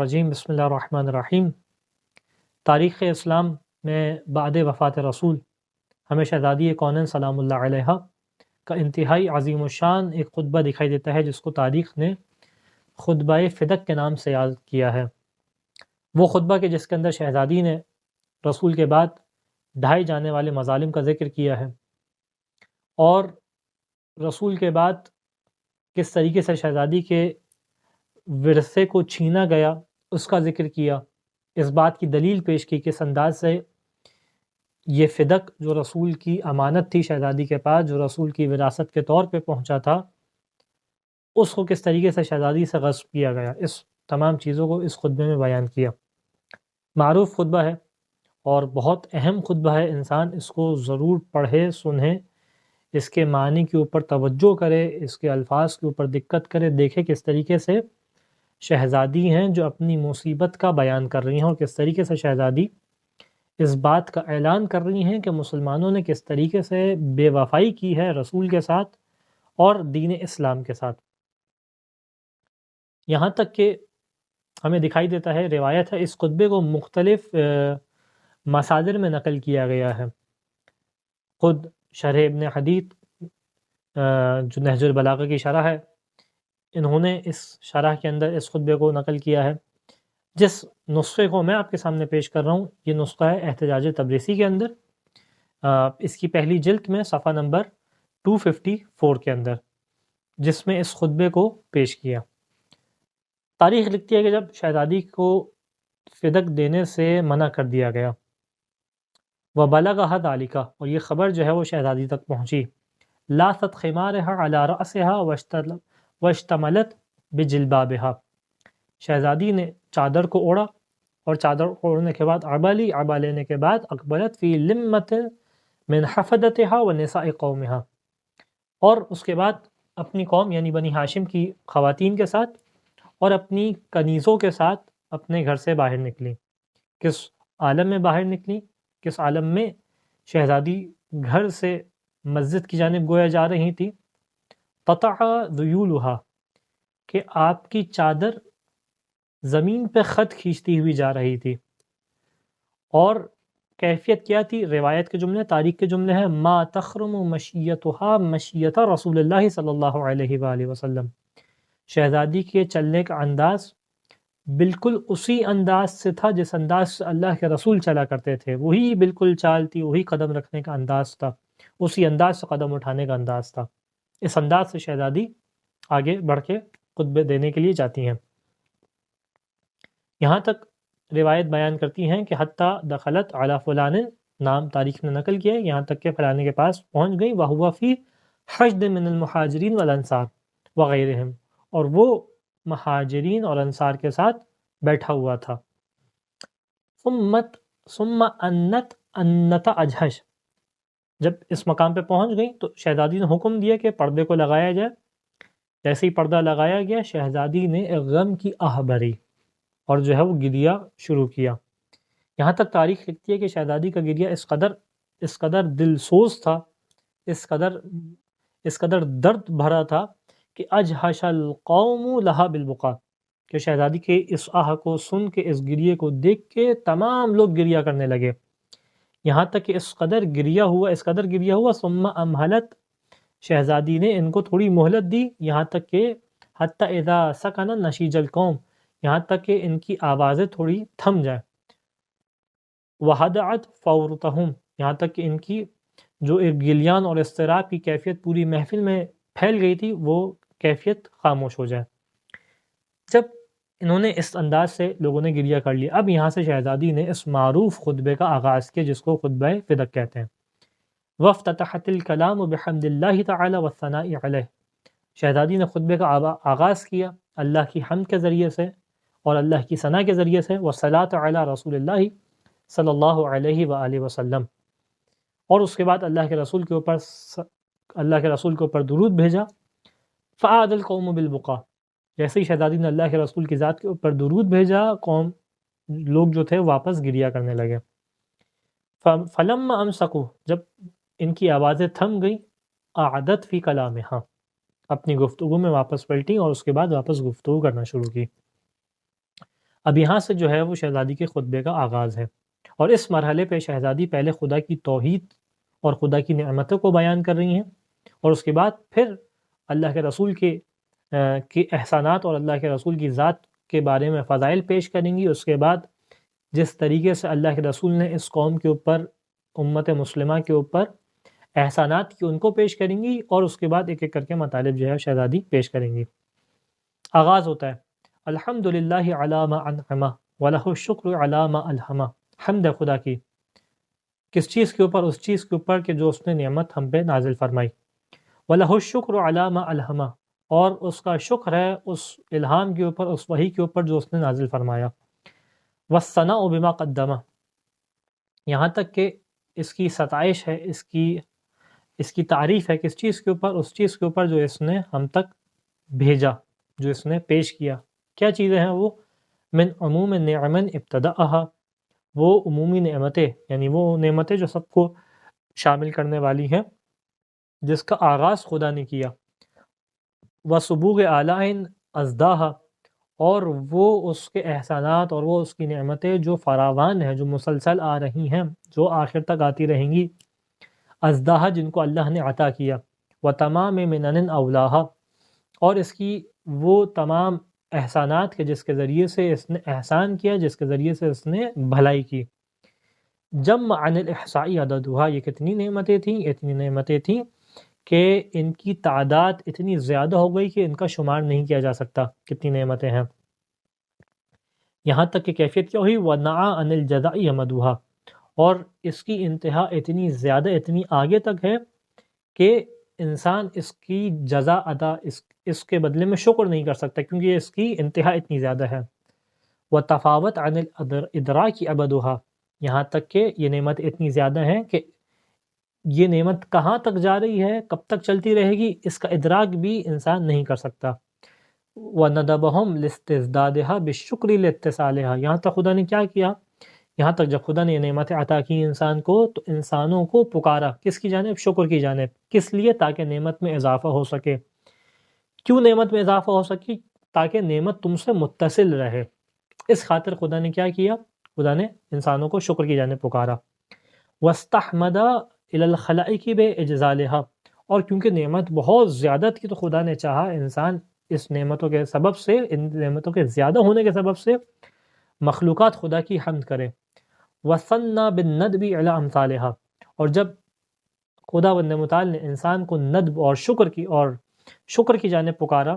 الرجیم بسم اللہ الرحمن الرحیم۔ تاریخ اسلام میں بعد وفات رسول ہمیں شہزادی کونین سلام اللہ علیہ کا انتہائی عظیم الشان ایک خطبہ دکھائی دیتا ہے، جس کو تاریخ نے خطبہ فدق کے نام سے یاد کیا ہے۔ وہ خطبہ کہ جس کے اندر شہزادی نے رسول کے بعد ڈھائے جانے والے مظالم کا ذکر کیا ہے، اور رسول کے بعد کس طریقے سے شہزادی کے ورثے کو چھینا گیا اس کا ذکر کیا، اس بات کی دلیل پیش کی کہ کس انداز سے یہ فدق جو رسول کی امانت تھی شہزادی کے پاس، جو رسول کی وراثت کے طور پہ پہنچا تھا، اس کو کس طریقے سے شہزادی سے غصب کیا گیا۔ اس تمام چیزوں کو اس خطبے میں بیان کیا۔ معروف خطبہ ہے اور بہت اہم خطبہ ہے، انسان اس کو ضرور پڑھے، سنے، اس کے معنی کے اوپر توجہ کرے، اس کے الفاظ کے اوپر دقت کرے، دیکھے کس طریقے سے شہزادی ہیں جو اپنی مصیبت کا بیان کر رہی ہیں، اور کس طریقے سے شہزادی اس بات کا اعلان کر رہی ہیں کہ مسلمانوں نے کس طریقے سے بے وفائی کی ہے رسول کے ساتھ اور دین اسلام کے ساتھ۔ یہاں تک کہ ہمیں دکھائی دیتا ہے، روایت ہے، اس خطبے کو مختلف مصادر میں نقل کیا گیا ہے۔ خود شرح ابن حدید جو نہج البلاغہ کی شرح ہے، انہوں نے اس شرح کے اندر اس خطبے کو نقل کیا ہے۔ جس نسخے کو میں آپ کے سامنے پیش کر رہا ہوں، یہ نسخہ ہے احتجاج تبریسی کے اندر، اس کی پہلی جلد میں صفحہ نمبر 254 کے اندر، جس میں اس خطبے کو پیش کیا۔ تاریخ لکھتی ہے کہ جب شہزادی کو فدق دینے سے منع کر دیا گیا، وَبَلَغَهَا ذَلِكَ، اور یہ خبر جو ہے وہ شہزادی تک پہنچی، لَاثَتْ خِمَارَهَا عَلَى رَأْسِهَا وَاشْتَمَلَتْ بِجِلْبَابِهَا، شہزادی نے چادر کو اوڑھا، اور چادر اوڑھنے کے بعد عبا لینے کے بعد اقبلت فی لمت من حفدتها ونساء قومها، اور اس کے بعد اپنی قوم یعنی بنی ہاشم کی خواتین کے ساتھ اور اپنی کنیزوں کے ساتھ اپنے گھر سے باہر نکلی۔ کس عالم میں باہر نکلی؟ کس عالم میں؟ شہزادی گھر سے مسجد کی جانب گویا جا رہی تھی، قطع ذیولها، کہ آپ کی چادر زمین پہ خط کھینچتی ہوئی جا رہی تھی۔ اور کیفیت کیا تھی؟ روایت کے جملے، تاریخ کے جملے ہیں، ما تخرم مشیتها مشیت رسول اللہ صلی اللہ علیہ وآلہ وسلم، شہزادی کے چلنے کا انداز بالکل اسی انداز سے تھا جس انداز سے اللہ کے رسول چلا کرتے تھے، وہی بالکل چال تھی، وہی قدم رکھنے کا انداز تھا، اسی انداز سے قدم اٹھانے کا انداز تھا۔ اس انداز سے شہزادی آگے بڑھ کے خطبے دینے کے لیے جاتی ہیں۔ یہاں تک روایت بیان کرتی ہیں کہ حتیٰ دخلت علی فلان، نام تاریخ نے نقل کیا ہے، یہاں تک کہ فلانے کے پاس پہنچ گئی، وَهُوَ فِي حشد من المہاجرین والانصار وغیرہم، اور وہ مہاجرین اور انصار کے ساتھ بیٹھا ہوا تھا۔ ثم انت اجہش، جب اس مقام پہ پہنچ گئی تو شہزادی نے حکم دیا کہ پردے کو لگایا جائے۔ جیسے ہی پردہ لگایا گیا، شہزادی نے ایک غم کی آہ بھری اور جو ہے وہ گریہ شروع کیا۔ یہاں تک تاریخ لکھتی ہے کہ شہزادی کا گریہ اس قدر دل سوز تھا، اس قدر درد بھرا تھا کہ اجہش القوم لہا بالبقاء، کہ شہزادی کے اس آہ کو سن کے، اس گریے کو دیکھ کے تمام لوگ گریہ کرنے لگے، یہاں تک کہ اس قدر گریہ ہوا ثم امہلت، شہزادی نے ان کو تھوڑی مہلت دی، یہاں تک کہ حتی اذا سکن نشیج القوم، یہاں تک کہ ان کی آوازیں تھوڑی تھم جائیں، وہدعت فورتہم، یہاں تک کہ ان کی جو ایک گلیان اور اضطراب کی کیفیت پوری محفل میں پھیل گئی تھی، وہ کیفیت خاموش ہو جائے۔ جب انہوں نے اس انداز سے لوگوں نے گریہ کر لیا، اب یہاں سے شہزادی نے اس معروف خطبے کا آغاز کیا جس کو خطبہ فدق کہتے ہیں۔ وافتتحت الکلام بحمد اللہ تعالی والثناء علیہ، شہزادی نے خطبے کا آغاز کیا اللہ کی حمد کے ذریعے سے اور اللہ کی ثنا کے ذریعے سے، والصلاۃ علی رسول اللہ صلی اللہ علیہ وآلہ وسلم، اور اس کے بعد اللہ کے رسول کے اوپر درود بھیجا۔ فعاد القوم بالبقاء، جیسے ہی شہزادی نے اللہ کے رسول کی ذات کے اوپر درود بھیجا، لوگ جو تھے واپس گریہ کرنے لگے۔ فلما امسکوا، جب ان کی آوازیں تھم گئی، اعادت فی کلامہا، اپنی گفتگو میں واپس پلٹی اور اس کے بعد واپس گفتگو کرنا شروع کی۔ اب یہاں سے جو ہے وہ شہزادی کے خطبے کا آغاز ہے، اور اس مرحلے پہ شہزادی پہلے خدا کی توحید اور خدا کی نعمتوں کو بیان کر رہی ہیں، اور اس کے بعد پھر اللہ کے رسول کے احسانات اور اللہ کے رسول کی ذات کے بارے میں فضائل پیش کریں گی۔ اس کے بعد جس طریقے سے اللہ کے رسول نے اس قوم کے اوپر، امت مسلمہ کے اوپر احسانات کی، ان کو پیش کریں گی، اور اس کے بعد ایک ایک کر کے مطالب جو ہے شہزادی پیش کریں گی۔ آغاز ہوتا ہے الحمدللہ علی ما انعم ولہ الشکر علی ما الہم، حمد ہے خدا کی، کس چیز کے اوپر؟ اس چیز کے اوپر کہ جو اس نے نعمت ہم پہ نازل فرمائی، وَلَهُ الشُّكْرُ عَلَى مَا أَلْهَمَ، اور اس کا شکر ہے اس الہام کے اوپر، اس وحی کے اوپر جو اس نے نازل فرمایا، وَالثَّنَاءُ بِمَا قَدَّمَ، یہاں تک کہ اس کی ستائش ہے، اس کی تعریف ہے کس چیز کے اوپر؟ اس چیز کے اوپر جو اس نے ہم تک بھیجا، جو اس نے پیش کیا۔ کیا چیزیں ہیں وہ؟ من عموم نعمن ابتداءها، وہ عمومی نعمتیں، یعنی وہ نعمتیں جو سب کو شامل کرنے والی ہیں، جس کا آغاز خدا نے کیا، وَصُبُوغِ آلَائِن ازداہا، اور وہ اس کے احسانات اور وہ اس کی نعمتیں جو فراوان ہیں، جو مسلسل آ رہی ہیں، جو آخر تک آتی رہیں گی، ازداہا جن کو اللہ نے عطا کیا، وَتَمَامِ مِنَنٍ اولاہا، اور اس کی وہ تمام احسانات کے جس کے ذریعے سے اس نے احسان کیا، جس کے ذریعے سے اس نے بھلائی کی، جمع عن الاحصائی عددها، یہ کتنی نعمتیں تھیں؟ اتنی نعمتیں تھیں کہ ان کی تعداد اتنی زیادہ ہو گئی کہ ان کا شمار نہیں کیا جا سکتا، کتنی نعمتیں ہیں۔ یہاں تک کہ کیفیت کیا ہوئی؟ وَنَعَا عَنِ الْجَزَاءِ يَمَدُوهَا، اور اس کی انتہا اتنی زیادہ، اتنی آگے تک ہے کہ انسان اس کی جزا ادا، اس کے بدلے میں شکر نہیں کر سکتا، کیونکہ اس کی انتہا اتنی زیادہ ہے۔ وَتَفَاوَتْ عَنِ الْإِدْرَاكِ أَبَدُهَا، یہاں تک کہ یہ نعمت اتنی زیادہ ہے کہ یہ نعمت کہاں تک جا رہی ہے، کب تک چلتی رہے گی، اس کا ادراک بھی انسان نہیں کر سکتا۔ وَنَدَبَهُمْ لِاسْتِزْدَادِهَا بِالشُّكْرِ لِاتِّصَالِهَا، یہاں تک خدا نے کیا کیا؟ یہاں تک جب خدا نے یہ نعمتیں عطا کی انسان کو، تو انسانوں کو پکارا کس کی جانب؟ شکر کی جانب۔ کس لیے؟ تاکہ نعمت میں اضافہ ہو سکے۔ کیوں نعمت میں اضافہ ہو سکے؟ تاکہ نعمت تم سے متصل رہے، اس خاطر خدا نے کیا کیا؟ خدا نے انسانوں کو شکر کی جانب پکارا۔ وَاسْتَحْمَدَ إِلَى الْخَلَائِقِ بِإِجْزَالِهَا، اور کیونکہ نعمت بہت زیادہ تھی تو خدا نے چاہا انسان اس نعمتوں کے سبب سے، ان نعمتوں کے زیادہ ہونے کے سبب سے مخلوقات خدا کی حمد کرے۔ وَثَنَّى بِالنَّدْبِ عَلَى أَمْثَالِهَا، اور جب خدا بند متعال نے انسان کو ندب اور شکر کی جانب پکارا،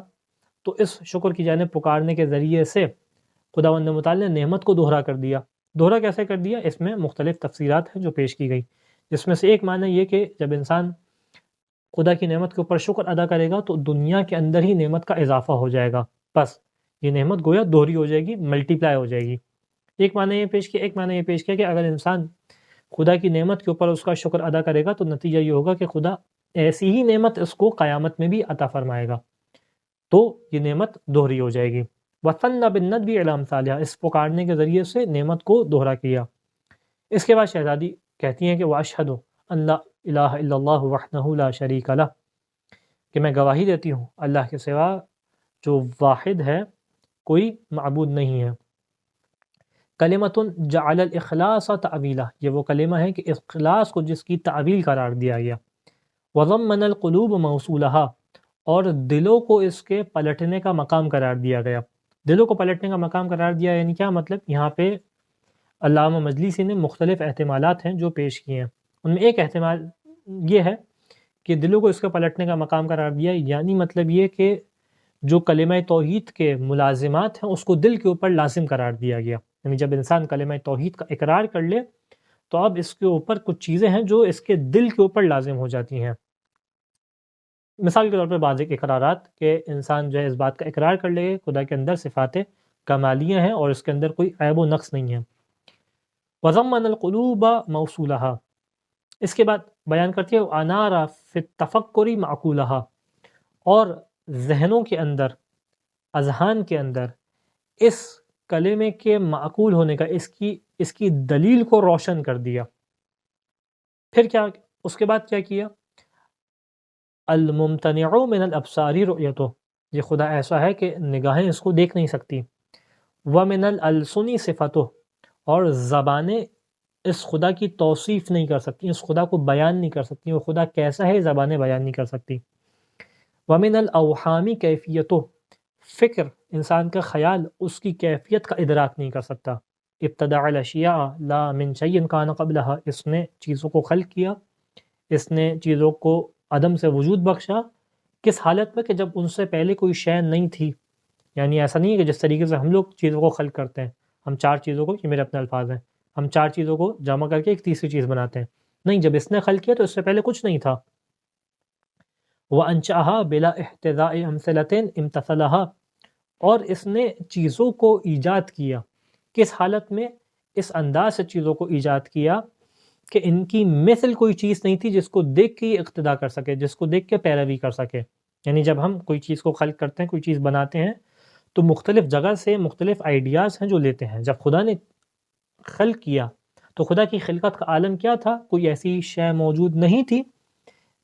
تو اس شکر کی جانب پکارنے کے ذریعے سے خدا بند متعال نے نعمت کو دوہرا کر دیا۔ دوہرا کیسے کر دیا؟ اس میں مختلف تفسیرات ہیں جو پیش کی گئی، جس میں سے ایک معنی یہ کہ جب انسان خدا کی نعمت کے اوپر شکر ادا کرے گا تو دنیا کے اندر ہی نعمت کا اضافہ ہو جائے گا، بس یہ نعمت گویا دوہری ہو جائے گی، ملٹی پلائی ہو جائے گی۔ ایک معنی یہ پیش کیا، ایک معنی یہ پیش کیا کہ اگر انسان خدا کی نعمت کے اوپر اس کا شکر ادا کرے گا تو نتیجہ یہ ہوگا کہ خدا ایسی ہی نعمت اس کو قیامت میں بھی عطا فرمائے گا، تو یہ نعمت دوہری ہو جائے گی۔ وَثَنَّى بِالنَّدْبِ عَلَى أَمْثَالِهَا، اس پکارنے کے ذریعے سے نعمت کو دوہرا کیا۔ اس کے بعد شہزادی کہتی ہیں کہ وَأَشْهَدُ أَن لَا إِلَٰهَ إِلَّا اللَّهُ وَحْدَهُ لَا شَرِيكَ لَهُ، کہ میں گواہی دیتی ہوں اللہ کے سوا جو واحد ہے، کوئی معبود نہیں ہے۔ کلمۃ جعل الاخلاص تعویلا، یہ وہ کلمہ ہے کہ اخلاص کو جس کی تعویل قرار دیا گیا۔ وضمن القلوب موصولها، اور دلوں کو اس کے پلٹنے کا مقام قرار دیا گیا۔ دلوں کو پلٹنے کا مقام قرار دیا یعنی کیا مطلب؟ یہاں پہ علامہ مجلسی نے مختلف احتمالات ہیں جو پیش کیے ہیں، ان میں ایک احتمال یہ ہے کہ دلوں کو اس کے پلٹنے کا مقام قرار دیا، یعنی مطلب یہ کہ جو کلمہ توحید کے ملازمات ہیں اس کو دل کے اوپر لازم قرار دیا گیا، یعنی جب انسان کلمہ توحید کا اقرار کر لے تو اب اس کے اوپر کچھ چیزیں ہیں جو اس کے دل کے اوپر لازم ہو جاتی ہیں۔ مثال کے طور پر بعض اقرارات کہ انسان جو ہے اس بات کا اقرار کر لے خدا کے اندر صفات کمالیہ ہیں اور اس کے اندر کوئی عیب و نقص نہیں ہے۔ وضمن القلوب موصولها، اس کے بعد بیان کرتی ہے انارا فی التفکر معقولها، اور ذہنوں کے اندر، اذہان کے اندر اس کلمے کے معقول ہونے کا، اس کی دلیل کو روشن کر دیا۔ پھر کیا اس کے بعد کیا کیا؟ الممتنع من الابصار رؤیتہ، یہ خدا ایسا ہے کہ نگاہیں اس کو دیکھ نہیں سکتی۔ وَمِنَ الْأَلْسُنِ صِفَتُهُ، اور زبانیں اس خدا کی توصیف نہیں کر سکتی، اس خدا کو بیان نہیں کر سکتی، وہ خدا کیسا ہے زبانیں بیان نہیں کر سکتی۔ وَمِنَ الْأَوْحَامِ کیفیتُهُ، فکر انسان کا خیال اس کی کیفیت کا ادراک نہیں کر سکتا۔ ابتدع الاشیاء لا من شیء کان قبلها، اس نے چیزوں کو خلق کیا، اس نے چیزوں کو عدم سے وجود بخشا، کس حالت میں کہ جب ان سے پہلے کوئی شے نہیں تھی۔ یعنی ایسا نہیں ہے کہ جس طریقے سے ہم لوگ چیزوں کو خلق کرتے ہیں، ہم چار چیزوں کو، یہ میرے اپنے الفاظ ہیں، ہم چار چیزوں کو جمع کر کے ایک تیسری چیز بناتے ہیں، نہیں، جب اس نے خلق کیا تو اس سے پہلے کچھ نہیں تھا۔ وَأَنشَأَهَا بِلَا اِحْتِذَاءِ أَمْثِلَةٍ امْتَثَلَهَا، اور اس نے چیزوں کو ایجاد کیا، کس حالت میں؟ اس انداز سے چیزوں کو ایجاد کیا کہ ان کی مثل کوئی چیز نہیں تھی جس کو دیکھ کے یہ اقتدا کر سکے، جس کو دیکھ کے پیروی کر سکے۔ یعنی جب ہم کوئی چیز کو خلق کرتے ہیں، کوئی چیز بناتے ہیں، تو مختلف جگہ سے مختلف آئیڈیاز ہیں جو لیتے ہیں۔ جب خدا نے خلق کیا تو خدا کی خلقت کا عالم کیا تھا؟ کوئی ایسی شے موجود نہیں تھی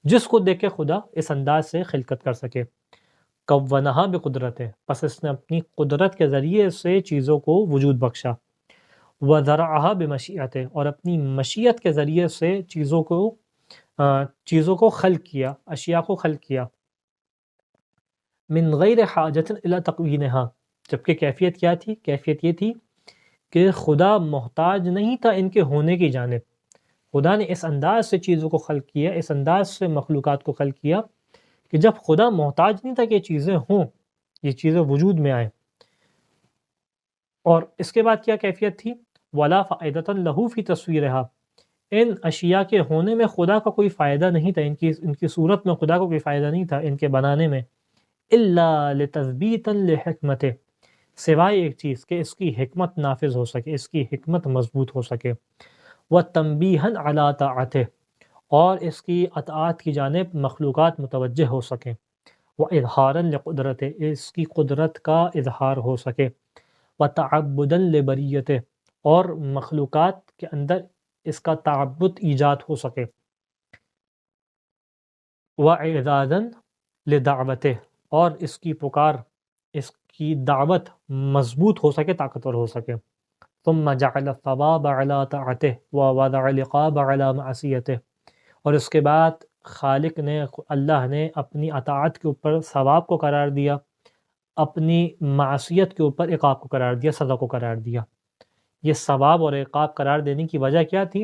جس کو دیکھ کے خدا اس انداز سے خلقت کر سکے۔ کونہا بقدرتہ، پس اس نے اپنی قدرت کے ذریعے سے چیزوں کو وجود بخشا۔ وزرعہا بمشیئتہ، اور اپنی مشیت کے ذریعے سے چیزوں کو خلق کیا، اشیاء کو خلق کیا۔ من غیر حاجت الی تقوینہا، جبکہ کیفیت کیا تھی؟ کیفیت یہ تھی کہ خدا محتاج نہیں تھا ان کے ہونے کی جانب۔ خدا نے اس انداز سے چیزوں کو خلق کیا، اس انداز سے مخلوقات کو خلق کیا کہ جب خدا محتاج نہیں تھا کہ یہ چیزیں ہوں، یہ چیزیں وجود میں آئیں۔ اور اس کے بعد کیا کیفیت تھی؟ ولا فائدۃ لہ فی تصویرہا، ان اشیاء کے ہونے میں خدا کا کوئی فائدہ نہیں تھا، ان کی صورت میں خدا کو کوئی فائدہ نہیں تھا ان کے بنانے میں، الا لتثبیتا لحکمتہ، سوائے ایک چیز کہ اس کی حکمت نافذ ہو سکے، اس کی حکمت مضبوط ہو سکے، وتنبیہا علی طاعتہ، اور اس کی اطاعت کی جانب مخلوقات متوجہ ہو سکیں، واظہارا لقدرتہ، اس کی قدرت کا اظہار ہو سکے، وتعبدا لبریتہ، اور مخلوقات کے اندر اس کا تعبد ایجاد ہو سکے، وَإِعْدَادًا لِدَعْوَتِهِ، اور اس کی پکار، اس کی دعوت مضبوط ہو سکے، طاقتور ہو سکے۔ ثم جعل الثواب على طاعته ووضع العقاب على معصیته، اور اس کے بعد خالق نے، اللہ نے اپنی اطاعت کے اوپر ثواب کو قرار دیا، اپنی معصیت کے اوپر عقاب کو قرار دیا، سزا کو قرار دیا۔ یہ ثواب اور عقاب قرار دینے کی وجہ کیا تھی؟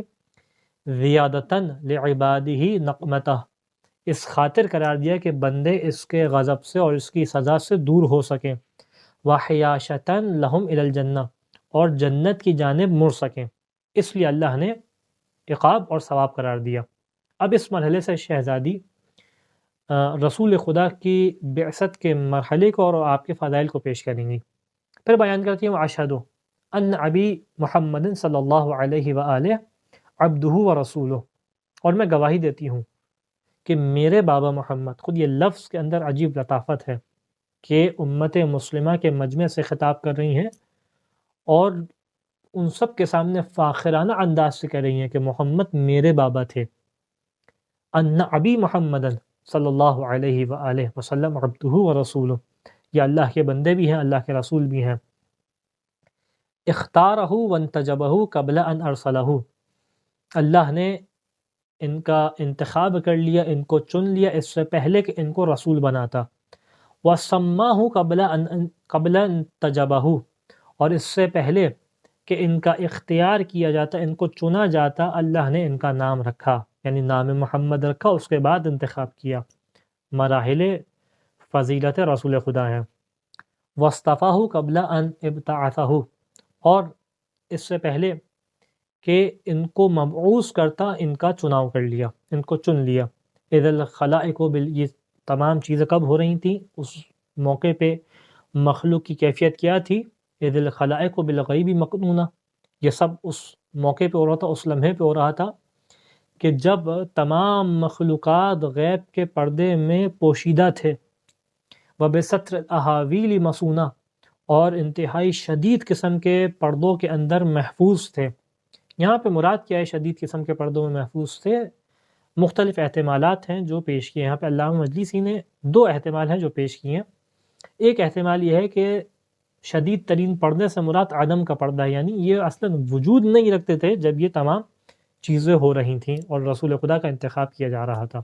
زیادتاً لعبادہ نقمتہ، اس خاطر قرار دیا کہ بندے اس کے غضب سے اور اس کی سزا سے دور ہو سکیں، وحیاشتاً لہم الی الجنہ، اور جنت کی جانب مڑ سکیں، اس لیے اللہ نے عقاب اور ثواب قرار دیا۔ اب اس مرحلے سے شہزادی رسول خدا کی بعثت کے مرحلے کو اور آپ کے فضائل کو پیش کریں گی۔ پھر بیان کرتی ہوں، اشہد ان ابی محمد صلی اللہ علیہ وآلہ عبدہ و رسولہ، اور میں گواہی دیتی ہوں کہ میرے بابا محمد، خود یہ لفظ کے اندر عجیب لطافت ہے کہ امت مسلمہ کے مجمع سے خطاب کر رہی ہیں اور ان سب کے سامنے فاخرانہ انداز سے کہہ رہی ہیں کہ محمد میرے بابا تھے۔ ان ابی محمد صلی اللہ علیہ وآلہ وسلم عبدہ و رسولہ، یہ اللہ کے بندے بھی ہیں، اللہ کے رسول بھی ہیں۔ اختارہ وانتجبہ قبل ان ارسلہ، اللہ نے ان کا انتخاب کر لیا، ان کو چن لیا اس سے پہلے کہ ان کو رسول بناتا۔ وسماہ قبل ان تجبہ، اور اس سے پہلے کہ ان کا اختیار کیا جاتا، ان کو چنا جاتا، اللہ نے ان کا نام رکھا، یعنی نام محمد رکھا، اس کے بعد انتخاب کیا۔ مراحل فضیلت رسول خدا ہے۔ واصطفاہ قبل ان ابتعثہ، اور اس سے پہلے کہ ان کو مبعوث کرتا ان کا چناؤ کر لیا، ان کو چن لیا۔ اذ الخلائق، یہ تمام چیزیں کب ہو رہی تھیں؟ اس موقع پہ مخلوق کی کیفیت کیا تھی؟ اذ الخلائق بالغیب مکنونہ، یہ سب اس موقع پہ ہو رہا تھا، اس لمحے پہ ہو رہا تھا کہ جب تمام مخلوقات غیب کے پردے میں پوشیدہ تھے، وبستر الاحاویل مسونہ، اور انتہائی شدید قسم کے پردوں کے اندر محفوظ تھے۔ یہاں پہ مراد کیا ہے شدید قسم کے پردوں میں محفوظ تھے؟ مختلف احتمالات ہیں جو پیش کیے۔ یہاں پہ علامہ مجلسی نے دو احتمال ہیں جو پیش کیے ہیں۔ ایک احتمال یہ ہے کہ شدید ترین پردے سے مراد عدم کا پردہ ہے، یعنی یہ اصلاً وجود نہیں رکھتے تھے جب یہ تمام چیزیں ہو رہی تھیں اور رسول خدا کا انتخاب کیا جا رہا تھا۔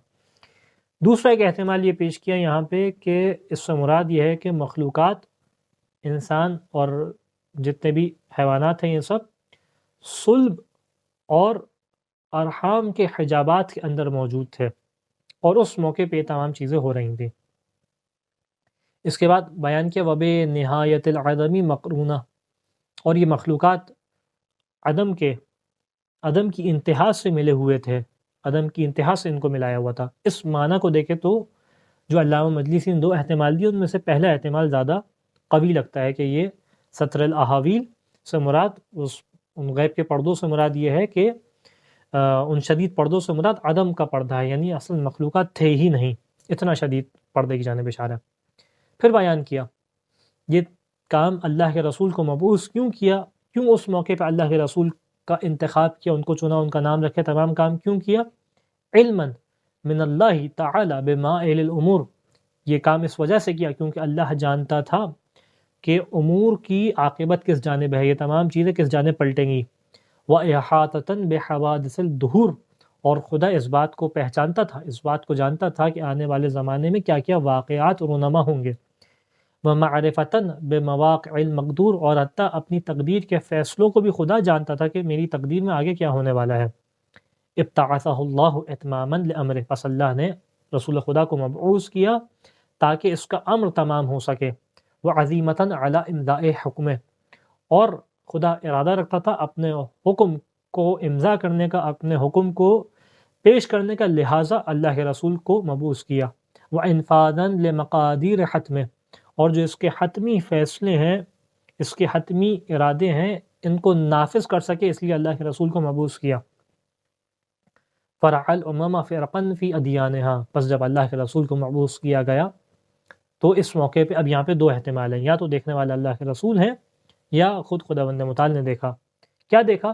دوسرا ایک احتمال یہ پیش کیا یہاں پہ کہ اس سے مراد یہ ہے کہ مخلوقات، انسان اور جتنے بھی حیوانات ہیں، یہ سب صلب اور ارحام کے حجابات کے اندر موجود تھے اور اس موقع پہ یہ تمام چیزیں ہو رہی تھیں۔ اس کے بعد بیان کیا وبے نہایت العدمی مقرونہ، اور یہ مخلوقات عدم کی انتہا سے ملے ہوئے تھے، عدم کی انتہا سے ان کو ملایا ہوا تھا۔ اس معنی کو دیکھیں تو جو علامہ مجلسی نے دو احتمال دیے ان میں سے پہلا احتمال زیادہ قوی لگتا ہے کہ یہ ستر الاحاویل سے مراد ان غیب کے پردوں سے مراد یہ ہے کہ ان شدید پردوں سے مراد عدم کا پردہ ہے، یعنی اصل مخلوقات تھے ہی نہیں، اتنا شدید پردے کی جانب اشارہ۔ پھر بیان کیا یہ کام اللہ کے رسول کو مبعوث کیوں کیا، کیوں اس موقع پہ اللہ کے رسول کا انتخاب کیا، ان کو چنا، ان کا نام رکھے، تمام کام کیوں کیا؟ علما من اللہ تعالی بمائل الامور، یہ کام اس وجہ سے کیا کیونکہ اللہ جانتا تھا کہ امور کی عاقبت کس جانب ہے، یہ تمام چیزیں کس جانب پلٹیں گی۔ وَإِحَاطَةً بِحَوَادِثِ الدُّهُورِ، اور خدا اس بات کو پہچانتا تھا، اس بات کو جانتا تھا کہ آنے والے زمانے میں کیا کیا واقعات رونما ہوں گے۔ وَمَعْرِفَةً بِمَوَاقِعِ الْمَقْدُورِ، اور حتیٰ اپنی تقدیر کے فیصلوں کو بھی خدا جانتا تھا کہ میری تقدیر میں آگے کیا ہونے والا ہے۔ ابتعثہ اللہ اتماما لامرہ، پس اللہ نے رسول خدا کو مبعوث کیا تاکہ اس کا امر تمام ہو سکے۔ وعزیمۃ علی امضاء حکمہ، اور خدا ارادہ رکھتا تھا اپنے حکم کو امضا کرنے کا، اپنے حکم کو پیش کرنے کا، لہٰذا اللہ کے رسول کو مبعوث کیا۔ وانفاذا لمقادیر حتمہ، اور جو اس کے حتمی فیصلے ہیں، اس کے حتمی ارادے ہیں، ان کو نافذ کر سکے، اس لیے اللہ کے رسول کو مبعوث کیا۔ فرع الامم فرقا فی ادیانہا، پس جب اللہ کے رسول کو مبعوث کیا گیا تو اس موقع پہ اب یہاں پہ دو احتمال ہیں، یا تو دیکھنے والا اللہ کے رسول ہیں یا خود خداوند متعال نے دیکھا۔ کیا دیکھا؟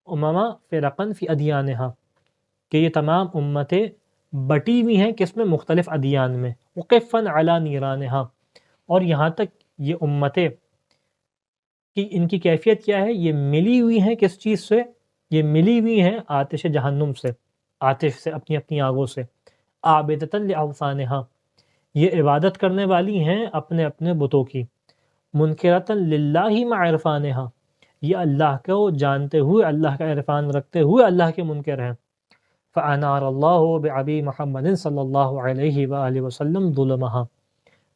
امما فرقا فی ادیانہا، کہ یہ تمام امتیں بٹی ہوئی ہیں کس میں؟ مختلف ادیان میں۔ وقفا علی نیرانہا، اور یہاں تک یہ امتیں کہ ان کی کیفیت کیا ہے؟ یہ ملی ہوئی ہیں کس چیز سے؟ یہ ملی ہوئی ہیں آتش جہنم سے، آتش سے، اپنی اپنی آگوں سے۔ عابدۃ لاوثانہا، یہ عبادت کرنے والی ہیں اپنے اپنے بتوں کی۔ منکرۃ للہ مع عرفانہا، یہ اللہ کو جانتے ہوئے، اللہ کا عرفان رکھتے ہوئے اللہ کے منکر ہیں۔ فانار اللہ بعبی محمد صلی اللہ علیہ وآلہ وسلم ظلمہا،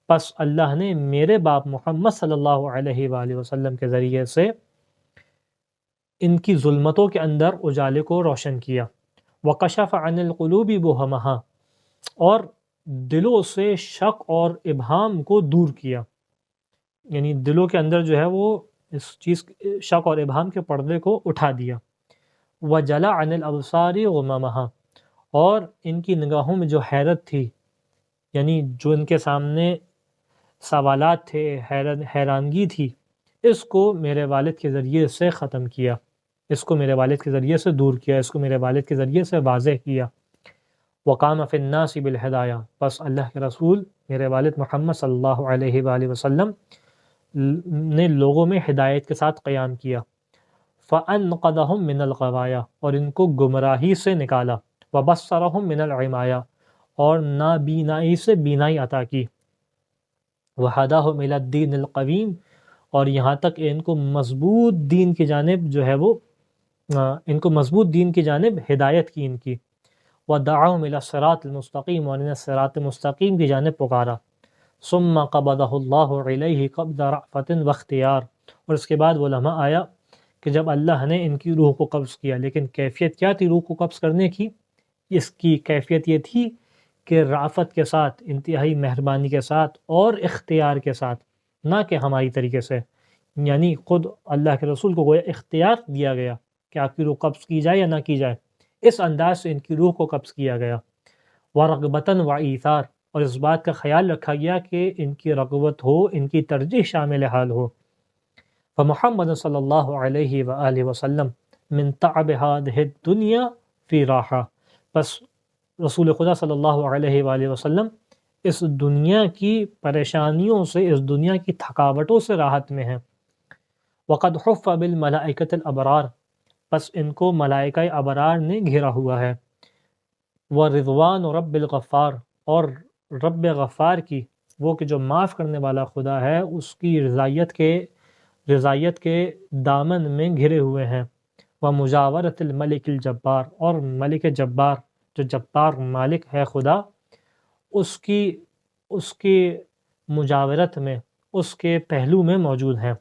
پس اللہ نے میرے باپ محمد صلی اللہ علیہ وآلہ وسلم کے ذریعے سے ان کی ظلمتوں کے اندر اجالے کو روشن کیا۔ وکشف عن القلوب بہمہا، اور دلوں سے شک اور ابہام کو دور کیا، یعنی دلوں کے اندر جو ہے وہ اس چیز شک اور ابہام کے پردے کو اٹھا دیا۔ وجلا عن الابصار غمامہا، اور ان کی نگاہوں میں جو حیرت تھی، یعنی جو ان کے سامنے سوالات تھے، حیرانگی تھی، اس کو میرے والد کے ذریعے سے ختم کیا، اس کو میرے والد کے ذریعے سے دور کیا، اس کو میرے والد کے ذریعے سے واضح کیا۔ وقام فی الناس بالہدایہ، پس اللہ کے رسول میرے والد محمد صلی اللہ علیہ وآلہ وسلم نے لوگوں میں ہدایت کے ساتھ قیام کیا۔ فانقذہم من الغوایہ، اور ان کو گمراہی سے نکالا۔ وبصرہم من العمایہ، اور نابینائی سے بینائی عطا کی۔ وہداہم الی الدین القویم، اور یہاں تک ان کو مضبوط دین کی جانب جو ہے وہ مضبوط دین کی جانب ہدایت کی ان کی۔ وَدَعَاهُمْ إِلَى الصِّرَاطِ الْمُسْتَقِيمِ، اور انہیں صراط مستقیم کی جانب پکارا۔ ثُمَّ قَبَضَهُ اللَّهُ إِلَيْهِ قَبْضَ رَأْفَةٍ وَاخْتِيَارٍ، اور اس کے بعد وہ لمحہ آیا کہ جب اللہ نے ان کی روح کو قبض کیا، لیکن کیفیت کیا تھی روح کو قبض کرنے کی؟ اس کی کیفیت یہ تھی کہ رافت کے ساتھ، انتہائی مہربانی کے ساتھ اور اختیار کے ساتھ، نہ کہ ہماری طریقے سے، یعنی خود اللہ کے رسول کو گویا اختیار دیا گیا کہ آپ کی روح قبض کی جائے یا نہ کی جائے، اس انداز سے ان کی روح کو قبض کیا گیا۔ وَرَغْبَةً وَإِيثَارٍ، اور اس بات کا خیال رکھا گیا کہ ان کی رغبت ہو، ان کی ترجیح شامل حال ہو۔ فَمُحَمَّدٌ صلی اللہ علیہ وآلہ وسلم من تعب هذه الدنیا فی راحہ، پس رسول خدا صلی اللہ علیہ وآلہ وسلم اس دنیا کی پریشانیوں سے، اس دنیا کی تھکاوٹوں سے راحت میں ہیں۔ وقد حف بالملائکۃ الابرار، پس ان کو ملائکہ ابرار نے گھیرا ہوا ہے۔ ورضوان رب الغفار، اور رب غفار کی، وہ کہ جو معاف کرنے والا خدا ہے، اس کی رضایت کے دامن میں گھرے ہوئے ہیں۔ ومجاورۃ الملک الجبار، اور ملک جبار، جو جبار مالک ہے خدا، اس کی مجاورت میں، اس کے پہلو میں موجود ہیں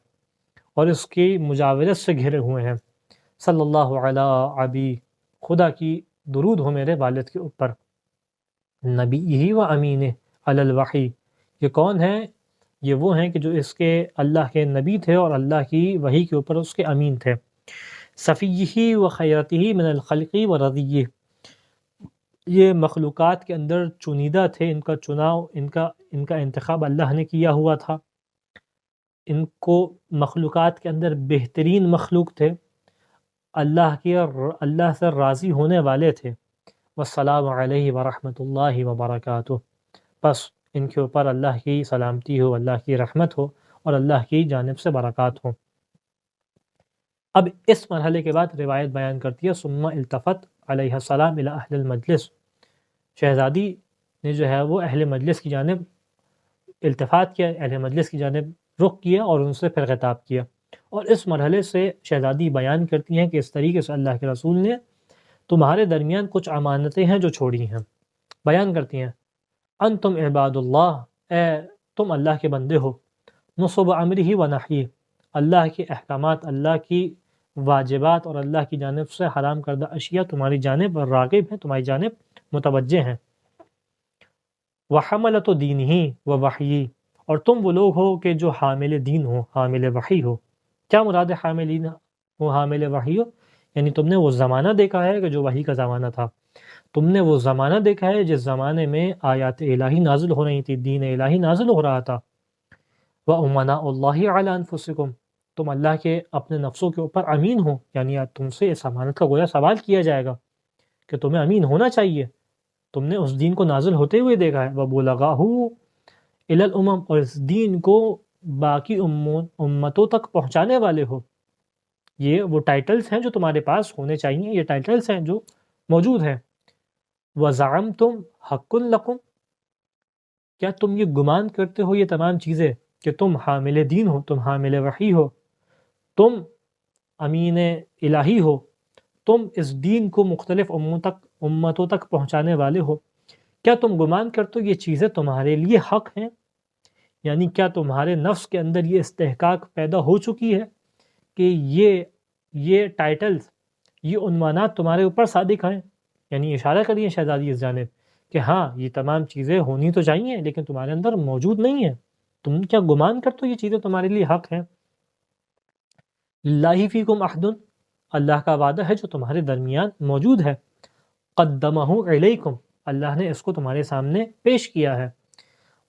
اور اس کی مجاورت سے گھرے ہوئے ہیں۔ صلی اللہ علی ابی، خدا کی درود ہو میرے والد کے اوپر، نبی ہی و امین علی الوحی، یہ کون ہیں؟ یہ وہ ہیں کہ جو اس کے اللہ کے نبی تھے اور اللہ کی وحی کے اوپر اس کے امین تھے۔ صفیہ و خیرتہ من الخلق و رضیہ، یہ مخلوقات کے اندر چنیدہ تھے، ان کا چناؤ، ان کا انتخاب اللہ نے کیا ہوا تھا، ان کو مخلوقات کے اندر بہترین مخلوق تھے، اللہ سے راضی ہونے والے تھے۔ والسلام علیہ ورحمۃ اللہ وبرکاتہ، پس ان کے اوپر اللہ کی سلامتی ہو، اللہ کی رحمت ہو اور اللہ کی جانب سے برکات ہو۔ اب اس مرحلے کے بعد روایت بیان کرتی ہے ثم التفت علیہ السلام الی اہل المجلس، شہزادی نے جو ہے وہ اہل مجلس کی جانب التفات کیا، اہل مجلس کی جانب رخ کیا اور ان سے پھر خطاب کیا۔ اور اس مرحلے سے شہزادی بیان کرتی ہیں کہ اس طریقے سے اللہ کے رسول نے تمہارے درمیان کچھ امانتیں ہیں جو چھوڑی ہیں۔ بیان کرتی ہیں انتم عباد اللہ، اے تم اللہ کے بندے ہو، نصب امرہ و نہیہ، اللہ کے احکامات، اللہ کی واجبات اور اللہ کی جانب سے حرام کردہ اشیاء تمہاری جانب راغب ہیں، تمہاری جانب متوجہ ہیں۔ وحملۃ دینہ و وحی، اور تم وہ لوگ ہو کہ جو حامل دین ہو، حامل وحی ہو۔ کیا مراد ہے حاملین وہ حامل وحی ہو؟ یعنی تم نے وہ زمانہ دیکھا ہے کہ جو وحی کا زمانہ تھا، تم نے وہ زمانہ دیکھا ہے جس زمانے میں آیات الہی نازل ہو رہی تھی، دین الہی نازل ہو رہا تھا۔ وَأُمَنَاءُ اللَّهِ عَلَىٰ أَنفُسِكُمْ، تم اللہ کے اپنے نفسوں کے اوپر امین ہو، یعنی تم سے اس امانت کا گویا سوال کیا جائے گا کہ تمہیں امین ہونا چاہیے، تم نے اس دین کو نازل ہوتے ہوئے دیکھا ہے۔ وَبُلَغَاهُ إِلَى الْأُمَمِ، اور اس دین کو باقی امتوں تک پہنچانے والے ہو۔ یہ وہ ٹائٹلز ہیں جو تمہارے پاس ہونے چاہیے، یہ ٹائٹلز ہیں جو موجود ہیں۔ وَزَعَمْتُمْ حَقٌّ لَكُمْ، کیا تم یہ گمان کرتے ہو یہ تمام چیزیں کہ تم حامل دین ہو، تم حامل وحی ہو، تم امین الہی ہو، تم اس دین کو مختلف امتوں تک پہنچانے والے ہو، کیا تم گمان کرتے ہو یہ چیزیں تمہارے لیے حق ہیں؟ یعنی کیا تمہارے نفس کے اندر یہ استحقاق پیدا ہو چکی ہے کہ یہ ٹائٹلز، یہ عنوانات تمہارے اوپر صادق ہیں؟ یعنی اشارہ کریے شہزادی اس جانب کہ ہاں یہ تمام چیزیں ہونی تو چاہیے لیکن تمہارے اندر موجود نہیں ہیں، تم کیا گمان کرتے ہو یہ چیزیں تمہارے لیے حق ہیں؟ للہ فیکم عہد، اللہ کا وعدہ ہے جو تمہارے درمیان موجود ہے۔ قدمہ علیکم، اللہ نے اس کو تمہارے سامنے پیش کیا ہے۔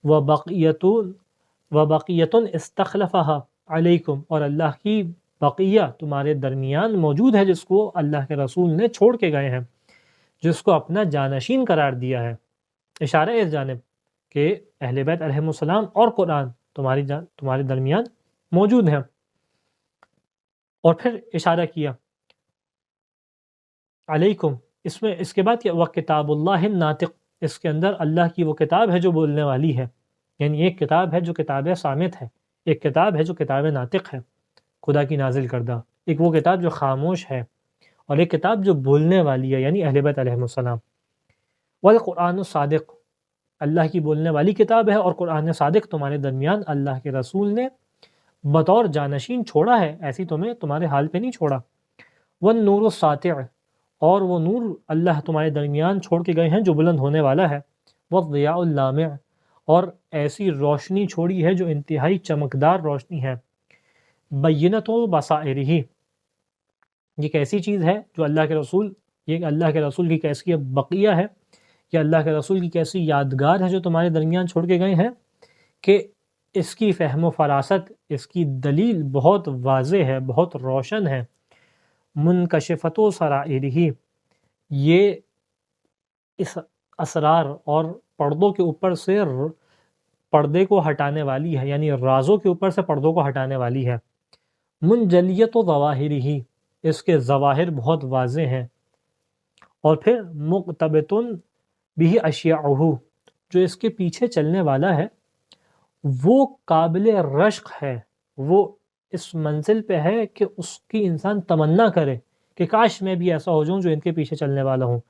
وبقیۃ استخلفہا علیکم، اور اللہ کی بقیہ تمہارے درمیان موجود ہے جس کو اللہ کے رسول نے چھوڑ کے گئے ہیں، جس کو اپنا جانشین قرار دیا ہے۔ اشارہ اس جانب کہ اہل بیت علیہم السلام اور قرآن تمہارے درمیان موجود ہیں۔ اور پھر اشارہ کیا علیکم، اس کے بعد کیا؟ وَكِتَابُ اللَّهِ النَّاطِقُ، اس کے اندر اللہ کی وہ کتاب ہے جو بولنے والی ہے، یعنی ایک کتاب ہے جو کتاب صامت ہے، ایک کتاب ہے جو کتاب ناطق ہے، خدا کی نازل کردہ، ایک وہ کتاب جو خاموش ہے، اور ایک کتاب جو بولنے والی ہے، یعنی اہل بیت علیہم السلام۔ والقرآن الصادق، اللہ کی بولنے والی کتاب ہے اور قرآن صادق تمہارے درمیان اللہ کے رسول نے بطور جانشین چھوڑا ہے، ایسی تمہارے حال پہ نہیں چھوڑا۔ والنور الساطع، اور وہ نور اللہ تمہارے درمیان چھوڑ کے گئے ہیں جو بلند ہونے والا ہے۔ والضیاء اللامع، اور ایسی روشنی چھوڑی ہے جو انتہائی چمکدار روشنی ہے۔ بینۃ بصائرہ، یہ کیسی چیز ہے جو اللہ کے رسول، یہ اللہ کے رسول کی کیسی بقیہ ہے، یہ اللہ کے رسول کی کیسی یادگار ہے جو تمہارے درمیان چھوڑ کے گئے ہیں کہ اس کی فہم و فراست، اس کی دلیل بہت واضح ہے، بہت روشن ہے۔ منکشفۃ سرائرہ، یہ اس اسرار اور پردوں کے اوپر سے پردے کو ہٹانے والی ہے، یعنی رازوں کے اوپر سے پردوں کو ہٹانے والی ہے۔ منجلیت و ظواہر ہی، اس کے ظواہر بہت واضح ہیں۔ اور پھر مقتبتن بھی اشیاءہ، جو اس کے پیچھے چلنے والا ہے وہ قابل رشق ہے، وہ اس منزل پہ ہے کہ اس کی انسان تمنا کرے کہ کاش میں بھی ایسا ہو جاؤں جو ان کے پیچھے چلنے والا ہوں۔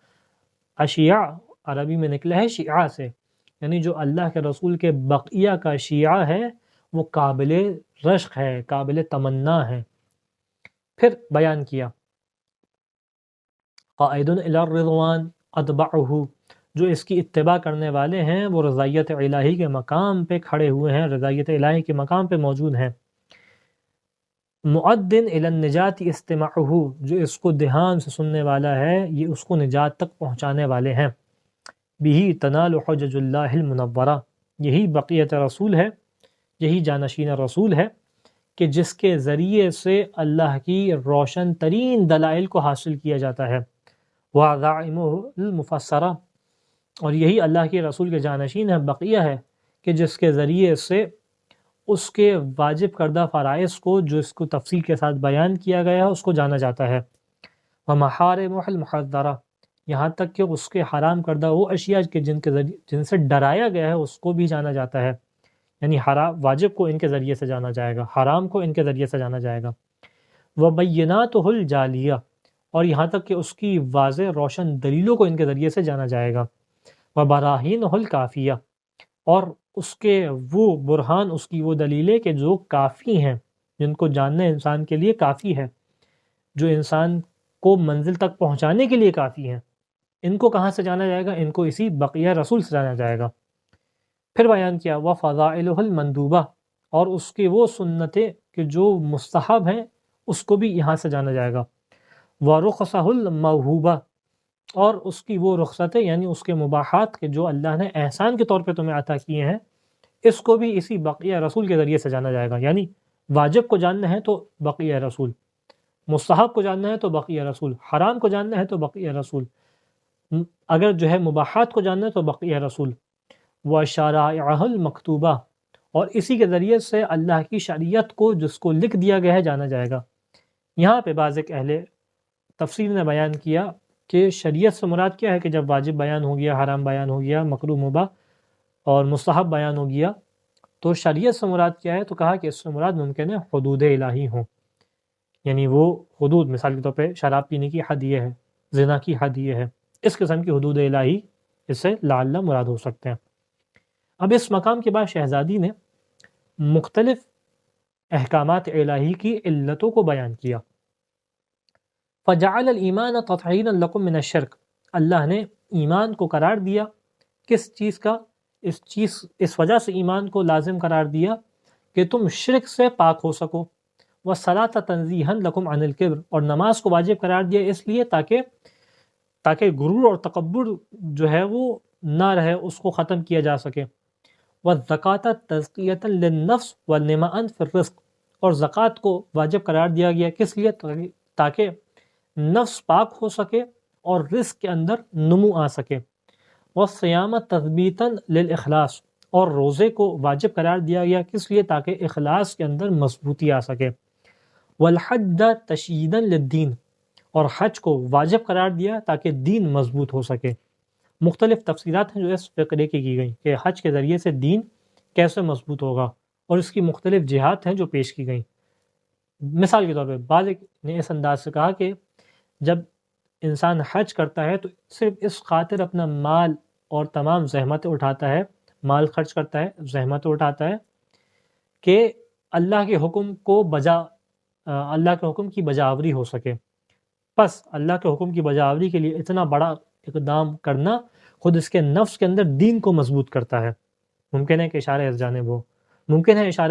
اشیاء عربی میں نکلا ہے شیعہ سے، یعنی جو اللہ کے رسول کے بقیہ کا شیعہ ہے وہ قابل رشق ہے، قابل تمنا ہے۔ پھر بیان کیا قائد الی الرضوان اتبعہ، جو اس کی اتباع کرنے والے ہیں وہ رضائیت الہی کے مقام پہ کھڑے ہوئے ہیں، رضائیت الہی کے مقام پہ موجود ہیں۔ مؤدن الی النجات استماعہ، جو اس کو دھیان سے سننے والا ہے یہ اس کو نجات تک پہنچانے والے ہیں۔ بہی تنال حجج اللہ المنورہ، یہی بقیت رسول ہے، یہی جانشین رسول ہے کہ جس کے ذریعے سے اللہ کی روشن ترین دلائل کو حاصل کیا جاتا ہے۔ وَعَذَائِمُهُ الْمُفَسَّرَةُ، اور یہی اللہ کے رسول کے جانشین ہے، بقیہ ہے کہ جس کے ذریعے سے اس کے واجب کردہ فرائض کو جو اس کو تفصیل کے ساتھ بیان کیا گیا ہے اس کو جانا جاتا ہے۔ وَمَحَارِمُهُ الْمُحَذَّرَةُ، یہاں تک کہ اس کے حرام کردہ وہ اشیاء کے جن سے ڈرایا گیا ہے اس کو بھی جانا جاتا ہے، یعنی واجب کو ان کے ذریعے سے جانا جائے گا، حرام کو ان کے ذریعے سے جانا جائے گا۔ وَبَيِّنَاتُهُ الْجَالِيَةُ، اور یہاں تک کہ اس کی واضح روشن دلیلوں کو ان کے ذریعے سے جانا جائے گا۔ وَبَرَاهِينُهُ الْكَافِيَةُ، اور اس کے وہ برہان، اس کی وہ دلیلیں کہ جو کافی ہیں، جن کو جاننا انسان کے لیے کافی ہے، جو انسان کو منزل تک پہنچانے کے لیے کافی ہیں، ان کو کہاں سے جانا جائے گا؟ ان کو اسی بقیہ رسول سے جانا جائے گا۔ پھر بیان کیا وَفَضَائِلُهُ الْمَنْدُوبَةُ، اور اس کے وہ سنتیں کہ جو مستحب ہیں اس کو بھی یہاں سے جانا جائے گا۔ وَرُخْصَهُ الْمَوْهُوبَةُ، اور اس کی وہ رخصتیں یعنی اس کے مباحات کے جو اللہ نے احسان کے طور پہ تمہیں عطا کیے ہیں، اس کو بھی اسی بقیہ رسول کے ذریعے سے جانا جائے گا۔ یعنی واجب کو جاننا ہے تو بقیہ رسول، مستحب کو جاننا ہے تو بقیہ رسول، حرام کو جاننا ہے تو بقیہ رسول، اگر جو ہے مباحات کو جاننا ہے تو بقیہ رسول۔ وَشَرَائِعَهُ الْمَكْتُوبَةُ، اور اسی کے ذریعے سے اللہ کی شریعت کو جس کو لکھ دیا گیا ہے جانا جائے گا۔ یہاں پہ بعض ایک اہل تفسیر نے بیان کیا کہ شریعت سے مراد کیا ہے کہ جب واجب بیان ہو گیا، حرام بیان ہو گیا، مکروہ مباح اور مستحب بیان ہو گیا، تو شریعت سے مراد کیا ہے؟ تو کہا کہ اس سے مراد ممکن ہے حدود الہی ہوں، یعنی وہ حدود، مثال کے طور پہ شراب پینے کی حد یہ ہے، زنا کی حد یہ ہے، اس قسم کی حدود الہی اس سے لعل مراد ہو سکتے ہیں۔ اب اس مقام کے بعد شہزادی نے مختلف احکامات الہی کی علتوں کو بیان کیا۔ فَجَعَلَ الْإِيمَانَ تَطْهِيرًا لَكُم مِّنَ الشِّرْكِ، اللہ نے ایمان کو قرار دیا کس چیز کا؟ اس وجہ سے ایمان کو لازم قرار دیا کہ تم شرک سے پاک ہو سکو۔ وَالصَّلَاةَ تَنزِيهًا لَكُمْ عَنِ الْكِبْرِ، اور نماز کو واجب قرار دیا اس لیے تاکہ غرور اور تکبر جو ہے وہ نہ رہے، اس کو ختم کیا جا سکے۔ وَالزَّكَاةَ تَزْكِيَةً لِلنَّفْسِ وَالنِّمَاءً فِي الرِّزْقِ، اور زکوٰۃ کو واجب قرار دیا گیا کس لیے؟ تاکہ نفس پاک ہو سکے اور رزق کے اندر نمو آ سکے۔ وَالصِّيَامَ تَثْبِيتًا لِلْإِخْلَاصِ، اور روزے کو واجب قرار دیا گیا کس لیے؟ تاکہ اخلاص کے اندر مضبوطی آ سکے۔ وَالْحَجَّ تَشْيِيدًا لِلدِّينِ، اور حج کو واجب قرار دیا تاکہ دین مضبوط ہو سکے۔ مختلف تفسیرات ہیں جو اس فقرے کی گئیں کہ حج کے ذریعے سے دین کیسے مضبوط ہوگا، اور اس کی مختلف جہات ہیں جو پیش کی گئیں۔ مثال کے طور پہ بعض نے اس انداز سے کہا کہ جب انسان حج کرتا ہے تو صرف اس خاطر اپنا مال اور تمام زحمتیں اٹھاتا ہے، مال خرچ کرتا ہے، زحمتیں اٹھاتا ہے کہ اللہ کے حکم کی بجاوری ہو سکے۔ پس اللہ کے حکم کی بجاوری کے لیے اتنا بڑا اقدام کرنا خود اس کے نفس کے اندر دین کو مضبوط کرتا ہے۔ ممکن ہے کہ اشارہ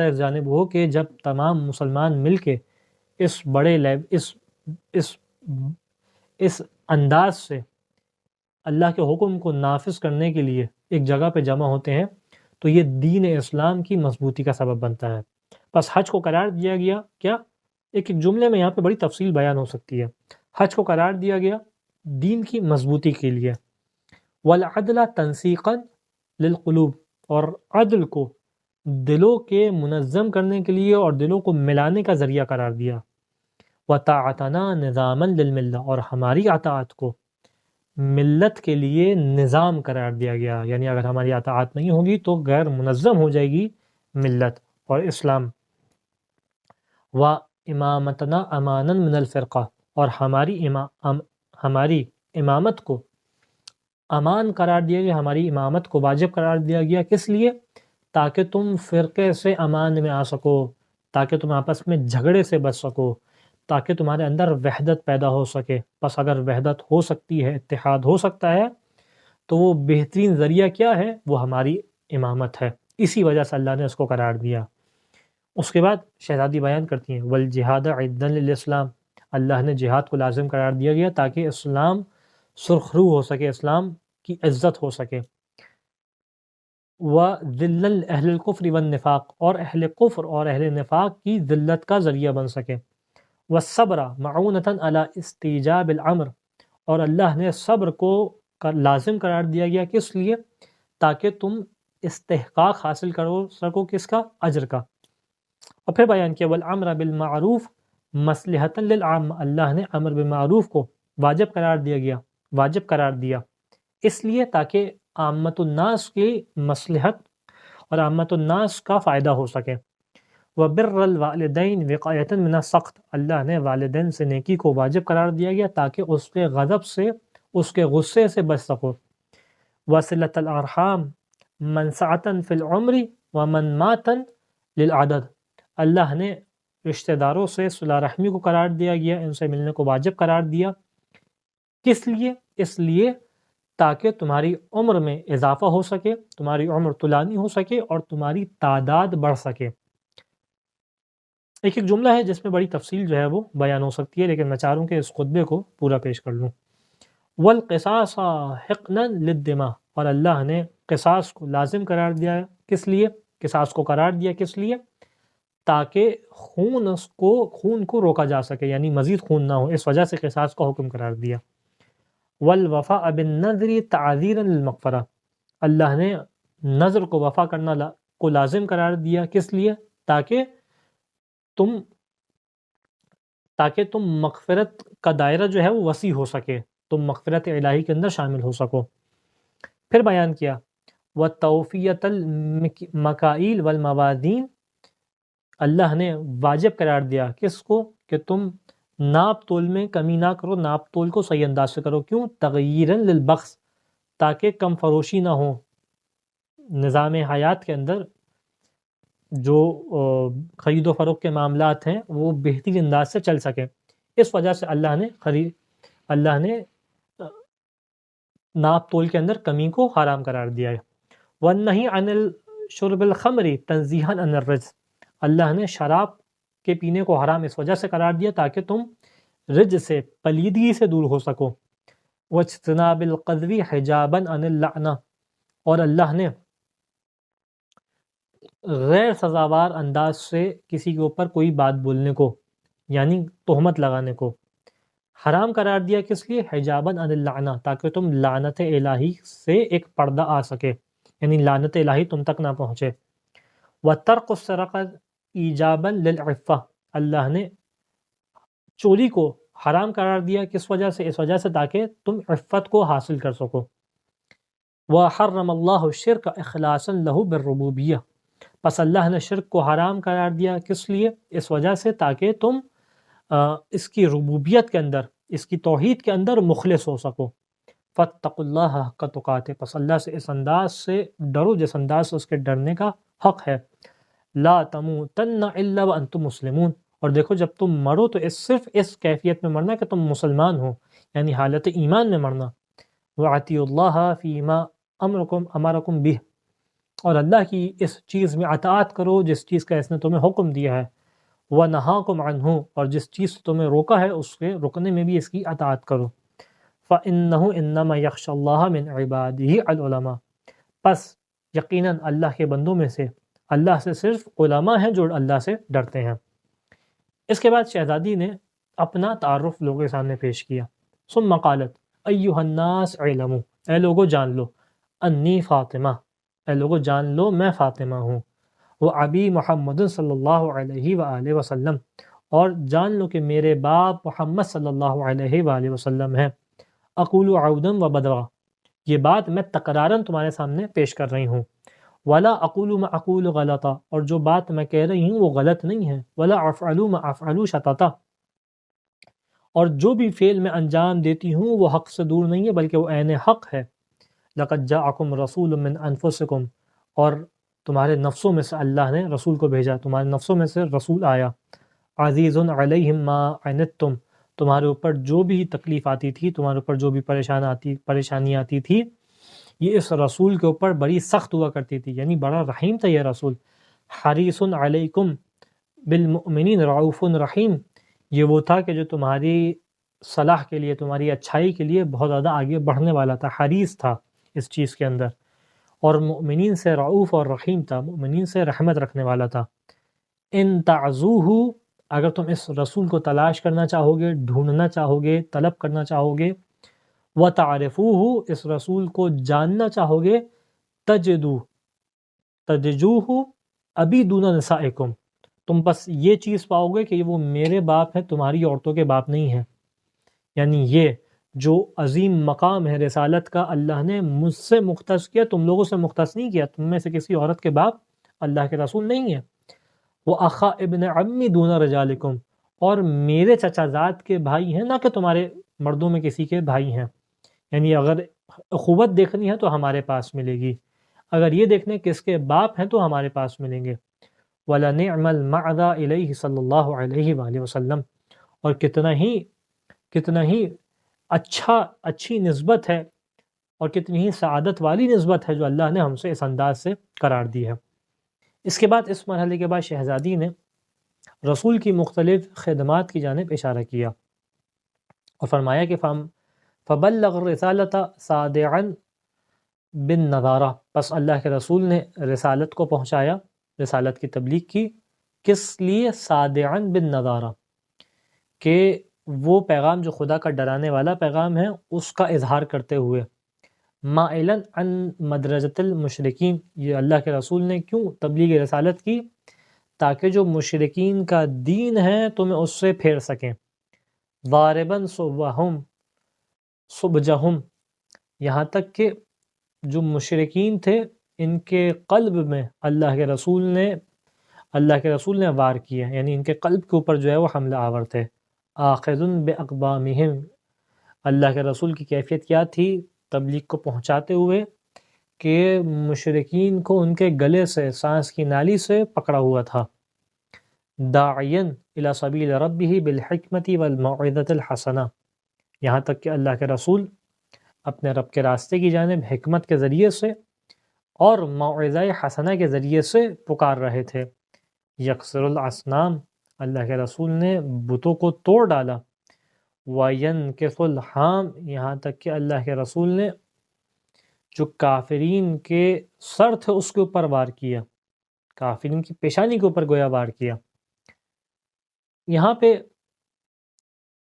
اس جانب ہو کہ جب تمام مسلمان مل کے اس بڑے اس انداز سے اللہ کے حکم کو نافذ کرنے کے لیے ایک جگہ پہ جمع ہوتے ہیں تو یہ دین اسلام کی مضبوطی کا سبب بنتا ہے۔ بس حج کو قرار دیا گیا، کیا ایک جملے میں یہاں پہ بڑی تفصیل بیان ہو سکتی ہے، حج کو قرار دیا گیا دین کی مضبوطی کے لیے۔ والعدل تنسیقا للقلوب، اور عدل کو دلوں کے منظم کرنے کے لیے اور دلوں کو ملانے کا ذریعہ قرار دیا، وطاعتنا نظاما للملہ، اور ہماری اطاعت کو ملت کے لیے نظام قرار دیا گیا، یعنی اگر ہماری اطاعت نہیں ہوگی تو غیر منظم ہو جائے گی ملت اور اسلام۔ و امامتنا امانا من الفرقہ، اور ہماری امامت کو امان قرار دیا گیا، ہماری امامت کو واجب قرار دیا گیا، کس لیے؟ تاکہ تم فرقے سے امان میں آ سکو، تاکہ تم آپس میں جھگڑے سے بچ سکو، تاکہ تمہارے اندر وحدت پیدا ہو سکے۔ پس اگر وحدت ہو سکتی ہے، اتحاد ہو سکتا ہے، تو وہ بہترین ذریعہ کیا ہے؟ وہ ہماری امامت ہے، اسی وجہ سے اللہ نے اس کو قرار دیا۔ اس کے بعد شہزادی بیان کرتی ہیں والجہاد عدا للاسلام، اللہ نے جہاد کو لازم قرار دیا گیا تاکہ اسلام سرخرو ہو سکے، اسلام کی عزت ہو سکے۔ وذل اہل الکفر والنفاق، اور اہل کفر اور اہل نفاق کی ذلت کا ذریعہ بن سکے۔ والصبر معونۃ علی استیجاب الامر، اور اللہ نے صبر کو لازم قرار دیا گیا، کس لیے؟ تاکہ تم استحقاق حاصل کرو سکو، کس کا؟ اجر کا۔ اور پھر بیان کیا والامر بالمعروف مصلحۃ للعامہ، اللہ نے امر بالمعروف کو واجب قرار دیا اس لیے تاکہ عامت الناس کی مصلحت اور عامت الناس کا فائدہ ہو سکے۔ وبر الوالدین وقایۃ من السخط، اللہ نے والدین سے نیکی کو واجب قرار دیا گیا تاکہ اس کے غضب سے، اس کے غصے سے بچ سکو۔ وصلۃ الارحام منسعۃ فی العمر ومنماۃ للعدد، اللہ نے رشتہ داروں سے صلہ رحمی کو قرار دیا گیا، ان سے ملنے کو واجب قرار دیا، کس لیے؟ اس لیے تاکہ تمہاری عمر میں اضافہ ہو سکے، تمہاری عمر طولانی ہو سکے اور تمہاری تعداد بڑھ سکے۔ ایک جملہ ہے جس میں بڑی تفصیل جو ہے وہ بیان ہو سکتی ہے، لیکن میں چاہ رہا ہوں کہ اس خطبے کو پورا پیش کر لوں۔ والقصاص حقنا للدماء، اور اللہ نے قصاص کو لازم قرار دیا، کس لیے؟ قصاص کو قرار دیا کس لیے؟ تاکہ خون کو روکا جا سکے، یعنی مزید خون نہ ہو، اس وجہ سے قصاص کا حکم قرار دیا۔ والوفاء بالنذر تعذیرا للمغفرہ، اللہ نے نذر کو وفا کرنا کو لازم قرار دیا، کس لیے؟ تاکہ تم مغفرت کا دائرہ جو ہے وہ وسیع ہو سکے، تم مغفرت الہی کے اندر شامل ہو سکو۔ پھر بیان کیا وتوفیۃ المکائل والموازین، اللہ نے واجب قرار دیا کس کو؟ کہ تم ناپ تول میں کمی نہ کرو، ناپ تول کو صحیح انداز سے کرو، کیوں؟ تغییراً للبخس، تاکہ کم فروشی نہ ہو، نظام حیات کے اندر جو خرید و فروخت کے معاملات ہیں وہ بہترین انداز سے چل سکیں، اس وجہ سے اللہ نے ناپ تول کے اندر کمی کو حرام قرار دیا ہے۔ والنہی عن شرب الخمر تنزیہا عن الرجس، اللہ نے شراب کے پینے کو حرام اس وجہ سے قرار دیا تاکہ تم رج سے، پلیدگی سے دور ہو سکو۔ واجتناب القذف حجابا عن اللعنہ، اور اللہ نے غیر سزاوار انداز سے کسی کے اوپر کوئی بات بولنے کو، یعنی تہمت لگانے کو حرام قرار دیا، کس لیے؟ حجابا عن اللعنہ، تاکہ تم لعنت الہی سے ایک پردہ آ سکے، یعنی لعنت الہی تم تک نہ پہنچے۔ وترک السرقہ ایجابا للعفہ، اللہ نے چوری کو حرام قرار دیا، کس وجہ سے؟ اس وجہ سے تاکہ تم عفت کو حاصل کر سکو۔ وحرم اللہ الشرک اخلاصا لہ بالربوبیہ، پس اللہ نے شرک کو حرام قرار دیا، کس لیے؟ اس وجہ سے تاکہ تم اس کی ربوبیت کے اندر، اس کی توحید کے اندر مخلص ہو سکو۔ فاتقوا اللہ حق تقاتہ، پس اللہ سے اس انداز سے ڈرو جس انداز سے اس کے ڈرنے کا حق ہے۔ لا تموتن الا وانتم مسلمون، اور دیکھو جب تم مرو تو صرف اس کیفیت میں مرنا کہ تم مسلمان ہو، یعنی حالت ایمان میں مرنا۔ وَأَطِیعُوا اللَّهَ فِيمَا امرکم بہ، اور اللہ کی اس چیز میں اطاعت کرو جس چیز کا اس نے تمہیں حکم دیا ہے۔ وَنَهَاكُمْ عَنْهُ، اور جس چیز سے تمہیں روکا ہے اس کے رکنے میں بھی اس کی اطاعت کرو۔ فَإِنَّهُ إِنَّمَا يَخْشَى اللَّهَ مِنْ عِبَادِهِ الْعُلَمَاء، پس یقیناً اللہ کے بندوں میں سے اللہ سے صرف علماء ہیں جو اللہ سے ڈرتے ہیں۔ اس کے بعد شہزادی نے اپنا تعارف لوگوں کے سامنے پیش کیا۔ ثم قالت ایھا الناس اعلموا، اے لوگو جان لو، انی فاطمہ، اے لوگو جان لو میں فاطمہ ہوں، وہ ابی محمد صلی اللہ علیہ وآلہ وسلم، اور جان لو کہ میرے باپ محمد صلی اللہ علیہ وآلہ وسلم ہیں، اقول عودن و بدوا، یہ بات میں تکرارن تمہارے سامنے پیش کر رہی ہوں، ولا اقول ما اقول غلطا، اور جو بات میں کہہ رہی ہوں وہ غلط نہیں ہے، ولا افعل ما افعل شططا، اور جو بھی فعل میں انجام دیتی ہوں وہ حق سے دور نہیں ہے بلکہ وہ عین حق ہے، لقد جاءکم رسول من انفسکم، اور تمہارے نفسوں میں سے اللہ نے رسول کو بھیجا، تمہارے نفسوں میں سے رسول آیا، عزیز علیہ ما عنتم، تمہارے اوپر جو بھی تکلیف آتی تھی، تمہارے اوپر جو بھی پریشانی آتی تھی، یہ اس رسول کے اوپر بڑی سخت ہوا کرتی تھی، یعنی بڑا رحیم تھا یہ رسول، حریص علیکم بالمؤمنین رعوف رحیم، یہ وہ تھا کہ جو تمہاری صلاح کے لیے، تمہاری اچھائی کے لیے بہت زیادہ آگے بڑھنے والا تھا، حریص تھا اس چیز کے اندر، اور مؤمنین سے رعوف اور رحیم تھا، مؤمنین سے رحمت رکھنے والا تھا۔ ان تعزوہ، اگر تم اس رسول کو تلاش کرنا چاہو گے، ڈھونڈنا چاہو گے، طلب کرنا چاہو گے، وتعرفوہ، اس رسول کو جاننا چاہو گے، تجدوہ ابی دون نسائکم، تم بس یہ چیز پاؤ گے کہ وہ میرے باپ ہے، تمہاری عورتوں کے باپ نہیں ہیں، یعنی یہ جو عظیم مقام ہے رسالت کا، اللہ نے مجھ سے مختص کیا، تم لوگوں سے مختص نہیں کیا، تم میں سے کسی عورت کے باپ اللہ کے رسول نہیں ہیں، وہ اخا ابن عمی دون رجالکم، اور میرے چچا زاد کے بھائی ہیں، نہ کہ تمہارے مردوں میں کسی کے بھائی ہیں، یعنی اگر اخوت دیکھنی ہے تو ہمارے پاس ملے گی، اگر یہ دیکھنے کس کے باپ ہیں تو ہمارے پاس ملیں گے، وَلَنِعْمَ الْمَعْدَى إِلَيْهِ صلی اللہ علیہ وآلہ وسلم، اور کتنا ہی اچھی نسبت ہے اور کتنی ہی سعادت والی نسبت ہے جو اللہ نے ہم سے اس انداز سے قرار دی ہے۔ اس کے بعد اس مرحلے کے بعد شہزادی نے رسول کی مختلف خدمات کی جانب اشارہ کیا اور فرمایا کہ فبلغ الرسالۃ صادعا بالنظارہ، پس اللہ کے رسول نے رسالت کو پہنچایا، رسالت کی تبلیغ کی، کس لیے؟ صادعا بالنظارہ، کہ وہ پیغام جو خدا کا ڈرانے والا پیغام ہے اس کا اظہار کرتے ہوئے، مائلا عن مدرجۃ المشرکین، یہ اللہ کے رسول نے کیوں تبلیغ رسالت کی؟ تاکہ جو مشرکین کا دین ہے تمہیں اس سے پھیر سکیں، ضاربا صبجہم، یہاں تک کہ جو مشرکین تھے ان کے قلب میں اللہ کے رسول نے وار کیا، یعنی ان کے قلب کے اوپر جو ہے وہ حملہ آور تھے، آخذ باقبامہم، اللہ کے رسول کی کیفیت کیا تھی تبلیغ کو پہنچاتے ہوئے کہ مشرکین کو ان کے گلے سے، سانس کی نالی سے پکڑا ہوا تھا، داعین الی سبیل ربہ بالحکمۃ والموعظۃ الحسنہ، یہاں تک کہ اللہ کے رسول اپنے رب کے راستے کی جانب حکمت کے ذریعے سے اور موعظہ حسنہ کے ذریعے سے پکار رہے تھے، یکسر الاصنام، اللہ کے رسول نے بتوں کو توڑ ڈالا، وینکث الحام، یہاں تک کہ اللہ کے رسول نے جو کافرین کے سر تھے اس کے اوپر وار کیا، کافرین کی پیشانی کے اوپر گویا وار کیا۔ یہاں پہ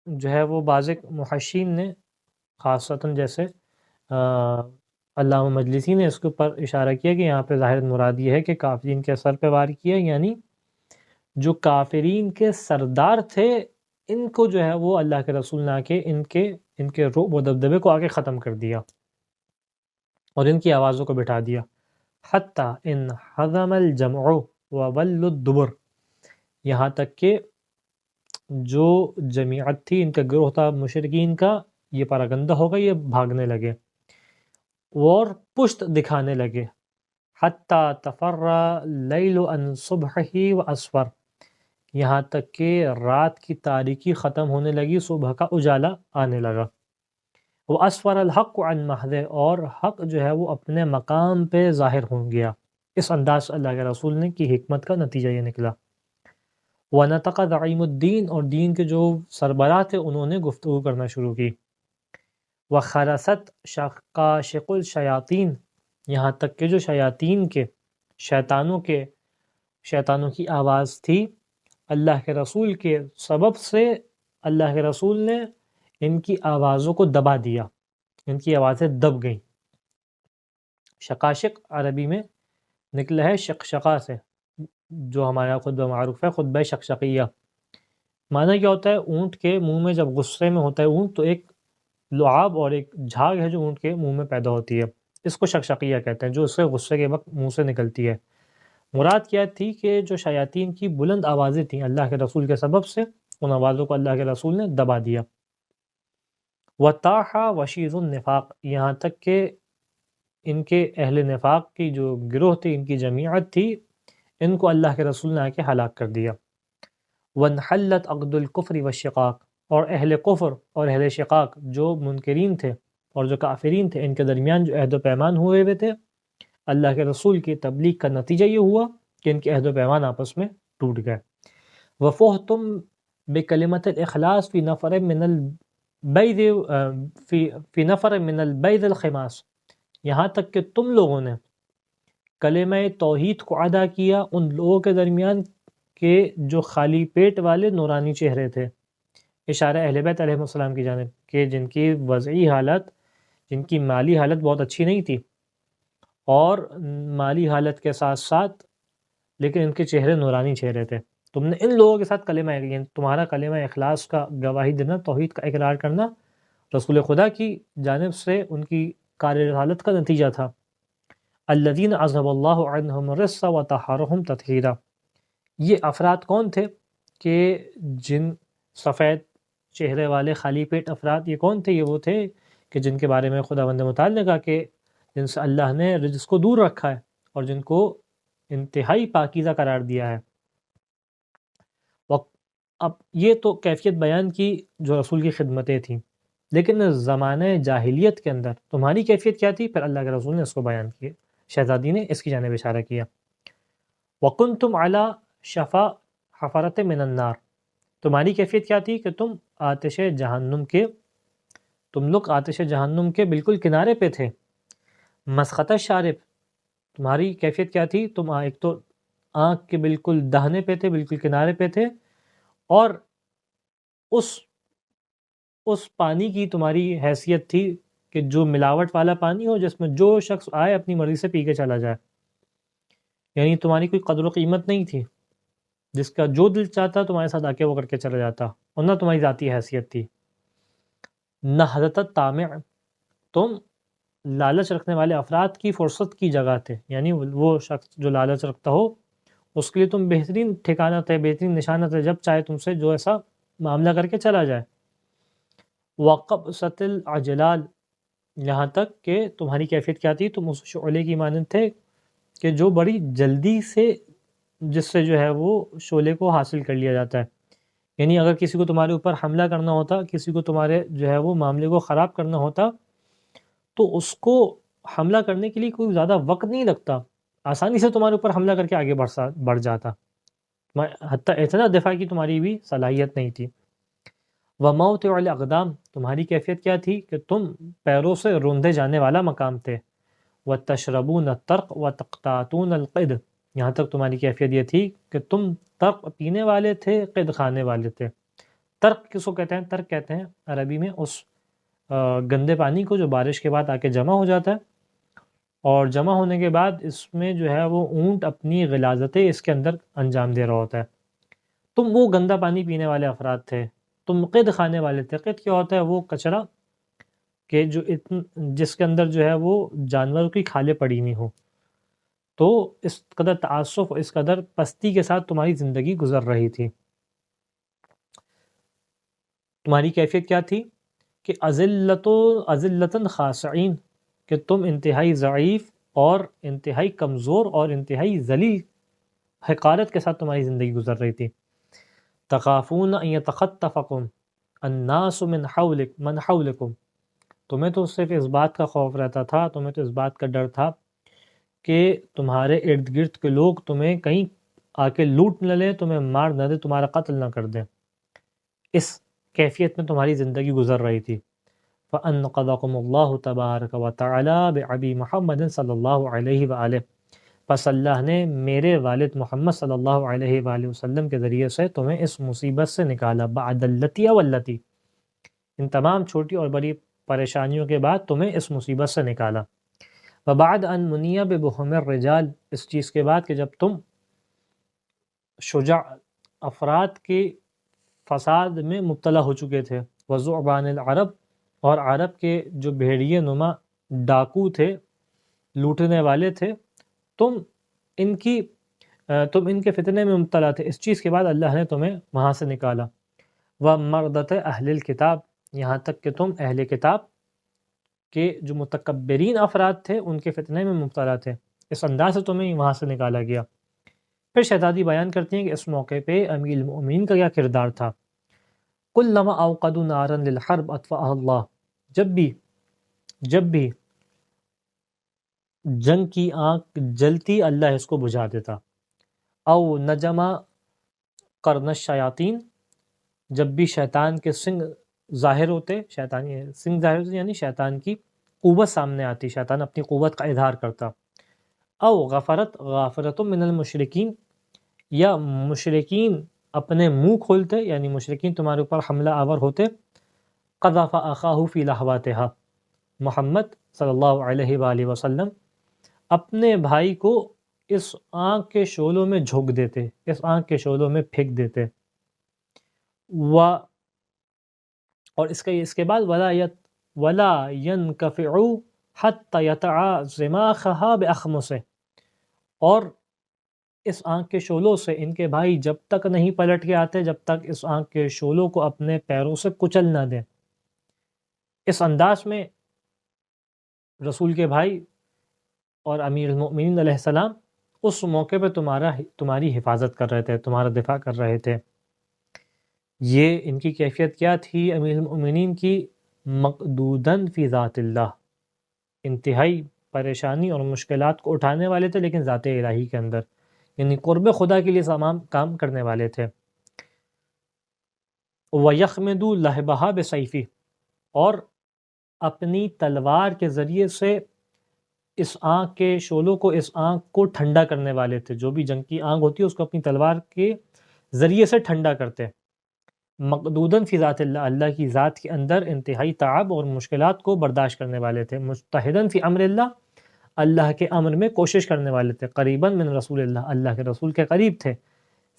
جو ہے وہ بعض محشین نے خاصتاً جیسے علامہ مجلسی نے اس کے اوپر اشارہ کیا کہ یہاں پہ ظاہر مراد یہ ہے کہ کافرین کے سر پہ وار کیا، یعنی جو کافرین کے سردار تھے ان کو جو ہے وہ اللہ کے رسول نے آ کے ان کے رعب و دبدبے کو آ کے ختم کر دیا اور ان کی آوازوں کو بٹھا دیا، حتیٰ ان حضم الجمع وول الدبر، یہاں تک کہ جو جماعت تھی، ان کا گروہ تھا مشرکین کا، یہ پراگندہ ہو گئے، یہ بھاگنے لگے اور پشت دکھانے لگے، حتیٰ تفرّ اللیل عن صبحہ واسفر، یہاں تک کہ رات کی تاریکی ختم ہونے لگی، صبح کا اجالا آنے لگا، واسفر الحق عن محضہ، اور حق جو ہے وہ اپنے مقام پہ ظاہر ہو گیا، اس انداز سے اللہ کے رسول نے کی حکمت کا نتیجہ یہ نکلا۔ وَنَطَقَ زعیم الدین، اور دین کے جو سربراہ تھے انہوں نے گفتگو کرنا شروع کی، وَخَرَسَتْ شَقَاشِقُ الشَّيَاطِین، یہاں تک کہ جو شیاطین کے شیطانوں کی آواز تھی، اللہ کے رسول کے سبب سے اللہ کے رسول نے ان کی آوازوں کو دبا دیا، ان کی آوازیں دب گئیں۔ شقاشق عربی میں نکلا ہے شقشقہ سے، جو ہمارا خطبہ معروف ہے خطبہ شقشقیہ۔ معنی کیا ہوتا ہے؟ اونٹ کے منہ میں جب غصے میں ہوتا ہے اونٹ تو ایک لعاب اور ایک جھاگ ہے جو اونٹ کے منہ میں پیدا ہوتی ہے، اس کو شقشقیہ کہتے ہیں، جو اس سے غصے کے وقت منہ سے نکلتی ہے۔ مراد کیا تھی کہ جو شیاطین کی بلند آوازیں تھیں اللہ کے رسول کے سبب سے، ان آوازوں کو اللہ کے رسول نے دبا دیا۔ وَطَاحَ وَشِيرُ النِّفَاقِ، یہاں تک کہ ان کے اہل نفاق کی جو گروہ تھی، ان کی جماعت تھی، ان کو اللہ کے رسول نے آ کے ہلاک کر دیا۔ وَانْحَلَّتْ عَقْدُ الْكُفْرِ وَالشِّقَاقِ، اور اہل کفر اور اہل شقاق جو منکرین تھے اور جو کافرین تھے، ان کے درمیان جو عہد و پیمان ہوئے ہوئے تھے، اللہ کے رسول کی تبلیغ کا نتیجہ یہ ہوا کہ ان کے عہد و پیمان آپس میں ٹوٹ گئے۔ وَفُحْتُمْ بِكَلِمَةِ الْإِخْلَاصِ فِي نَفَرٍ مِّنَ الْبَيْضِ الْخِمَاسِ، یہاں تک کہ تم لوگوں نے کلمہ توحید کو ادا کیا ان لوگوں کے درمیان کہ جو خالی پیٹ والے نورانی چہرے تھے، اشارہ اہل بیت علیہ السلام کی جانب، کہ جن کی وضعی حالت، جن کی مالی حالت بہت اچھی نہیں تھی، اور مالی حالت کے ساتھ ساتھ لیکن ان کے چہرے نورانی چہرے تھے۔ تم نے ان لوگوں کے ساتھ کلمہ، یعنی تمہارا کلمہ اخلاص کا گواہی دینا، توحید کا اقرار کرنا، رسول خدا کی جانب سے ان کی کار رسالت کا نتیجہ تھا۔ الذین اذھب اللہ عنہم الرجس وطہرہم تطہیرا، یہ افراد کون تھے کہ جن سفید چہرے والے خالی پیٹ افراد، یہ کون تھے؟ یہ وہ تھے کہ جن کے بارے میں خداوند متعال نے کہا کہ جن سے اللہ نے رجس کو دور رکھا ہے اور جن کو انتہائی پاکیزہ قرار دیا ہے۔ اب یہ تو کیفیت بیان کی جو رسول کی خدمتیں تھیں، لیکن زمانہ جاہلیت کے اندر تمہاری کیفیت کیا تھی؟ پھر اللہ کے رسول نے اس کو بیان کیا، شہزادی نے اس کی جانب اشارہ کیا۔ وَكُنْتُمْ عَلَى شَفَا حَفَرَةٍ مِّنَ النَّارِ، تمہاری کیفیت کیا تھی کہ تم آتش جہنم کے، تم لوگ آتش جہنم کے بالکل کنارے پہ تھے۔ مسخط الشارب، تمہاری کیفیت کیا تھی؟ تم ایک تو آنکھ کے بالکل دہنے پہ تھے، بالکل کنارے پہ تھے، اور اس پانی کی تمہاری حیثیت تھی کہ جو ملاوٹ والا پانی ہو، جس میں جو شخص آئے اپنی مرضی سے پی کے چلا جائے، یعنی تمہاری کوئی قدر و قیمت نہیں تھی، جس کا جو دل چاہتا تمہارے ساتھ آ کے وہ کر کے چلا جاتا، اور نہ تمہاری ذاتی حیثیت تھی۔ نہضت الطامع، تم لالچ رکھنے والے افراد کی فرصت کی جگہ تھے، یعنی وہ شخص جو لالچ رکھتا ہو اس کے لیے تم بہترین ٹھکانہ تھے، بہترین نشانہ تھے، جب چاہے تم سے جو ایسا معاملہ کر کے چلا جائے۔ وَقَبْسَةِ الْعَجْلَالِ، یہاں تک کہ تمہاری کیفیت کیا تھی؟ تم اس شعلے کی مانند تھے کہ جو بڑی جلدی سے، جس سے جو ہے وہ شعلے کو حاصل کر لیا جاتا ہے، یعنی اگر کسی کو تمہارے اوپر حملہ کرنا ہوتا، کسی کو تمہارے جو ہے وہ معاملے کو خراب کرنا ہوتا، تو اس کو حملہ کرنے کے لیے کوئی زیادہ وقت نہیں لگتا، آسانی سے تمہارے اوپر حملہ کر کے آگے بڑھ جاتا، حتیٰ اتنا دفاع کی تمہاری بھی صلاحیت نہیں تھی۔ وَمَوْتِعُ الْأَقْدَامِ، تمہاری کیفیت کیا تھی کہ تم پیروں سے روندے جانے والا مقام تھے۔ وَتَشْرَبُونَ التَّرْقَ وَتَقْطَعُونَ الْقِدْ، یہاں تک تمہاری کیفیت یہ تھی کہ تم ترق پینے والے تھے، قد کھانے والے تھے۔ ترق کس کو کہتے ہیں؟ ترق کہتے ہیں عربی میں اس گندے پانی کو جو بارش کے بعد آ کے جمع ہو جاتا ہے، اور جمع ہونے کے بعد اس میں جو ہے وہ اونٹ اپنی غلاظتیں اس کے اندر انجام دے رہا ہوتا ہے۔ تم وہ گندا پانی پینے والے افراد تھے، تم قد کھانے والے تھے۔ قد کیا ہوتا ہے؟ وہ کچرا کہ جو جس کے اندر جو ہے وہ جانور کی کھالیں پڑی ہوئی ہوں۔ تو اس قدر تعصف، اس قدر پستی کے ساتھ تمہاری زندگی گزر رہی تھی۔ تمہاری کیفیت کیا تھی کہ اذلۃ خاشعین، کہ تم انتہائی ضعیف اور انتہائی کمزور اور انتہائی ذلیل حقارت کے ساتھ تمہاری زندگی گزر رہی تھی۔ تخافون ان یتخطفکم الناس من حولکم، تمہیں تو صرف اس بات کا خوف رہتا تھا، تمہیں تو اس بات کا ڈر تھا کہ تمہارے ارد گرد کے لوگ تمہیں کہیں آ کے لوٹ نہ لیں، تمہیں مار نہ دیں، تمہارا قتل نہ کر دیں۔ اس کیفیت میں تمہاری زندگی گزر رہی تھی۔ فَأَنْقَذَكُمُ اللَّهُ تَبَارَكَ وَتَعَالَى بِأَبِي محمد صلی اللہ علیہ وآلہ، پس اللہ نے میرے والد محمد صلی اللہ علیہ وآلہ وسلم کے ذریعے سے تمہیں اس مصیبت سے نکالا، بعد اللتی واللتی، ان تمام چھوٹی اور بڑی پریشانیوں کے بعد تمہیں اس مصیبت سے نکالا۔ وبعد ان منیہ ببہم الرجال، اس چیز کے بعد کہ جب تم شجاع افراد کے فساد میں مبتلا ہو چکے تھے، وذعبان العرب، اور عرب کے جو بھیڑیے نما ڈاکو تھے، لوٹنے والے تھے، تم ان کے فتنے میں مبتلا تھے، اس چیز کے بعد اللہ نے تمہیں وہاں سے نکالا۔ ومردت اہل الکتاب، یہاں تک کہ تم اہل کتاب کے جو متکبرین افراد تھے ان کے فتنے میں مبتلا تھے، اس انداز سے تمہیں وہاں سے نکالا گیا۔ پھر شہزادی بیان کرتی ہیں کہ اس موقع پہ امیر المؤمنین کا کیا کردار تھا۔ کلما اوقدوا نارا للحرب اطفأها اللہ، جب بھی جنگ کی آنکھ جلتی اللہ اس کو بجھا دیتا۔ او نجما قرن الشیاطین، جب بھی شیطان کے سنگ ظاہر ہوتے، یعنی شیطان کی قوت سامنے آتی، شیطان اپنی قوت کا اظہار کرتا۔ او غافرت من المشرکین، یا مشرکین اپنے منہ کھولتے، یعنی مشرکین تمہارے اوپر حملہ آور ہوتے۔ قذف اخاہ فی لحواتہا، محمد صلی اللہ علیہ وآلہ وسلم اپنے بھائی کو اس آنکھ کے شعلوں میں جھونک دیتے، اس آنکھ کے شعلوں میں پھینک دیتے۔ اور اس کے بعد ولا ينكفع حتى يتعا زماخها باخمصه، اور اس آنکھ کے شعلوں سے ان کے بھائی جب تک نہیں پلٹ کے آتے جب تک اس آنکھ کے شعلوں کو اپنے پیروں سے کچل نہ دیں۔ اس انداز میں رسول کے بھائی اور امیر المؤمنین علیہ السلام اس موقع پہ تمہاری حفاظت کر رہے تھے، تمہارا دفاع کر رہے تھے۔ یہ ان کی کیفیت کیا تھی امیر المؤمنین کی؟ مقدوداً فی ذات اللہ، انتہائی پریشانی اور مشکلات کو اٹھانے والے تھے لیکن ذات الہی کے اندر، یعنی قرب خدا کے لیے تمام کام کرنے والے تھے۔ وَيَخْمِدُ لَهْبَهَا بِسَيْفِهِ، اور اپنی تلوار کے ذریعے سے اس آنکھ کے شعلوں کو، اس آنکھ کو ٹھنڈا کرنے والے تھے۔ جو بھی جنگ کی آنکھ ہوتی ہے اس کو اپنی تلوار کے ذریعے سے ٹھنڈا کرتے۔ مقدوداً فی ذات اللہ، اللہ کی ذات کے اندر انتہائی تعب اور مشکلات کو برداشت کرنے والے تھے۔ مجتہداً فی امر اللہ، اللہ کے امر میں کوشش کرنے والے تھے۔ قریباً من رسول اللہ، اللہ کے رسول کے قریب تھے۔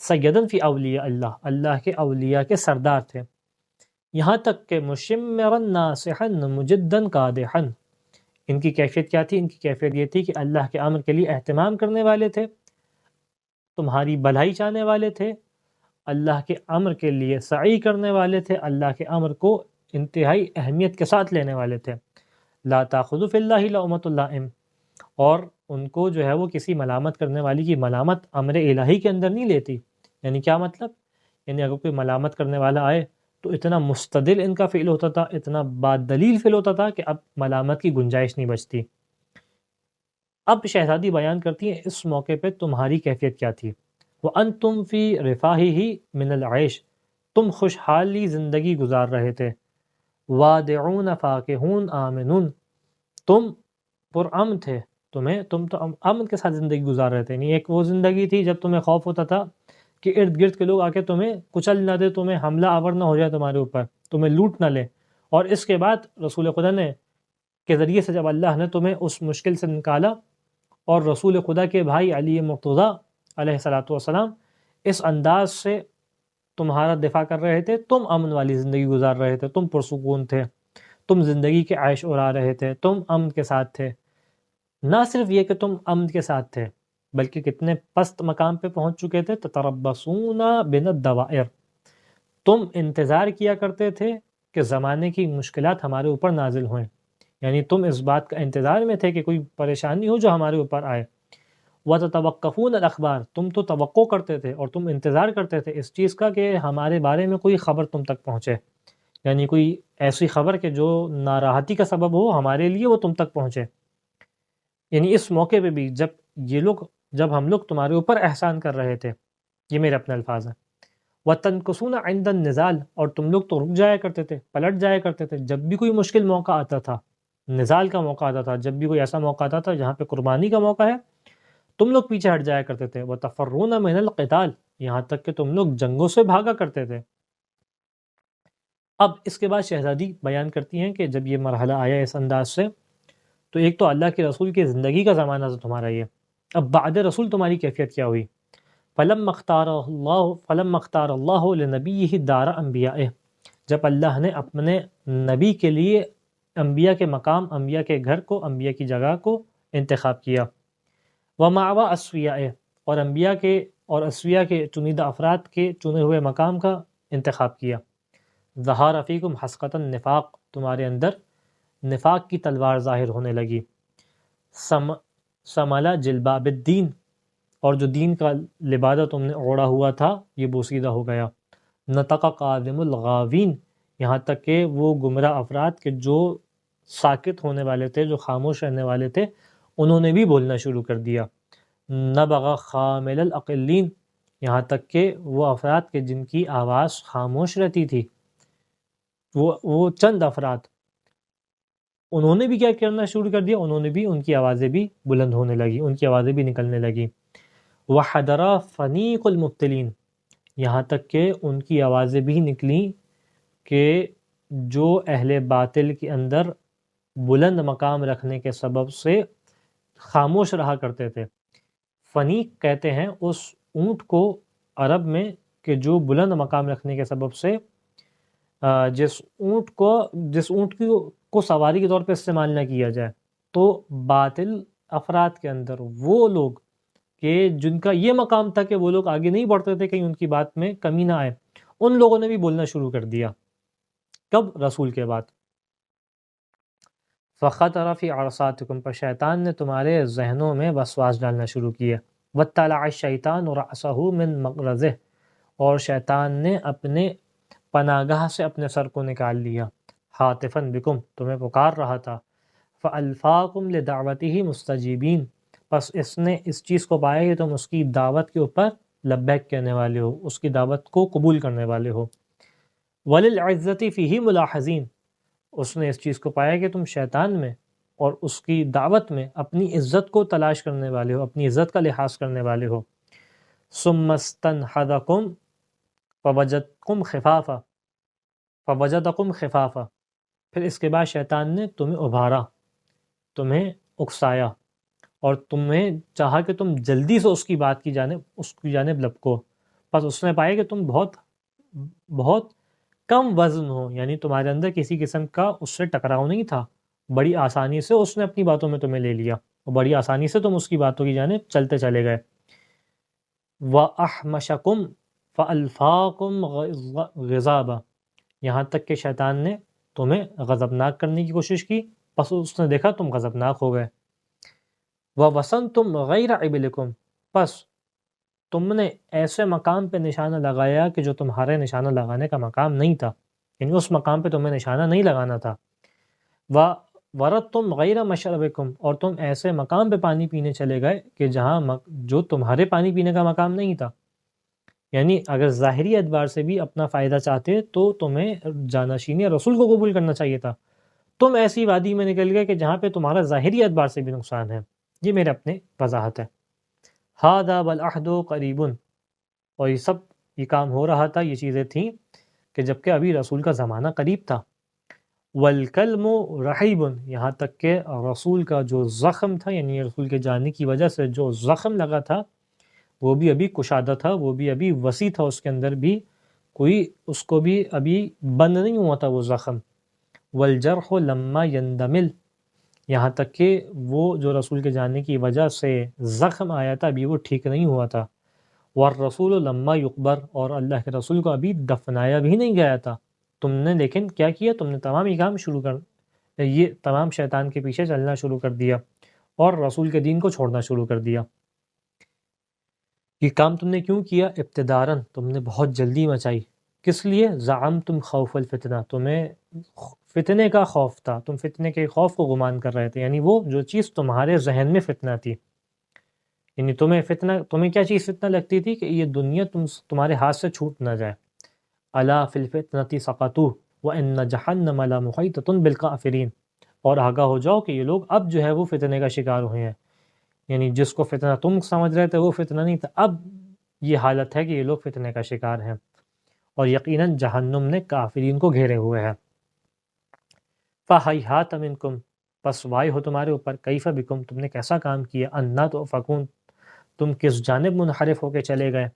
سیداً فی اولیاء اللہ، اللہ کے اولیاء کے سردار تھے۔ یہاں تک کہ مشمراً ناصحاً مجداً قادحاً، ان کی کیفیت کیا تھی؟ ان کی کیفیت یہ تھی کہ اللہ کے امر کے لیے اہتمام کرنے والے تھے، تمہاری بھلائی چاہنے والے تھے، اللہ کے امر کے لیے سعی کرنے والے تھے، اللہ کے امر کو انتہائی اہمیت کے ساتھ لینے والے تھے۔ لا تاخذ فی اللہ لومۃ لائم، اور ان کو جو ہے وہ کسی ملامت کرنے والی کی ملامت امر الہی کے اندر نہیں لیتی۔ یعنی کیا مطلب؟ یعنی اگر کوئی ملامت کرنے والا آئے تو اتنا مستدل ان کا فعل ہوتا تھا، اتنا باد دلیل فعل ہوتا تھا کہ اب ملامت کی گنجائش نہیں بچتی۔ اب شہزادی بیان کرتی ہیں اس موقع پہ تمہاری کیفیت کیا تھی۔ وَأَنْتُمْ فِي رِفَاهِهِ مِنَ الْعَيْشِ، تم خوشحالی زندگی گزار رہے تھے۔ وَادِعُونَ فَاكِهُونَ آمِنُونَ، تم پرامن تھے، تم تو امن کے ساتھ زندگی گزار رہے تھے۔ یعنی ایک وہ زندگی تھی جب تمہیں خوف ہوتا تھا کہ ارد گرد کے لوگ آ کے تمہیں کچل نہ دے، تمہیں حملہ آور نہ ہو جائے تمہارے اوپر، تمہیں لوٹ نہ لے۔ اور اس کے بعد رسول خدا نے کے ذریعے سے جب اللہ نے تمہیں اس مشکل سے نکالا، اور رسول خدا کے بھائی علی مرتضیٰ علیہ الصلوۃ والسلام اس انداز سے تمہارا دفاع کر رہے تھے، تم امن والی زندگی گزار رہے تھے، تم پرسکون تھے، تم زندگی کے عیش اڑا رہے تھے، تم امن کے ساتھ تھے۔ نہ صرف یہ کہ تم امن کے ساتھ تھے بلکہ کتنے پست مقام پہ پہنچ چکے تھے۔ تتربصون بنا الدوائر، تم انتظار کیا کرتے تھے کہ زمانے کی مشکلات ہمارے اوپر نازل ہوئیں، یعنی تم اس بات کا انتظار میں تھے کہ کوئی پریشانی ہو جو ہمارے اوپر آئے۔ وَتَتَوَقَّفُونَ الْأَخْبَارَ، تم تو توقع کرتے تھے اور تم انتظار کرتے تھے اس چیز کا کہ ہمارے بارے میں کوئی خبر تم تک پہنچے، یعنی کوئی ایسی خبر کہ جو ناراحتی کا سبب ہو ہمارے لیے، وہ تم تک پہنچے۔ یعنی اس موقع پہ بھی جب ہم لوگ تمہارے اوپر احسان کر رہے تھے، یہ میرے اپنے الفاظ ہیں۔ وَتَنْكُسُونَ عِنْدَ النِّزَالِ، اور تم لوگ تو رک جایا کرتے تھے، پلٹ جایا کرتے تھے جب بھی کوئی مشکل موقع آتا تھا، نزال کا موقع آتا تھا، جب بھی کوئی ایسا موقع آتا تھا جہاں پہ قربانی کا موقع ہے، تم لوگ پیچھے ہٹ جایا کرتے تھے۔ وَتَفَرُّونَ مِنَ الْقِتَالِ، یہاں تک کہ تم لوگ جنگوں سے بھاگا کرتے تھے۔ اب اس کے بعد شہزادی بیان کرتی ہیں کہ جب یہ مرحلہ آیا اس انداز سے، تو ایک تو اللہ کے رسول کی زندگی کا زمانہ تھا تمہارا یہ، اب بعد رسول تمہاری کیفیت کیا ہوئی؟ فلم اختار اللہ لنبیہ دار انبیائہ، جب اللہ نے اپنے نبی کے لیے انبیاء کے مقام، انبیاء کے گھر کو، انبیاء کی جگہ کو انتخاب کیا، ومعوا اسفیاء، اور انبیاء کے اور اسفیاء کے چنیدہ افراد کے چنے ہوئے مقام کا انتخاب کیا، ظہار فیکم حسقۃ النفاق، تمہارے اندر نفاق کی تلوار ظاہر ہونے لگی، سملا جلباب الدین، اور جو دین کا لبادہ تم نے اوڑا ہوا تھا یہ بوسیدہ ہو گیا، نطق قادم الغاوین، یہاں تک کہ وہ گمراہ افراد کے جو ساکت ہونے والے تھے، جو خاموش رہنے والے تھے، انہوں نے بھی بولنا شروع کر دیا، نبغ خامل الاقلین، یہاں تک کہ وہ افراد کے جن کی آواز خاموش رہتی تھی، وہ چند افراد، انہوں نے بھی کیا کرنا شروع کر دیا، انہوں نے بھی، ان کی آوازیں بھی بلند ہونے لگی، ان کی آوازیں بھی نکلنے لگی، وحدرا فنیق المبتلین، یہاں تک کہ ان کی آوازیں بھی نکلیں کہ جو اہل باطل کے اندر بلند مقام رکھنے کے سبب سے خاموش رہا کرتے تھے۔ فنیق کہتے ہیں اس اونٹ کو عرب میں کہ جو بلند مقام رکھنے کے سبب سے جس اونٹ کو سواری کے طور پہ استعمال نہ کیا جائے، تو باطل افراد کے اندر وہ لوگ کہ جن کا یہ مقام تھا کہ وہ لوگ آگے نہیں بڑھتے تھے کہیں ان کی بات میں کمی نہ آئے، ان لوگوں نے بھی بولنا شروع کر دیا۔ کب؟ رسول کے بعد۔ فَخَطَرَ فِي عَرْصَاتِكُمْ، پر شیطان نے تمہارے ذہنوں میں وسواس ڈالنا شروع کیا، وَاتَّلَعَ الشَّيْطَانُ رَأْسَهُ مِن مَغْرَزِهِ، اور شیطان نے اپنے پناگاہ سے اپنے سر کو نکال لیا، حاطفاً بکم، تمہیں پکار رہا تھا، فَأَلْفَاكُمْ لِدَعْوَتِهِ مُسْتَجِيبِينَ، پس اس نے اس چیز کو پایا کہ تم اس کی دعوت کے اوپر لبیک کہنے والے ہو، اس کی دعوت کو قبول کرنے والے ہو، وَلِلْعِزَّةِ فِيهِ مُلَاحَظِينَ، اس نے اس چیز کو پایا کہ تم شیطان میں اور اس کی دعوت میں اپنی عزت کو تلاش کرنے والے ہو، اپنی عزت کا لحاظ کرنے والے ہو، ثُمَّ اسْتَنْحَدَكُمْ فَوَجَدَكُمْ خِفَافًا، پھر اس کے بعد شیطان نے تمہیں ابھارا، تمہیں اکسایا، اور تمہیں چاہا کہ تم جلدی سے اس کی جانب لپکو، پس اس نے پایا کہ تم بہت کم وزن ہو، یعنی تمہارے اندر کسی قسم کا اس سے ٹکراؤ نہیں تھا، بڑی آسانی سے اس نے اپنی باتوں میں تمہیں لے لیا، اور بڑی آسانی سے تم اس کی باتوں کی جانب چلتے چلے گئے، وَأَحْمَشَكُمْ فَأَلْفَاكُمْ غِضَابًا، یہاں تک کہ شیطان نے تمہیں غضبناک کرنے کی کوشش کی، پس اس نے دیکھا تم غضبناک ہو گئے، وَوَسَنْتُمْ غَيْرَ عِبْلِكُمْ، پس تم نے ایسے مقام پہ نشانہ لگایا کہ جو تمہارے نشانہ لگانے کا مقام نہیں تھا، یعنی اس مقام پہ تمہیں نشانہ نہیں لگانا تھا، وَوَرَدْتُمْ غَيْرَ مَشْرَبِكُمْ، اور تم ایسے مقام پہ پانی پینے چلے گئے کہ جو تمہارے پانی پینے کا مقام نہیں تھا، یعنی اگر ظاہری اعتبار سے بھی اپنا فائدہ چاہتے تو تمہیں جانشینی رسول کو قبول کرنا چاہیے تھا، تم ایسی وادی میں نکل گئے کہ جہاں پہ تمہارا ظاہری اعتبار سے بھی نقصان ہے۔ یہ میرے اپنے وضاحت ہے۔ ہَذَا وَالْعَهْدُ قَرِيبٌ، اور یہ کام ہو رہا تھا، یہ چیزیں تھیں کہ جبکہ ابھی رسول کا زمانہ قریب تھا، وَالْكَلْمُ رَحِيبٌ، یہاں تک کہ رسول کا جو زخم تھا، یعنی رسول کے جانے کی وجہ سے جو زخم لگا تھا وہ بھی ابھی کشادہ تھا، وہ بھی ابھی وسیع تھا، اس کے اندر بھی اس کو بھی ابھی بند نہیں ہوا تھا وہ زخم، وَالْجَرْحُ لَمَّا يَنْدَمِلْ، یہاں تک کہ وہ جو رسول کے جانے کی وجہ سے زخم آیا تھا ابھی وہ ٹھیک نہیں ہوا تھا، وَالرَّسُولُ لَمَّا يُقْبَرْ، اور اللہ کے رسول کو ابھی دفنایا بھی نہیں گیا تھا، تم نے لیکن کیا کیا، تم نے تمام یہ کام یہ تمام شیطان کے پیچھے چلنا شروع کر دیا اور رسول کے دین کو چھوڑنا شروع کر دیا۔ یہ کام تم نے کیوں کیا؟ ابتداراً، تم نے بہت جلدی مچائی، کس لیے؟ زعمتم خوف الفتنہ، تمہیں فتنے کا خوف تھا، تم فتنے کے خوف کو گمان کر رہے تھے، یعنی وہ جو چیز تمہارے ذہن میں فتنہ تھی، یعنی تمہیں کیا چیز فتنہ لگتی تھی کہ یہ دنیا تمہارے ہاتھ سے چھوٹ نہ جائے، الا فی الفتنۃ سقطوا وان جہنم لمحیطۃ بالکافرین، اور آگاہ ہو جاؤ کہ یہ لوگ اب جو ہے وہ فتنے کا شکار ہوئے ہیں، یعنی جس کو فتنہ تم سمجھ رہے تھے وہ فتنہ نہیں تھا، اب یہ حالت ہے کہ یہ لوگ فتنے کا شکار ہیں، اور یقیناً جہنم نے کافرین کو گھیرے ہوئے ہے۔ فَهَيْهَاتَ مِنْكُمْ، پس وائے ہو تمہارے اوپر، کیف بکم، تم نے کیسا کام کیا، انا تؤفکون، تم کس جانب منحرف ہو کے چلے گئے۔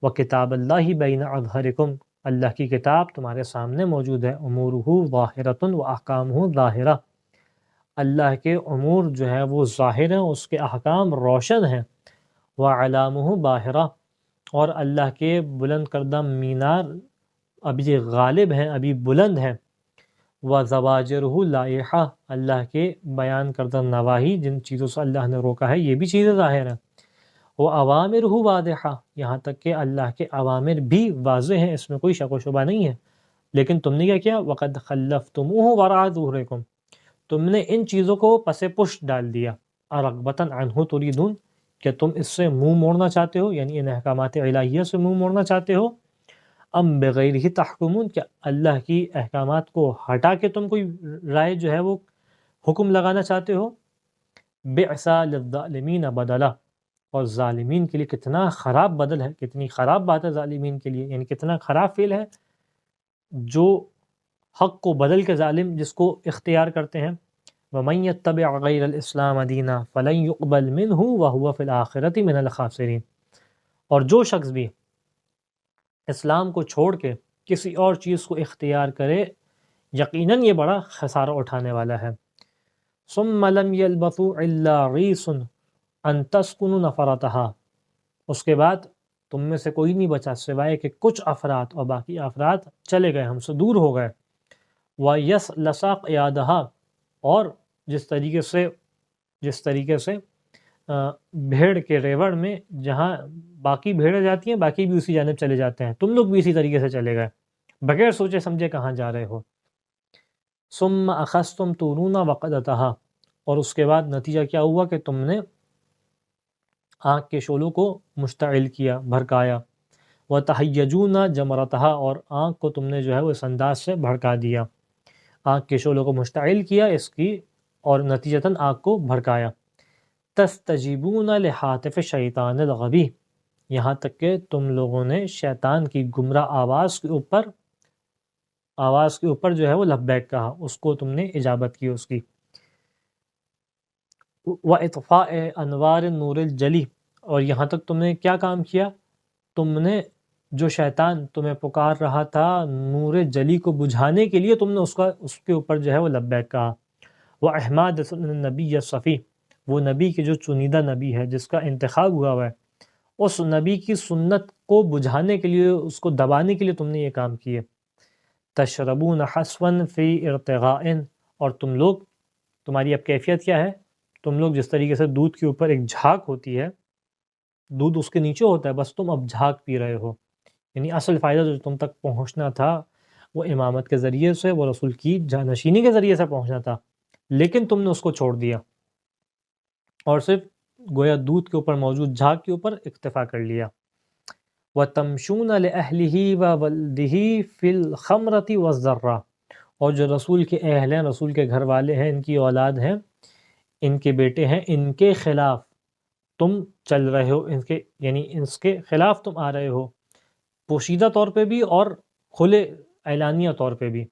وَكِتَابَ اللَّهِ بَيْنَ أَظْهُرِكُمْ، اللہ کی کتاب تمہارے سامنے موجود ہے، امورہ ظاہرۃ واحکامہ ظاہرہ، اللہ کے امور جو ہے وہ ظاہر ہیں، اس کے احکام روشن ہیں، وعلامہ باہرہ، اور اللہ کے بلند کردہ مینار ابھی غالب ہیں، ابھی بلند ہیں، وزواجرہ لائحہ، اللہ کے بیان کردہ نواہی جن چیزوں سے اللہ نے روکا ہے یہ بھی چیزیں ظاہر ہیں، وَأَوَامِرُهُ واضحہ، یہاں تک کہ اللہ کے اوامر بھی واضح ہیں، اس میں کوئی شک و شبہ نہیں ہے، لیکن تم نے کیا کیا، وَقَدْ خَلَّفْتُمُوهُ وَرَاءَ ظُهُورِكُمْ، تم نے ان چیزوں کو پس پشت ڈال دیا، رغبتاً عنہ تریدون، کہ تم اس سے منہ موڑنا چاہتے ہو، یعنی ان احکامات الہیہ سے منہ موڑنا چاہتے ہو، ام بغیرہ تحکمون، کہ اللہ کی احکامات کو ہٹا کے تم کوئی رائے جو ہے وہ حکم لگانا چاہتے ہو، بئسا للظالمین بدلا، اور ظالمین کے لیے کتنا خراب بدل ہے، کتنی خراب بات ہے ظالمین کے لیے، یعنی کتنا خراب فعل ہے جو حق کو بدل کے ظالم جس کو اختیار کرتے ہیں۔ وَمَن يَتَّبِعْ غَيْرَ الْإِسْلَامَ دِينًا فَلَن يُقْبَلْ مِنْهُ وَهُوَ فِي الْآخِرَةِ مِنَ الْخَاسِرِينَ، اور جو شخص بھی اسلام کو چھوڑ کے کسی اور چیز کو اختیار کرے یقیناً یہ بڑا خسارہ اٹھانے والا ہے۔ ثُمَّ لَمْ يَلْبَثُوا إِلَّا رِيسٌ أَن تَسْكُنُوا نَفَرَتَهَا، اس کے بعد تم میں سے کوئی نہیں بچا سوائے کہ کچھ افراد، اور باقی افراد چلے گئے، ہم سے دور ہو گئے۔ وَيَسْلَسَ قِيَادَهَا، اور جس طریقے سے بھیڑ کے ریوڑ میں جہاں باقی بھیڑیں جاتی ہیں باقی بھی اسی جانب چلے جاتے ہیں، تم لوگ بھی اسی طریقے سے چلے گئے بغیر سوچے سمجھے کہاں جا رہے ہو۔ ثم اخذتم طولون وقدتها، اور اس کے بعد نتیجہ کیا ہوا کہ تم نے آنکھ کے شعلوں کو مشتعل کیا، بھڑکایا، وتحیجون جمرتها، اور آنکھ کو تم نے جو ہے وہ اس انداز سے بھڑکا دیا، آنکھ کے شعلوں کو مشتعل کیا اس کی، اور نتیجتاً آنکھ کو بھڑکایا۔ تستجیبون لحاتف الشیطان الغوی، یہاں تک کہ تم لوگوں نے شیطان کی گمراہ آواز کے اوپر جو ہے وہ لبیک کہا، اس کو تم نے اجابت کی اس کی۔ وَإِطْفَاءِ أَنْوَارِ النُّورِ الْجَلِي، اور یہاں تک تم نے کیا کام کیا، تم نے جو شیطان تمہیں پکار رہا تھا نور جلی کو بجھانے کے لیے، تم نے اس کے اوپر جو ہے وہ لبیک کہا۔ وَإِحْمَادَ النَّبِيِّ الصَّفِيِّ، وہ نبی کے جو چنیدہ نبی ہے جس کا انتخاب ہوا ہوا ہے، اس نبی کی سنت کو بجھانے کے لیے، اس کو دبانے کے لیے تم نے یہ کام کیے۔ تشربون حسواً فی ارتغاء، اور تمہاری اب کیفیت کیا ہے، تم لوگ جس طریقے سے دودھ کے اوپر ایک جھاگ ہوتی ہے، دودھ اس کے نیچے ہوتا ہے، بس تم اب جھاگ پی رہے ہو، یعنی اصل فائدہ جو تم تک پہنچنا تھا وہ امامت کے ذریعے سے، وہ رسول کی جانشینی کے ذریعے سے پہنچنا تھا، لیکن تم نے اس کو چھوڑ دیا اور صرف گویا دودھ کے اوپر موجود جھاگ کے اوپر اکتفا کر لیا۔ وَتَمْشُونَ لِأَهْلِهِ وَوَلْدِهِ فِي الْخَمْرَةِ وَالزَّرَّةِ، اور جو رسول کے اہل ہیں، رسول کے گھر والے ہیں، ان کی اولاد ہیں، ان کے بیٹے ہیں، ان کے خلاف تم چل رہے ہو، یعنی اس کے خلاف تم آ رہے ہو، پوشیدہ طور پہ بھی اور کھلے اعلانیہ طور پہ بھی۔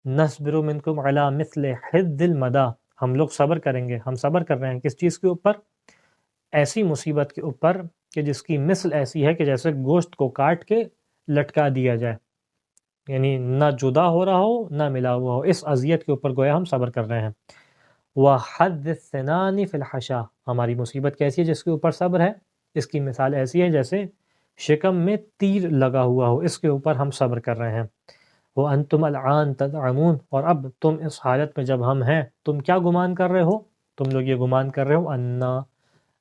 نَصْبِرُ مِنْكُمْ عَلَى مِثْلِ حِدِّ الْمَدَى، ہم لوگ صبر کریں گے، ہم صبر کر رہے ہیں کس چیز کے اوپر، ایسی مصیبت کے اوپر کہ جس کی مثل ایسی ہے کہ جیسے گوشت کو کاٹ کے لٹکا دیا جائے، یعنی نہ جدا ہو رہا ہو نہ ملا ہوا ہو، اس اذیت کے اوپر گویا ہم صبر کر رہے ہیں۔ وَحَدِّ السِّنَانِ فِي الْحَشَا، ہماری مصیبت کیسی ہے جس کے اوپر صبر ہے، اس کی مثال ایسی ہے جیسے شکم میں تیر لگا ہوا ہو، اس کے اوپر ہم صبر کر رہے ہیں۔ وَأَنْتُمْ الْآنَ تَزْعُمُونَ، اور اب تم اس حالت میں جب ہم ہیں، تم کیا گمان کر رہے ہو، تم لوگ یہ گمان کر رہے ہو اَنَّا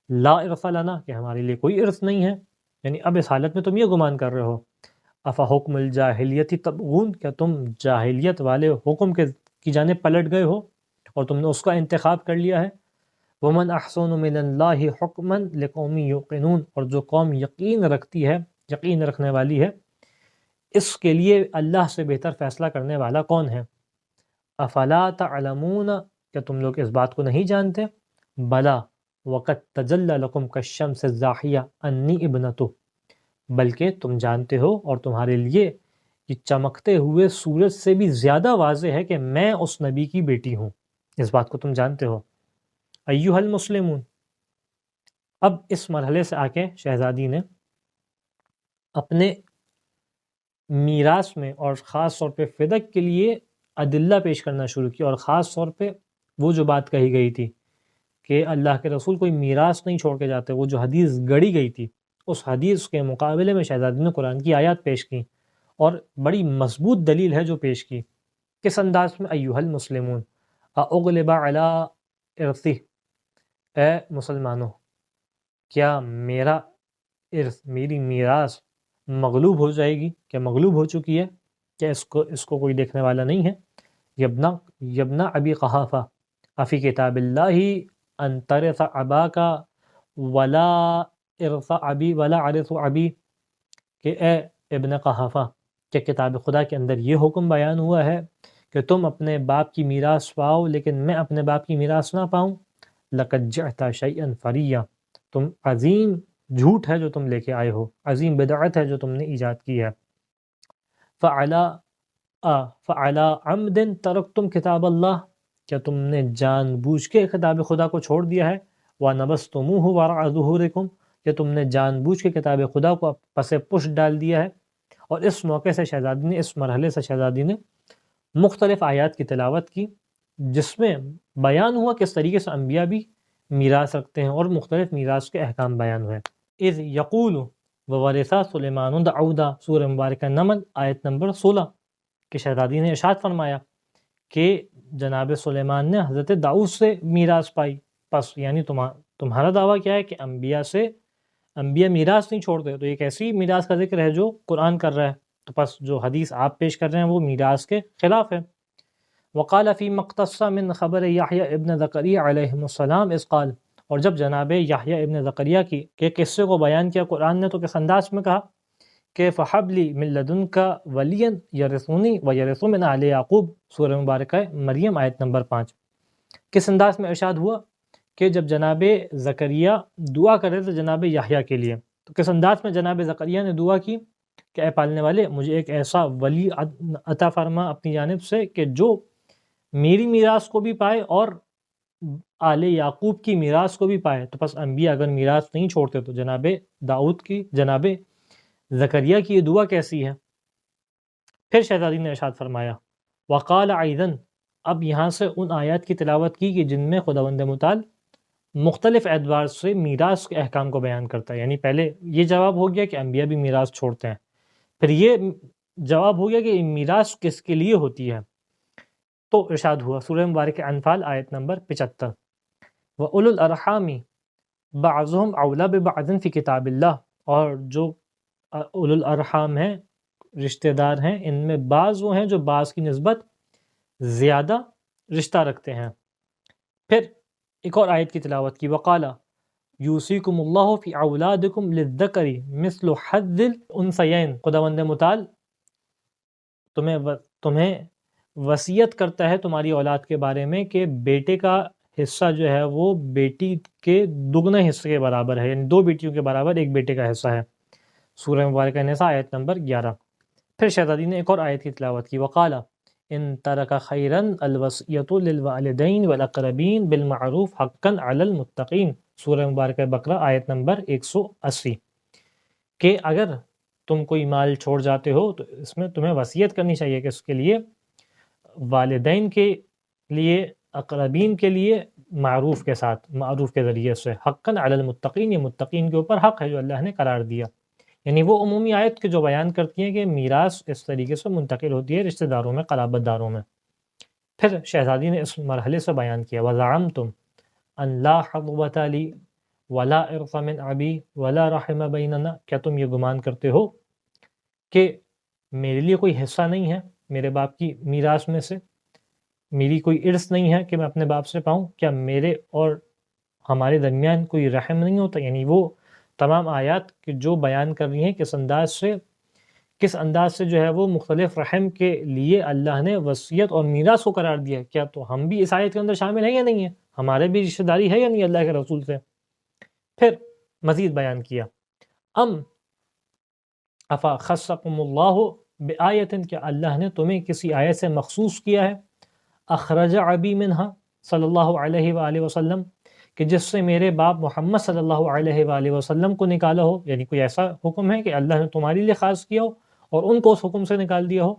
لا ارث لنا، کہ ہمارے لیے کوئی ارث نہیں ہے، یعنی اب اس حالت میں تم یہ گمان کر رہے ہو۔ افحکم الجاہلیت تبغون، کیا تم جاہلیت والے حکم کی جانب پلٹ گئے ہو اور تم نے اس کا انتخاب کر لیا ہے۔ ومن احسن من اللہ حکما لقوم یوقنون، اور جو قوم یقین رکھتی ہے، یقین رکھنے والی ہے، اس کے لیے اللہ سے بہتر فیصلہ کرنے والا کون ہے۔ افلا تعلمون، کیا تم لوگ اس بات کو نہیں جانتے، بلا وقد تجلی لکم کالشمس الزاحیہ انی ابنتہ، بلکہ تم جانتے ہو اور تمہارے لیے یہ چمکتے ہوئے سورج سے بھی زیادہ واضح ہے کہ میں اس نبی کی بیٹی ہوں، اس بات کو تم جانتے ہو۔ ایھا المسلمون، اب اس مرحلے سے آ کے شہزادی نے اپنے میراث میں اور خاص طور پہ فدق کے لیے ادلہ پیش کرنا شروع کیا، اور خاص طور پہ وہ جو بات کہی گئی تھی کہ اللہ کے رسول کوئی میراث نہیں چھوڑ کے جاتے، وہ جو حدیث گڑی گئی تھی، اس حدیث کے مقابلے میں شہزادی نے قرآن کی آیات پیش کی، اور بڑی مضبوط دلیل ہے جو پیش کی۔ کس انداز میں؟ ایھا المسلمون اغلب علی ارثی، اے مسلمانوں، کیا میرا ارث، میری میراث مغلوب ہو جائے گی؟ کیا مغلوب ہو چکی ہے؟ کیا اس کو کوئی دیکھنے والا نہیں ہے؟ یبنا ابی قحافہ افی کتاب اللہ ان ترث اباکا ولا ارث ابی ولا عرث ابی، کہ اے ابن قحافہ، کہ کتاب خدا کے اندر یہ حکم بیان ہوا ہے کہ تم اپنے باپ کی میراث پاؤ لیکن میں اپنے باپ کی میراث نہ پاؤں؟ لقد جئت شیئا فریا، تم عظیم جھوٹ ہے جو تم لے کے آئے ہو، عظیم بدعت ہے جو تم نے ایجاد کی ہے۔ فعلی عمد ترکتم کتاب اللہ، کیا تم نے جان بوجھ کے کتاب خدا کو چھوڑ دیا ہے؟ وَنَبَذْتُمُوهُ وَرَاءَ ظُهُورِكُمْ، کہ تم نے جان بوجھ کے کتاب خدا کو پس پشت ڈال دیا ہے۔ اور اس موقع سے شہزادی نے، اس مرحلے سے شہزادی نے مختلف آیات کی تلاوت کی، جس میں بیان ہوا کس طریقے سے انبیاء بھی میراث رکھتے ہیں، اور مختلف میراث کے احکام بیان ہوئے۔ اذ یقول وورث سلیمان داؤدا، سورہ مبارکہ نمل آیت نمبر 16، کہ شہزادی نے ارشاد فرمایا کہ جناب سلیمان نے حضرت داؤد سے میراث پائی، پس یعنی تمہارا دعویٰ کیا ہے کہ انبیاء میراث نہیں چھوڑتے، تو ایک ایسی میراث کا ذکر ہے جو قرآن کر رہا ہے، تو پس جو حدیث آپ پیش کر رہے ہیں وہ میراث کے خلاف ہے۔ وقال فی مقتص من خبر یحییٰ ابن زکریا علیہ السلام اذ قال، اور جب جناب یحییٰ ابن زکریا کے قصے کو بیان کیا قرآن نے تو کس انداز میں کہا کہ فَحَبْ لِي مِن لَدُنْكَ وَلِيًّا يَرِثُنِي وَيَرِثُ مِنْ آلِ یعقوب، سورہ مبارکہ مریم آیت نمبر 5۔ کس انداز میں ارشاد ہوا کہ جب جناب زکریا دعا کر رہے تھے جناب یحییٰ کے لیے، تو کس انداز میں جناب زکریا نے دعا کی کہ اے پالنے والے، مجھے ایک ایسا ولی عطا فرما اپنی جانب سے کہ جو میری میراث کو بھی پائے اور آل یعقوب کی میراث کو بھی پائے۔ تو پس انبیاء اگر میراث نہیں چھوڑتے تو جناب زکریا کی یہ دعا کیسی ہے؟ پھر شہزادی نے ارشاد فرمایا وقال ایضا، اب یہاں سے ان آیات کی تلاوت کی کہ جن میں خداوند متعال مختلف اعتبار سے میراث کے احکام کو بیان کرتا ہے۔ یعنی پہلے یہ جواب ہو گیا کہ انبیاء بھی میراث چھوڑتے ہیں، پھر یہ جواب ہو گیا کہ میراث کس کے لیے ہوتی ہے۔ تو ارشاد ہوا سورہ مبارکہ انفال آیت نمبر 75، وَأُولُو الْأَرْحَامِ بَعْضُهُمْ أَوْلَىٰ بِبَعْضٍ فِي كِتَابِ اللَّهِ، اور جو اولو الارحام ہیں، رشتہ دار ہیں، ان میں بعض وہ ہیں جو بعض کی نسبت زیادہ رشتہ رکھتے ہیں۔ پھر ایک اور آیت کی تلاوت کی، وقالا یوصیکم اللہ فی اولادکم للذکر مثل حظ الانثیین، خداوند متعال تمہیں وصیت کرتا ہے تمہاری اولاد کے بارے میں کہ بیٹے کا حصہ جو ہے وہ بیٹی کے دگنے حصے کے برابر ہے، یعنی 2 بیٹیوں کے برابر ایک بیٹے کا حصہ ہے، سورہ مبارکہ نساء آیت نمبر 11۔ پھر شہزادی نے ایک اور آیت کی تلاوت کی، وقالا ان ترک خیرا الوصیۃ للوالدین والاقربین بالمعروف حقا علی المتقین، سورہ مبارکہ بقرہ آیت نمبر 180، کہ اگر تم کوئی مال چھوڑ جاتے ہو تو اس میں تمہیں وصیت کرنی چاہیے کہ اس کے لیے والدین کے لیے، اقربین کے لیے معروف کے ساتھ، معروف کے ذریعے سے، حقا علی المتقین، یہ متقین کے اوپر حق ہے جو اللہ نے قرار دیا۔ یعنی وہ عمومی آیت کے جو بیان کرتی ہیں کہ میراث اس طریقے سے منتقل ہوتی ہے رشتہ داروں میں، قرابت داروں میں۔ پھر شہزادی نے اس مرحلے سے بیان کیا وَزَعَمْتُمْ أَنْ لَا حَظْوَةَ لِي وَلَا إِرْثَ مِنْ أَبِي وَلَا رَحِمَ بَيْنَنَا، کیا تم یہ گمان کرتے ہو کہ میرے لیے کوئی حصہ نہیں ہے میرے باپ کی میراث میں سے، میری کوئی ارث نہیں ہے کہ میں اپنے باپ سے پاؤں، کیا میرے اور ہمارے درمیان کوئی رحم نہیں ہوتا؟ یعنی وہ تمام آیات جو بیان کر رہی ہیں کس انداز سے جو ہے وہ مختلف رحم کے لیے اللہ نے وصیت اور میراث کو قرار دیا ہے، کیا تو ہم بھی اس آیت کے اندر شامل ہیں یا نہیں ہیں؟ ہمارے بھی رشتہ داری ہے یا نہیں اللہ کے رسول سے؟ پھر مزید بیان کیا افا خصکم اللہ بآیتن کہ اللہ نے تمہیں کسی آیت سے مخصوص کیا ہے، اخرج ابی منہا صلی اللہ علیہ وآلہ وسلم، کہ جس سے میرے باپ محمد صلی اللہ علیہ وآلہ وسلم کو نکالا ہو، یعنی کوئی ایسا حکم ہے کہ اللہ نے تمہارے لیے خاص کیا ہو اور ان کو اس حکم سے نکال دیا ہو۔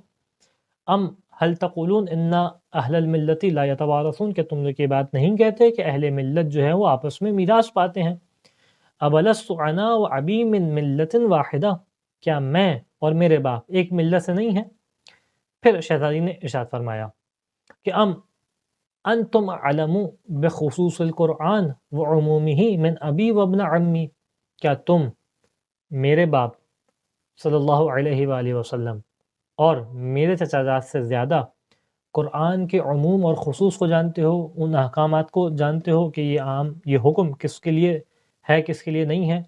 ام هل تقولون ان اہل الملت لا يتوارثون، کہ تم لوگ یہ بات نہیں کہتے کہ اہل ملت جو ہے وہ آپس میں میراث پاتے ہیں۔ ابلست انا و ابی من ملت واحدہ، کیا میں اور میرے باپ ایک ملت سے نہیں ہیں؟ پھر شہزادی نے ارشاد فرمایا کہ ام انتم علم بخصوص القرآن وعمومہ من ابی وابن عمی، کیا تم میرے باپ صلی اللہ علیہ وآلہ وسلم اور میرے چچا زاد سے زیادہ قرآن کے عموم اور خصوص کو جانتے ہو، ان احکامات کو جانتے ہو کہ یہ حکم کس کے لیے ہے کس کے لیے نہیں ہے؟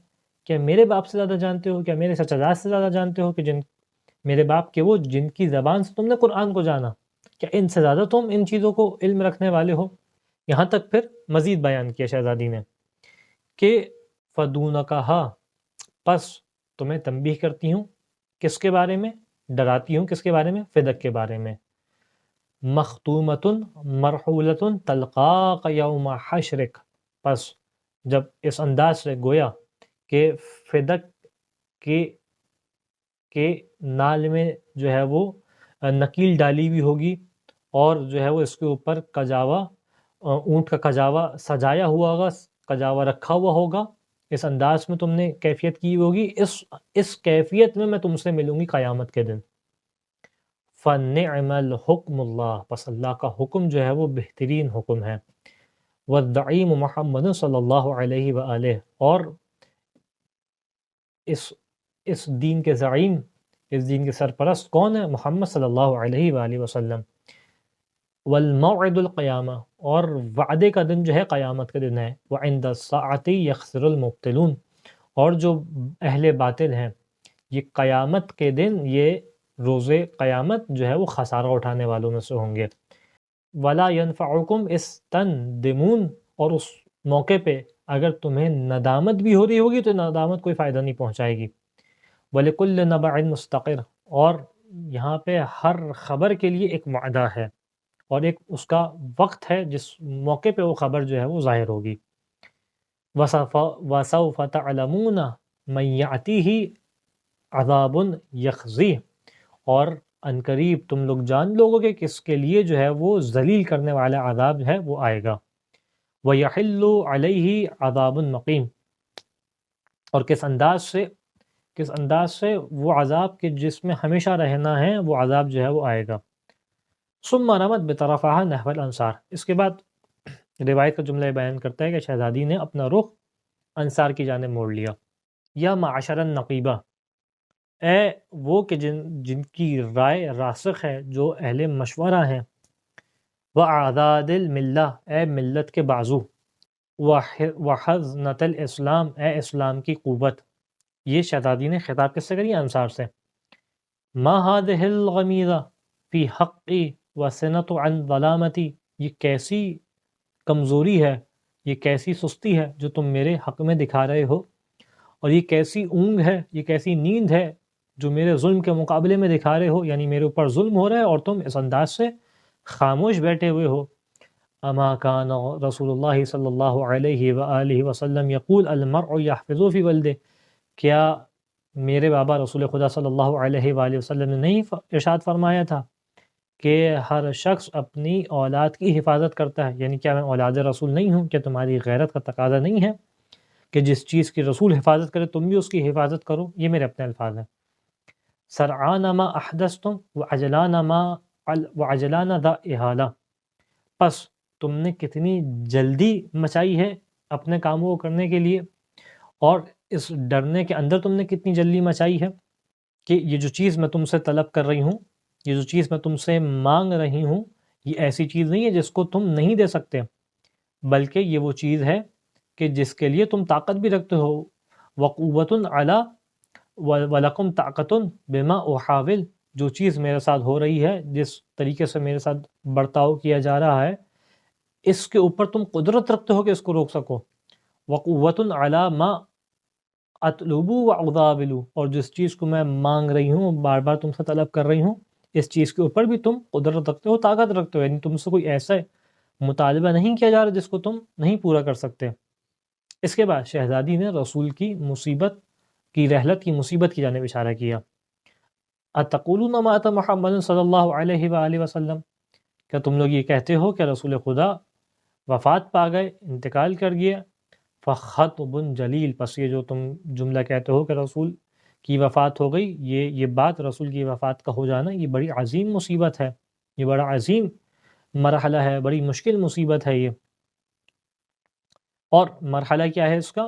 کیا میرے باپ سے زیادہ جانتے ہو؟ کیا میرے چچا زاد سے زیادہ جانتے ہو کہ میرے باپ کے وہ جن کی زبان سے تم نے قرآن کو جانا، کیا ان سے زیادہ تم ان چیزوں کو علم رکھنے والے ہو؟ یہاں تک پھر مزید بیان کیا شہزادی نے کہ فدونکہا، پس تمہیں تنبیہ کرتی ہوں، کس کے بارے میں؟ ڈراتی ہوں کس کے بارے میں؟ فدق کے بارے میں۔ مختومتن مرحولتن تلقاق یوم حشرک، پس جب اس انداز سے گویا کہ فدق کے نال میں جو ہے وہ نکیل ڈالی ہوئی ہوگی اور جو ہے وہ اس کے اوپر کجاوا، اونٹ کا کجاوا سجایا ہوا ہوگا، کجاوا رکھا ہوا ہوگا، اس انداز میں تم نے کیفیت کی ہوگی، اس کیفیت میں تم سے ملوں گی قیامت کے دن۔ فَنِعْمَ الْحُكْمُ اللَّهِ، پس اللہ کا حکم جو ہے وہ بہترین حکم ہے۔ وَالزَّعِيمُ محمد صلی اللہ علیہ وآلہ، اور اس دین کے زعیم، اس دین کے سرپرست کون ہے؟ محمد صلی اللہ علیہ وآلہ وسلم۔ والموعد القیامہ، اور وعدے کا دن جو ہے قیامت کا دن ہے۔ وعند الساعۃ یخسر المبطلون، اور جو اہل باطل ہیں یہ قیامت کے دن، یہ روز قیامت جو ہے وہ خسارہ اٹھانے والوں میں سے ہوں گے۔ ولا ینفعکم استندمون، اور اس موقع پہ اگر تمہیں ندامت بھی ہو رہی ہوگی تو ندامت کوئی فائدہ نہیں پہنچائے گی۔ وَلِكُلِّ نَبَعٍ مُسْتَقِرٌ، اور یہاں پہ ہر خبر کے لیے ایک وعدہ ہے اور ایک اس کا وقت ہے جس موقع پہ وہ خبر جو ہے وہ ظاہر ہوگی۔ وَسَوْفَ تَعْلَمُونَ مَن يَأْتِيهِ عَذَابٌ يَخْزِيهِ، اور عنقریب تم لوگ جان لوگو کہ کس کے لیے جو ہے وہ ذلیل کرنے والا عذاب ہے وہ آئے گا۔ وَيَحِلُّ عَلَيْهِ عَذَابٌ مُقِيمٌ، اور کس انداز سے وہ عذاب کہ جس میں ہمیشہ رہنا ہے، وہ عذاب جو ہے وہ آئے گا۔ ثم رمت بطرفها نحو الانصار، اس کے بعد روایت کا جملہ بیان کرتا ہے کہ شہزادی نے اپنا رخ انصار کی جانب موڑ لیا۔ یا معاشر النقیبہ، اے وہ کہ جن کی رائے راسخ ہے، جو اہل مشورہ ہیں، وَأَعْدَادِ الملہ، اے ملت کے بازو، وَحَزْنَةَ الاسلام، اے اسلام کی قوت۔ یہ شہزادی نے خطاب کس سے کری؟ انصار سے۔ ما هذه الغمیضہ فی حقی وسنۃ عن ظلامتی، یہ کیسی کمزوری ہے، یہ کیسی سستی ہے جو تم میرے حق میں دکھا رہے ہو، اور یہ کیسی اونگ ہے، یہ کیسی نیند ہے جو میرے ظلم کے مقابلے میں دکھا رہے ہو، یعنی میرے اوپر ظلم ہو رہا ہے اور تم اس انداز سے خاموش بیٹھے ہوئے ہو۔ اما کان رسول اللہ صلی اللہ علیہ وآلہ وسلم یقول المرء یحفظ فی ولدہ، کیا میرے بابا رسول خدا صلی اللہ علیہ وآلہ وسلم نے نہیں ارشاد فرمایا تھا کہ ہر شخص اپنی اولاد کی حفاظت کرتا ہے؟ یعنی کیا میں اولاد رسول نہیں ہوں؟ کیا تمہاری غیرت کا تقاضا نہیں ہے کہ جس چیز کی رسول حفاظت کرے تم بھی اس کی حفاظت کرو؟ یہ میرے اپنے الفاظ ہیں۔ سرعان ما احدثتم وعجلان ذا احالہ، پس تم نے کتنی جلدی مچائی ہے اپنے کاموں کو کرنے کے لیے، اور اس ڈرنے کے اندر تم نے کتنی جلدی مچائی ہے کہ یہ جو چیز میں تم سے طلب کر رہی ہوں، یہ جو چیز میں تم سے مانگ رہی ہوں، یہ ایسی چیز نہیں ہے جس کو تم نہیں دے سکتے، بلکہ یہ وہ چیز ہے کہ جس کے لیے تم طاقت بھی رکھتے ہو۔ وقوۃ علی ولکم طاقت بما احاول، جو چیز میرے ساتھ ہو رہی ہے، جس طریقے سے میرے ساتھ برتاؤ کیا جا رہا ہے، اس کے اوپر تم قدرت رکھتے ہو کہ اس کو روک سکو۔ وقوۃ علی ما اطلبو و اغذابلو، اور جس چیز کو میں مانگ رہی ہوں، بار بار تم سے طلب کر رہی ہوں، اس چیز کے اوپر بھی تم قدرت رکھتے ہو، طاقت رکھتے ہو، یعنی تم سے کوئی ایسا مطالبہ نہیں کیا جا رہا جس کو تم نہیں پورا کر سکتے۔ اس کے بعد شہزادی نے رسول کی مصیبت کی رحلت کی مصیبت کی جانب اشارہ کیا۔ اتقولون ما اتى محمد صلی اللہ علیہ وآلہ وسلم، کیا تم لوگ یہ کہتے ہو کہ رسول خدا وفات پا گئے، انتقال کر گیا؟ فخطب جلیل، پس یہ جو تم جملہ کہتے ہو کہ رسول کی وفات ہو گئی، یہ بات رسول کی وفات کا ہو جانا، یہ بڑی عظیم مصیبت ہے، یہ بڑا عظیم مرحلہ ہے، بڑی مشکل مصیبت ہے یہ۔ اور مرحلہ کیا ہے اس کا؟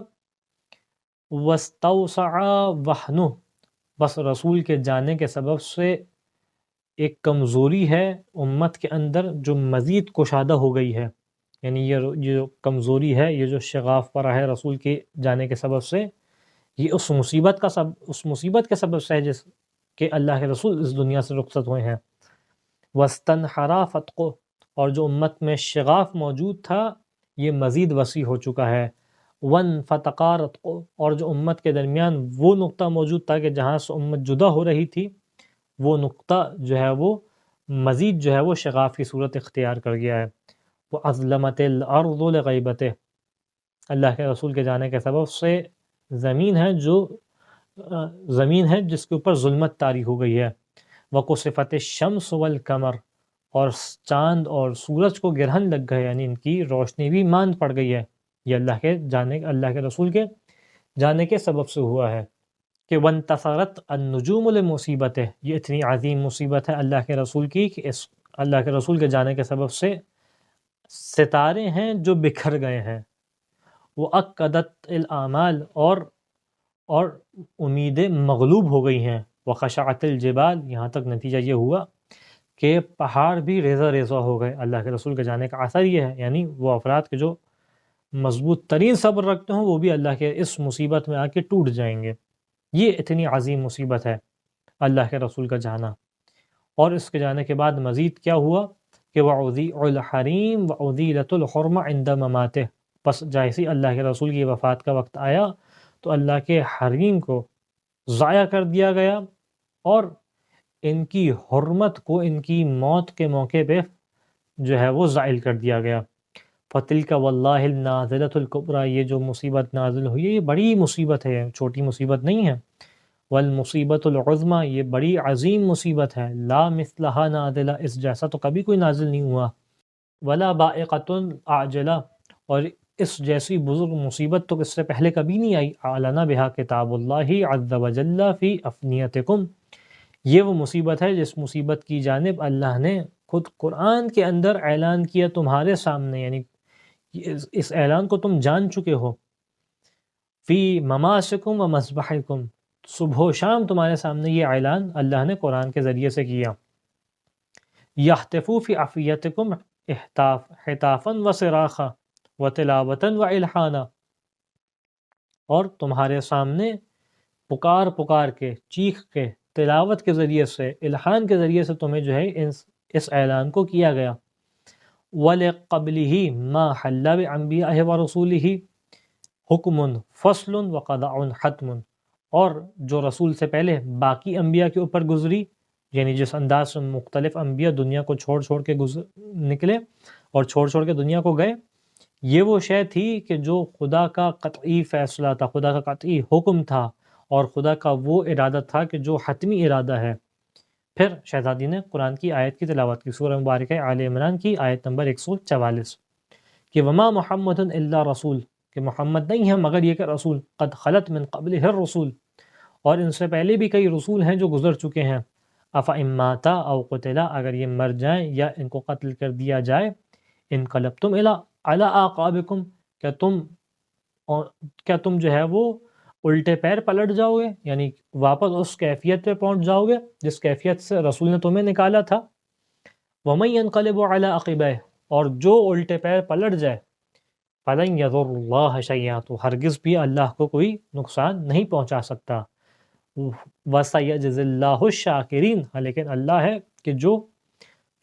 وَاسْتَوْسَعَ وَحْنُهُ، بس رسول کے جانے کے سبب سے ایک کمزوری ہے امت کے اندر جو مزید کشادہ ہو گئی ہے، یعنی یہ جو کمزوری ہے، یہ جو شغاف پڑا ہے رسول کے جانے کے سبب سے، یہ اس مصیبت کے سبب سے ہے جس کہ اللہ کے رسول اس دنیا سے رخصت ہوئے ہیں۔ وَاسْتَنْحَرَا فَتْقُهُ، اور جو امت میں شغاف موجود تھا یہ مزید وسیع ہو چکا ہے۔ وَانْفَتَقَا رَتْقُهُ، اور جو امت کے درمیان وہ نقطہ موجود تھا کہ جہاں سے امت جدا ہو رہی تھی، وہ نقطہ جو ہے وہ مزید جو ہے وہ شغاف کی صورت اختیار کر گیا ہے۔ وَأَظْلَمَتِ الْأَرْضُ لِغَيْبَتِهِ، اللہ کے رسول کے جانے کے سبب سے زمین ہے جس کے اوپر ظلمت طاری ہو گئی ہے۔ وَقُصِفَتِ الشَّمْسُ وَالْقَمَرُ، اور چاند اور سورج کو گرہن لگ گئے، یعنی ان کی روشنی بھی ماند پڑ گئی ہے۔ یہ اللہ کے رسول کے جانے کے سبب سے ہوا ہے۔ کہ وَانْتَصَرَتْ النُّجُومُ لِمُصِیبَتِهِ، یہ اتنی عظیم مصیبت ہے اللہ کے رسول کی کہ اس اللہ کے رسول کے جانے کے سبب سے ستارے ہیں جو بکھر گئے ہیں۔ وَأَكَّدَتْ الْآمَالُ، اور امیدیں مغلوب ہو گئی ہیں۔ وَخَشَعَتِ الْجِبَالُ، یہاں تک نتیجہ یہ ہوا کہ پہاڑ بھی ریزہ ریزہ ہو گئے۔ اللہ کے رسول کے جانے کا اثر یہ ہے، یعنی وہ افراد کے جو مضبوط ترین صبر رکھتے ہوں وہ بھی اللہ کے اس مصیبت میں آ کے ٹوٹ جائیں گے۔ یہ اتنی عظیم مصیبت ہے اللہ کے رسول کا جانا۔ اور اس کے جانے کے بعد مزید کیا ہوا کہ وَأُذِيعُ الْحَرِيمُ وَأُذِيلَتُ الْحُرْمَ عِنْدَ مَمَاتِهِ، پس جیسی اللہ کے رسول کی وفات کا وقت آیا تو اللہ کے حریم کو ضائع کر دیا گیا، اور ان کی حرمت کو ان کی موت کے موقع پہ جو ہے وہ زائل کر دیا گیا۔ فَتِلْكَ وَاللَّهِ النَّازِلَةُ الْكُبْرَى، یہ جو مصیبت نازل ہوئی ہے یہ بڑی مصیبت ہے، چھوٹی مصیبت نہیں ہے۔ وَالْمُصِيبَةُ الْعُظْمَى، یہ بڑی عظیم مصیبت ہے۔ لَا مِثْلَهَا نَازِلَةٌ، اس جیسا تو کبھی کوئی نازل نہیں ہوا۔ وَلَا بَائِقَةٌ عَاجِلَةٌ، اور اس جیسی بزرگ مصیبت تو اس سے پہلے کبھی نہیں آئی۔ أَعْلَنَ بِهَا كِتَابُ اللَّهِ عَزَّ وَجَلَّ فِي أَفْنِيَتِكُمْ، یہ وہ مصیبت ہے جس مصیبت کی جانب اللہ نے خود قرآن کے اندر اعلان کیا تمہارے سامنے، یعنی اس اعلان کو تم جان چکے ہو۔ فی مماسکم و مذبحکم، صبح و شام تمہارے سامنے یہ اعلان اللہ نے قرآن کے ذریعے سے کیا۔ یحتفو فی عفیتکم حتافا و صراخا و تلاوتا و الحانا، اور تمہارے سامنے پکار کے، چیخ کے، تلاوت کے ذریعے سے، الحان کے ذریعے سے تمہیں جو ہے اس اعلان کو کیا گیا۔ وَلِقَبْلِهِ مَا حَلَّ بِأَنْبِيَائِهِ وَرُسُولِهِ حُکْمٌ فَصْلٌ وَقَضَاءٌ حَتْمٌ، اور جو رسول سے پہلے باقی انبیاء کے اوپر گزری، یعنی جس انداز سے مختلف انبیاء دنیا کو چھوڑ کے نکلے اور چھوڑ کے دنیا کو گئے، یہ وہ شے تھی کہ جو خدا کا قطعی فیصلہ تھا، خدا کا قطعی حکم تھا، اور خدا کا وہ ارادہ تھا کہ جو حتمی ارادہ ہے۔ پھر شہزادی نے قرآن کی آیت کی تلاوت کی، سورہ مبارکہ آل عمران کی آیت نمبر 144، کہ وما محمد الا رسول، کہ محمد نہیں ہے مگر یہ کہ رسول، قد خلت من قبلہ الرسول، اور ان سے پہلے بھی کئی رسول ہیں جو گزر چکے ہیں۔ افإن مات او قتلا، اگر یہ مر جائیں یا ان کو قتل کر دیا جائے، انقلبتم علی اعقابکم، کیا تم جو ہے وہ الٹے پیر پلٹ جاؤ گے، یعنی واپس اس کیفیت پہ پہنچ جاؤ گے جس کیفیت سے رسول نے تمہیں نکالا تھا۔ وَمَن يَنْقَلِبُ عَلَىٰ عَقِبَيْهِ، اور جو الٹے پیر پلٹ جائے، فَلَن يَضُرَّ اللَّهَ شَيْئًا، تو ہرگز بھی اللہ کو کوئی نقصان نہیں پہنچا سکتا۔ وَسَيَجْزِي اللَّهُ الشَّاكِرِينَ، لیکن اللہ ہے کہ جو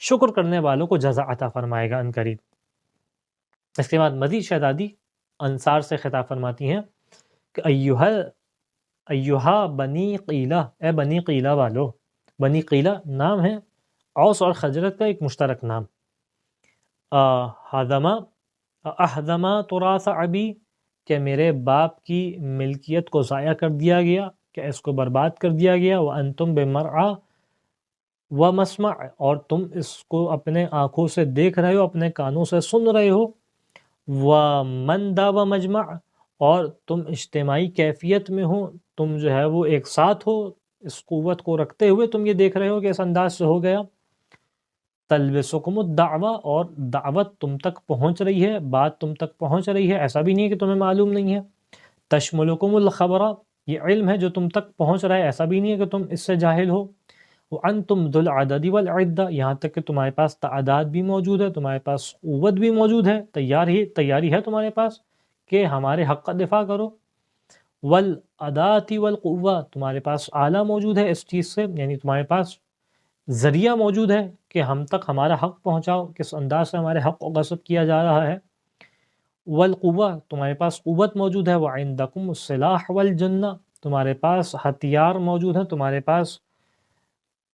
شکر کرنے والوں کو جزا عطا فرمائے گا عنقریب۔ اس کے بعد مزید شہزادی انصار سے خطاب فرماتی ہیں کہ ایھا ایہا بنی قیلہ، اے بنی قیلہ والو. بنی قیلہ نام ہے اوس اور خزرج کا ایک مشترک نام. ہدمہ اہدمہ تراث ابی، کہ میرے باپ کی ملکیت کو ضائع کر دیا گیا، کہ اس کو برباد کر دیا گیا. وانتم بمرعا و مسمع، اور تم اس کو اپنے آنکھوں سے دیکھ رہے ہو، اپنے کانوں سے سن رہے ہو. ومندا و مجمع، اور تم اجتماعی کیفیت میں ہو، تم جو ہے وہ ایک ساتھ ہو، اس قوت کو رکھتے ہوئے تم یہ دیکھ رہے ہو کہ اس انداز سے ہو گیا. تلبسکم الدعوہ، اور دعوت تم تک پہنچ رہی ہے، بات تم تک پہنچ رہی ہے، ایسا بھی نہیں ہے کہ تمہیں معلوم نہیں ہے. تشملکم الخبر، یہ علم ہے جو تم تک پہنچ رہا ہے، ایسا بھی نہیں ہے کہ تم اس سے جاہل ہو. وانتم ذو العدد والعدہ، یہاں تک کہ تمہارے پاس تعداد بھی موجود ہے، تمہارے پاس قوت بھی موجود ہے، تیاری ہے تمہارے پاس کہ ہمارے حق کا دفاع کرو. والادات والقوہ، تمہارے پاس آلہ موجود ہے اس چیز سے، یعنی تمہارے پاس ذریعہ موجود ہے کہ ہم تک ہمارا حق پہنچاؤ، کس انداز سے ہمارے حق کو غصب کیا جا رہا ہے. والقوہ، تمہارے پاس قوت موجود ہے. وعندکم السلاح والجنہ، تمہارے پاس ہتھیار موجود ہے، تمہارے پاس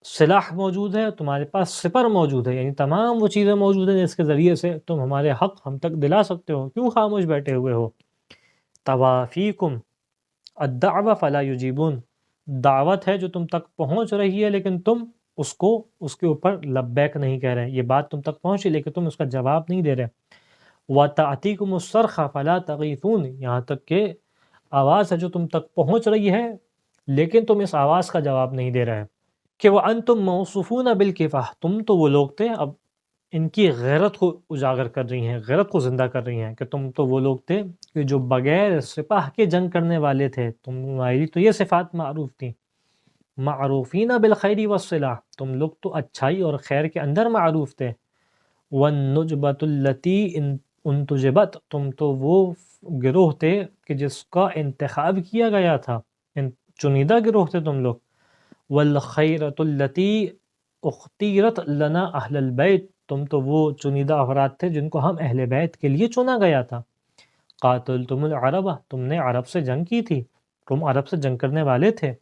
سلاح موجود ہے، تمہارے پاس سپر موجود ہے، یعنی تمام وہ چیزیں موجود ہیں جس کے ذریعے سے تم ہمارے حق ہم تک دلا سکتے ہو. کیوں خاموش بیٹھے ہوئے ہو؟ توافیکم الدعوہ فلا یجیبون، دعوت ہے جو تم تک پہنچ رہی ہے لیکن تم اس کے اوپر لبیک نہیں کہہ رہے. یہ بات تم تک پہنچی لیکن تم اس کا جواب نہیں دے رہے. وَتَأْتِيكُمُ الصَّرْخَ فَلَا تَغِيثُونَ، یہاں تک کہ آواز ہے جو تم تک پہنچ رہی ہے لیکن تم اس آواز کا جواب نہیں دے رہے. کہ وَأَنْتُمْ مَوْصُوفُونَ بِالْكِفَاحِ، تم تو وہ لوگ تھے، اب ان کی غیرت کو اجاگر کر رہی ہیں، غیرت کو زندہ کر رہی ہیں، کہ تم تو وہ لوگ تھے کہ جو بغیر سپاہ کے جنگ کرنے والے تھے. تمہاری تو یہ صفات معروف تھیں. معروفین بالخیر والصلاح، تم لوگ تو اچھائی اور خیر کے اندر معروف تھے. والنجبۃ التی انتجبت، تم تو وہ گروہ تھے کہ جس کا انتخاب کیا گیا تھا، چنیدہ گروہ تھے تم لوگ. والخیرۃ التی اختیرت لنا اہل البیت، تم تو وہ چنیدہ افراد تھے جن کو ہم اہل بیت کے لیے چنا گیا تھا. قاتلتم العرب، تم نے عرب سے جنگ کی تھی، تم عرب سے جنگ کرنے والے تھے.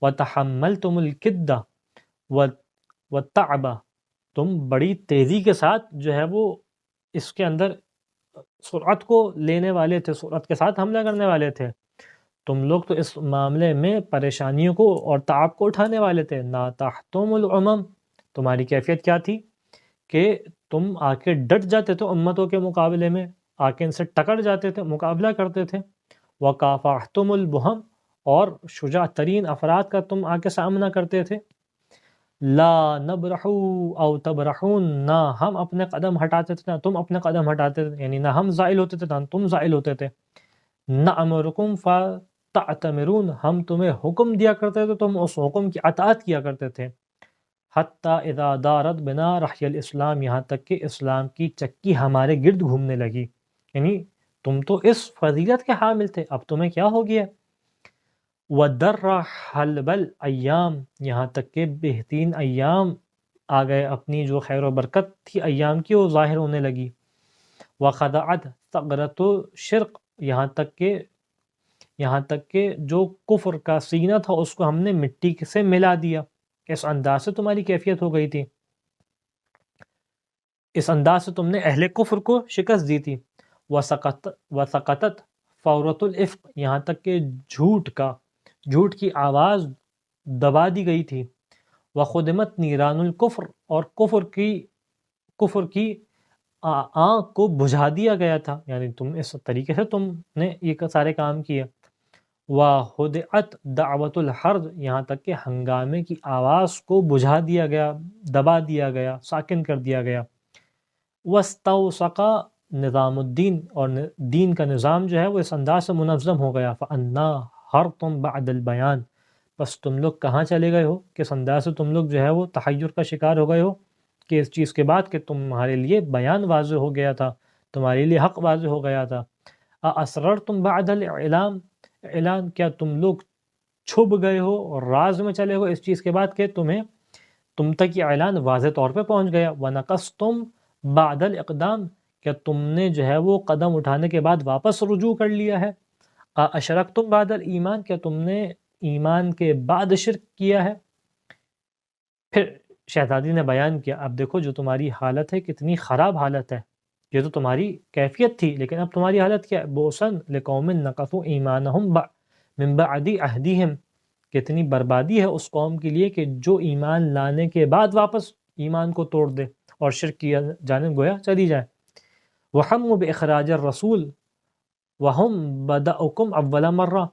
وتحملتم الکدہ والتعب، تم بڑی تیزی کے ساتھ جو ہے وہ اس کے اندر سرعت کو لینے والے تھے، سرعت کے ساتھ حملہ کرنے والے تھے. تم لوگ تو اس معاملے میں پریشانیوں کو اور تعب کو اٹھانے والے تھے. ناتحتم الامم، تمہاری کیفیت کیا تھی کہ تم آ کے ڈٹ جاتے تھے امتوں کے مقابلے میں، آ کے ان سے ٹکر جاتے تھے، مقابلہ کرتے تھے. وکافحتم البہم، اور شجاع ترین افراد کا تم آ کے سامنا کرتے تھے. لا نبرحو او تبرحون، نہ ہم اپنے قدم ہٹاتے تھے نہ تم اپنے قدم ہٹاتے تھے، یعنی نہ ہم زائل ہوتے تھے نہ تم زائل ہوتے تھے. نأمرکم فتأتمرون، ہم تمہیں حکم دیا کرتے تھے، تم اس حکم کی اطاعت کیا کرتے تھے. حتی اذا دارت بنا رحی الاسلام، یہاں تک کہ اسلام کی چکی ہمارے گرد گھومنے لگی، یعنی تم تو اس فضیلت کے حامل تھے، اب تمہیں کیا ہو گیا. وَدَرَّ حَلْبَ الْأَيَّامِ، یہاں تک کہ بہترین ایام آ گئے، اپنی جو خیر و برکت تھی ایام کی وہ ظاہر ہونے لگی. وَخَدَعَتْ ثَغْرَةُ الشِّرْقِ، یہاں تک کہ جو کفر کا سینہ تھا اس کو ہم نے مٹی سے ملا دیا. اس انداز سے تمہاری کیفیت ہو گئی تھی، اس انداز سے تم نے اہل کفر کو شکست دی تھی. وَسَقَطَتْ فَوْرَةُ الْإِفْقِ، یہاں تک کہ جھوٹ کی آواز دبا دی گئی تھی. وَخُدِمَتْ نِيرَانُ الْكُفْرِ، اور کفر کی آنکھ کو بجھا دیا گیا تھا، یعنی تم اس طریقے سے تم نے یہ سارے کام کیے. وَهُدِعَتْ دَعْوَةُ الْحَرْبِ، یہاں تک کہ ہنگامے کی آواز کو بجھا دیا گیا، دبا دیا گیا، ساکن کر دیا گیا. وَاسْتَوْسَقَ نظام الدین، اور دین کا نظام جو ہے وہ اس انداز سے منظم ہو گیا. فَأَنَّا حَرْتُمْ بَعْدَ الْبَيَانِ، بس تم لوگ کہاں چلے گئے ہو، کس انداز سے تم لوگ جو ہے وہ تحیر کا شکار ہو گئے ہو کہ اس چیز کے بعد کہ تمہارے لیے بیان واضح ہو گیا تھا، تمہارے لیے حق واضح ہو گیا تھا. أَأَسْرَرْتُمْ بَعْدَ الْإِعْلَانِ، کیا تم لوگ چھپ گئے ہو اور راز میں چلے ہو اس چیز کے بعد کہ تم تک یہ اعلان واضح طور پہ پہنچ گیا. وَنَقَصْتُمْ بَعْدَ الْإِقْدَامِ، کیا تم نے جو ہے وہ قدم اٹھانے کے بعد واپس رجوع کر لیا ہے. أَشْرَكْتُمْ بَعْدَ الْإِيمَانِ، کیا تم نے ایمان کے بعد شرک کیا ہے۔ پھر شہزادی نے بیان کیا اب دیکھو جو تمہاری حالت ہے کتنی خراب حالت ہے، یہ تو تمہاری کیفیت تھی، لیکن اب تمہاری حالت کیا ہے؟ بوسن لقوم نقضوا ایمانہم من بعد عہدہم، کتنی بربادی ہے اس قوم کے لیے کہ جو ایمان لانے کے بعد واپس ایمان کو توڑ دے اور شرک کی جانب گویا چلی جائے۔ وَحَمُّوا بِإِخْرَاجِ الرَّسُولِ وَهُمْ بَدَأُكُمْ أَوَّلَ مَرَّةٍ،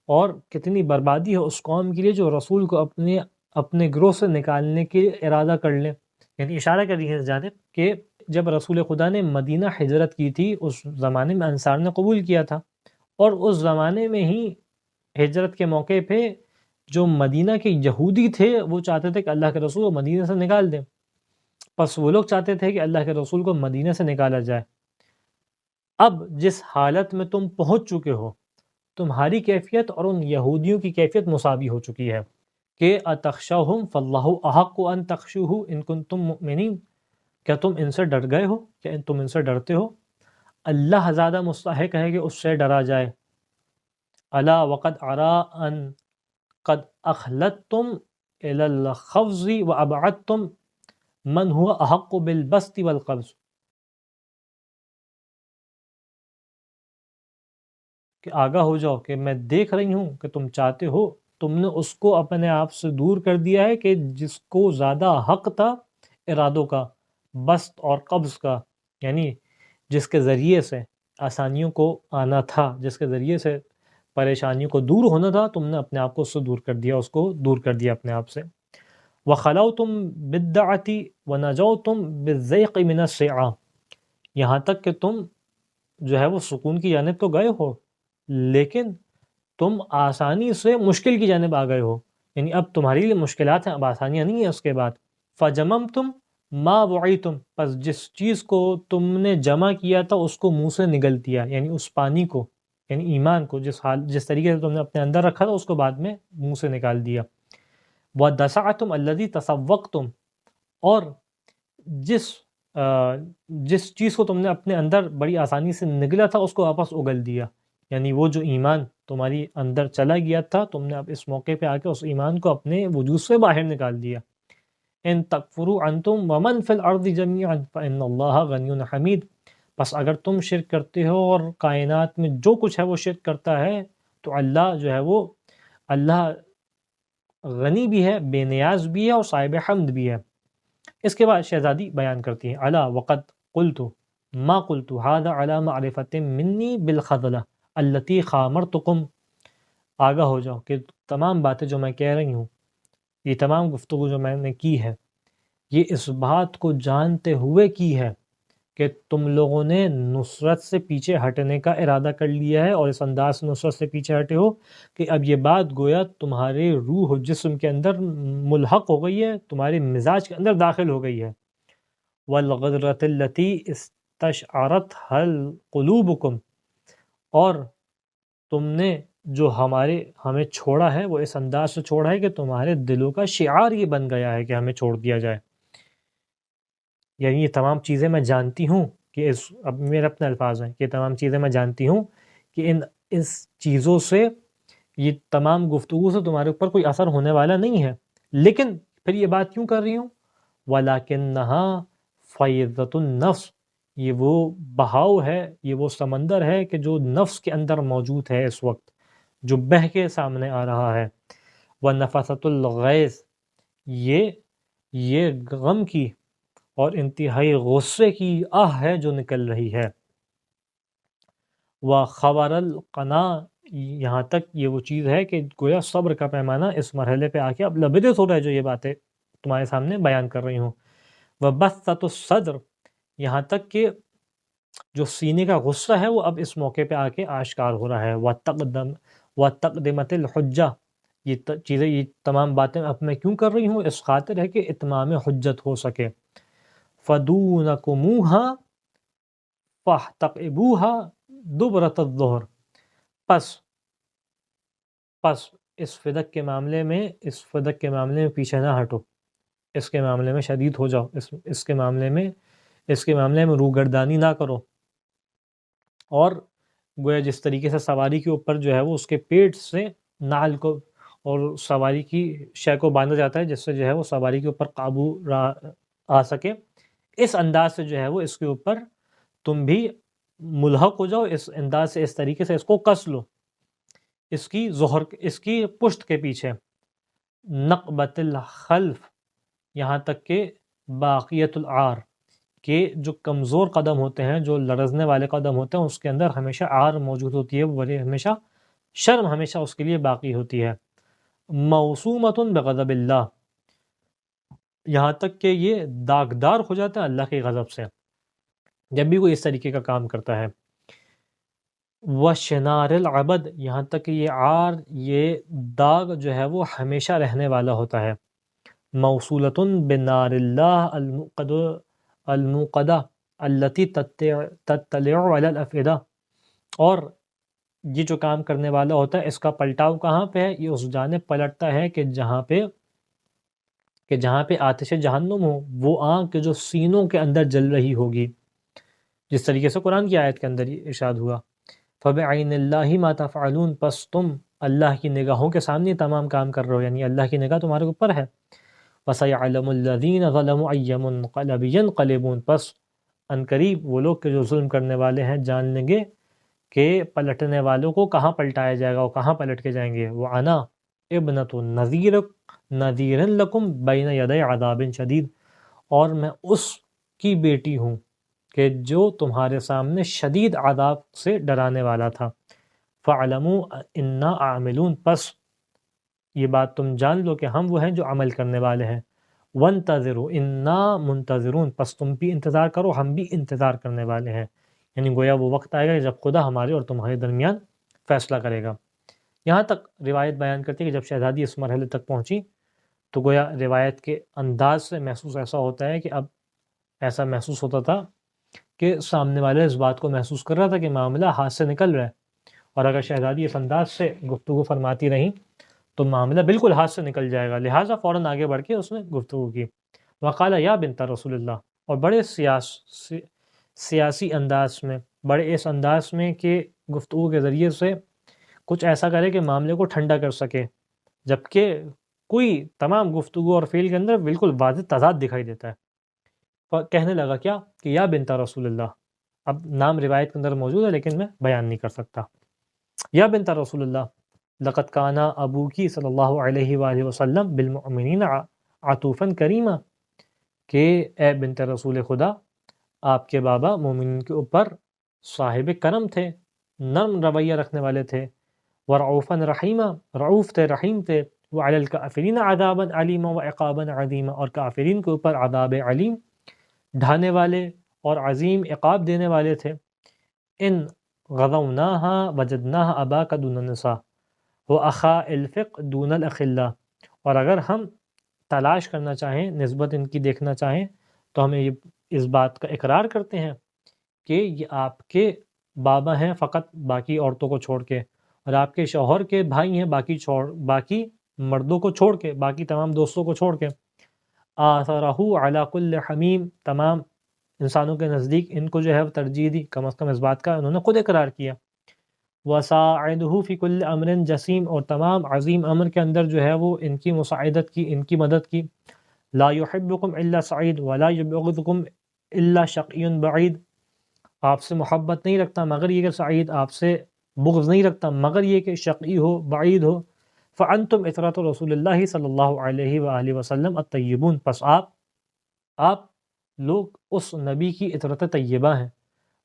اور کتنی بربادی ہے اس قوم کے لیے جو رسول کو اپنے گروہ سے نکالنے کے ارادہ کر لیں۔ یعنی اشارہ کر رہی ہے اس جانب کہ جب رسول خدا نے مدینہ ہجرت کی تھی اس زمانے میں انصار نے قبول کیا تھا، اور اس زمانے میں ہی ہجرت کے موقع پہ جو مدینہ کے یہودی تھے وہ چاہتے تھے کہ اللہ کے رسول کو مدینہ سے نکال دیں، پس وہ لوگ چاہتے تھے کہ اللہ کے رسول کو مدینہ سے نکالا جائے۔ اب جس حالت میں تم پہنچ چکے ہو، تمہاری کیفیت اور ان یہودیوں کی کیفیت مساوی ہو چکی ہے کہ اتخشوہم فاللہ احق ان تخشوہ ان کنتم مؤمنین، کیا تم ان سے ڈر گئے ہو، کیا تم ان سے ڈرتے ہو؟ اللہ زیادہ مستحق ہے کہ اس سے ڈرا جائے۔ الا وقد ارا ان قد اخلدتم الى الخفض وابعدتم من هو احق بالبسط والقبض، کہ آگاہ ہو جاؤ کہ میں دیکھ رہی ہوں کہ تم چاہتے ہو، تم نے اس کو اپنے آپ سے دور کر دیا ہے کہ جس کو زیادہ حق تھا ارادوں کا، بسط اور قبض کا، یعنی جس کے ذریعے سے آسانیوں کو آنا تھا، جس کے ذریعے سے پریشانیوں کو دور ہونا تھا، تم نے اپنے آپ کو اس سے دور کر دیا، اس کو دور کر دیا اپنے آپ سے۔ وَخَلَوْتُمْ بِالدَّعَةِ وَنَجَوْتُمْ بِالضَّيْقِ مِنَ السِّعَةِ، یہاں تک کہ تم جو ہے وہ سکون کی جانب تو گئے ہو، لیکن تم آسانی سے مشکل کی جانب آ گئے ہو، یعنی اب تمہارے لیے مشکلات ہیں، اب آسانیاں نہیں ہیں۔ اس کے بعد فَجَمَمْتُمْ مَا وَعِيتُمْ، پس جس چیز کو تم نے جمع کیا تھا اس کو منہ سے نگل دیا، یعنی اس پانی کو، یعنی ایمان کو، جس طریقے سے تم نے اپنے اندر رکھا تھا اس کو بعد میں منہ سے نکال دیا۔ وَدَسَعْتُمْ الَّذِي تَصَوَّقْتُمْ، اور جس چیز کو تم نے اپنے اندر بڑی آسانی سے نگلا تھا اس کو واپس اگل دیا، یعنی وہ جو ایمان تمہاری اندر چلا گیا تھا تم نے اب اس موقع پہ آ کے اس ایمان کو اپنے وجود سے باہر نکال دیا۔ ان تکفروا انتم ومن فی الارض جميعا فان اللہ غنی حمید، پس اگر تم شرک کرتے ہو اور کائنات میں جو کچھ ہے وہ شرک کرتا ہے تو اللہ جو ہے وہ اللہ غنی بھی ہے، بے نیاز بھی ہے اور صاحب حمد بھی ہے۔ اس کے بعد شہزادی بیان کرتی ہیں الا وقد قلت ما قلت هذا على معرفة مني بالخذلة التي خامرتكم، آگاہ ہو جاؤ کہ تمام باتیں جو میں کہہ رہی ہوں، یہ تمام گفتگو جو میں نے کی ہے، یہ اس بات کو جانتے ہوئے کی ہے کہ تم لوگوں نے نصرت سے پیچھے ہٹنے کا ارادہ کر لیا ہے، اور اس انداز سے نصرت سے پیچھے ہٹے ہو کہ اب یہ بات گویا تمہارے روح و جسم کے اندر ملحق ہو گئی ہے، تمہارے مزاج کے اندر داخل ہو گئی ہے۔ وَالْغَدْرَةِ الَّتِي اسْتَشْعَرَتْهَا قُلُوبُكُمْ، اور تم نے جو ہمیں چھوڑا ہے وہ اس انداز سے چھوڑا ہے کہ تمہارے دلوں کا شعار یہ بن گیا ہے کہ ہمیں چھوڑ دیا جائے۔ یعنی یہ تمام چیزیں میں جانتی ہوں کہ اب میرے اپنے الفاظ ہیں کہ یہ تمام چیزیں میں جانتی ہوں کہ اس چیزوں سے، یہ تمام گفتگو سے تمہارے اوپر کوئی اثر ہونے والا نہیں ہے، لیکن پھر یہ بات کیوں کر رہی ہوں؟ وَلَكِنَّهَا فَيْضَةُ النَّفْسِ، یہ وہ بہاؤ ہے، یہ وہ سمندر ہے کہ جو نفس کے اندر موجود ہے اس وقت، جو بہہ کے سامنے آ رہا ہے۔ وَنَفَثَةُ الْغَيْظِ، یہ غم کی اور انتہائی غصے کی آہ ہے جو نکل رہی ہے۔ وَخَوَرَ الْقَنَاعِ، یہاں تک یہ وہ چیز ہے کہ گویا صبر کا پیمانہ اس مرحلے پہ آ کے اب لبریز ہو رہا ہے جو یہ باتیں تمہارے سامنے بیان کر رہی ہوں۔ وَبَثَّةُ الصَّدْرِ، یہاں تک کہ جو سینے کا غصہ ہے وہ اب اس موقع پہ آ کے آشکار ہو رہا ہے۔ وَتَقْدِمَتِ الْحُجَّةِ، یہ چیزیں، یہ تمام باتیں اب میں کیوں کر رہی ہوں؟ اس خاطر ہے کہ اتمام حجت ہو سکے۔ فَدُونَكُمُوهَا فَاحْتَقِبُوهَا دُبْرَةَ الظُّهْرِ، پس اس فدق کے معاملے میں پیچھے نہ ہٹو، اس کے معاملے میں شدید ہو جاؤ، اس کے معاملے میں روگردانی نہ کرو، اور گویا جس طریقے سے سواری کے اوپر جو ہے وہ اس کے پیٹ سے نعل کو اور سواری کی شے کو باندھا جاتا ہے جس سے جو ہے وہ سواری کے اوپر قابو آ سکے، اس انداز سے جو ہے وہ اس کے اوپر تم بھی ملحق ہو جاؤ، اس انداز سے، اس طریقے سے اس کو کس لو، اس کی پشت کے پیچھے، نقبت الخلف، یہاں تک کہ باقیت العار، کہ جو کمزور قدم ہوتے ہیں، جو لرزنے والے قدم ہوتے ہیں، اس کے اندر ہمیشہ عار موجود ہوتی ہے، وہ ہمیشہ شرم ہمیشہ اس کے لیے باقی ہوتی ہے، موسومۃ بغضب اللہ، یہاں تک کہ یہ داغدار ہو جاتا ہے اللہ کے غضب سے جب بھی کوئی اس طریقے کا کام کرتا ہے، وشنار العبد، یہاں تک کہ یہ عار، یہ داغ جو ہے وہ ہمیشہ رہنے والا ہوتا ہے، موصولۃ بنار اللہ الموقدہ التی تطلع علی الافئدہ، اور یہ جو کام کرنے والا ہوتا ہے اس کا پلٹاؤ کہاں پہ ہے؟ یہ اس جانب پلٹتا ہے کہ جہاں پہ آتش جہنم ہو، وہ آگ کہ جو سینوں کے اندر جل رہی ہوگی، جس طریقے سے قرآن کی آیت کے اندر یہ ارشاد ہوا، فَبِعَيْنِ اللَّهِ مَا تَفْعَلُونَ، پس تم اللہ کی نگاہوں کے سامنے تمام کام کر رہے ہو، یعنی اللہ کی نگاہ تمہارے اوپر ہے، وَسَيَعْلَمُ الَّذِينَ ظَلَمُوا أَيَّ مُنقَلَبٍ يَنقَلِبُونَ، پس عنقریب وہ لوگ کہ جو ظلم کرنے والے ہیں جان لیں گے کہ پلٹنے والوں کو کہاں پلٹایا جائے گا، وہ کہاں پلٹ کے جائیں گے، وَأَنَا ابْنَةُ نَذِيرٍ لَكُمْ بَيْنَ يَدَيْ عَذَابٍ شَدِيدٍ، اور میں اس کی بیٹی ہوں کہ جو تمہارے سامنے شدید عذاب سے ڈرانے والا تھا، فَعْلَمُوا إِنَّا عَامِلُونَ، پس یہ بات تم جان لو کہ ہم وہ ہیں جو عمل کرنے والے ہیں، وَانْتَظِرُوا إِنَّا مُنْتَظِرُونَ، پس تم بھی انتظار کرو، ہم بھی انتظار کرنے والے ہیں، یعنی گویا وہ وقت آئے گا جب خدا ہمارے اور تمہارے درمیان فیصلہ کرے گا۔ یہاں تک روایت بیان کرتی ہے کہ جب شہزادی اس مرحلے تک پہنچی تو گویا روایت کے انداز سے محسوس ایسا ہوتا ہے کہ اب ایسا محسوس ہوتا تھا کہ سامنے والے اس بات کو محسوس کر رہا تھا کہ معاملہ ہاتھ سے نکل رہا ہے، اور اگر شہزادی اس انداز سے گفتگو فرماتی رہیں تو معاملہ بالکل ہاتھ سے نکل جائے گا، لہٰذا فوراً آگے بڑھ کے اس نے گفتگو کی، وقال یا بنت رسول اللہ، اور بڑے سیاسی انداز میں، بڑے اس انداز میں کہ گفتگو کے ذریعے سے کچھ ایسا کرے کہ معاملے کو ٹھنڈا کر سکے، جبکہ کوئی تمام گفتگو اور فعل کے اندر بالکل واضح تضاد دکھائی دیتا ہے، کہنے لگا کیا کہ یا بنت رسول اللہ، اب نام روایت کے اندر موجود ہے لیکن میں بیان نہیں کر سکتا، یا بنت رسول اللہ لقد کانا ابوکی صلی اللہ علیہ وآلہ وسلم بالمؤمنین عطوفا کریما، کہ اے بنت رسول خدا، آپ کے بابا مومنین کے اوپر صاحب کرم تھے، نرم رویہ رکھنے والے تھے، ورعوفا رحیما، رعوف تھے، رحیم تھے، وعلی الکافرین عذابا علیما وعقابا عظیما، اور کافرین کے اوپر عذاب علیم ڈھانے والے اور عظیم عقاب دینے والے تھے، ان غضوناها وجدناها اباک دون النساء واخا الفق دون الاخلاء، اور اگر ہم تلاش کرنا چاہیں، نسبت ان کی دیکھنا چاہیں تو ہمیں اس بات کا اقرار کرتے ہیں کہ یہ آپ کے بابا ہیں فقط باقی عورتوں کو چھوڑ کے، اور آپ کے شوہر کے بھائی ہیں باقی مردوں کو چھوڑ کے، باقی تمام دوستوں کو چھوڑ کے، آثرہ علی کل حمیم، تمام انسانوں کے نزدیک ان کو جو ہے ترجیح دی، کم از کم اس بات کا انہوں نے خود اقرار کیا، وساعدہ فی کل امر جسیم، اور تمام عظیم امر کے اندر جو ہے وہ ان کی مساعدت کی، ان کی مدد کی، لا یحبکم الا سعید ولا یبغضکم الا شقی بعید، آپ سے محبت نہیں رکھتا مگر یہ کہ سعید، آپ سے بغض نہیں رکھتا مگر یہ کہ شقی ہو، بعید ہو، فانتم اطرۃ رسول اللہ صلی اللہ علیہ وآلہ وسلم الطیبون، پس آپ لوگ اس نبی کی اطرت طیبہ ہیں،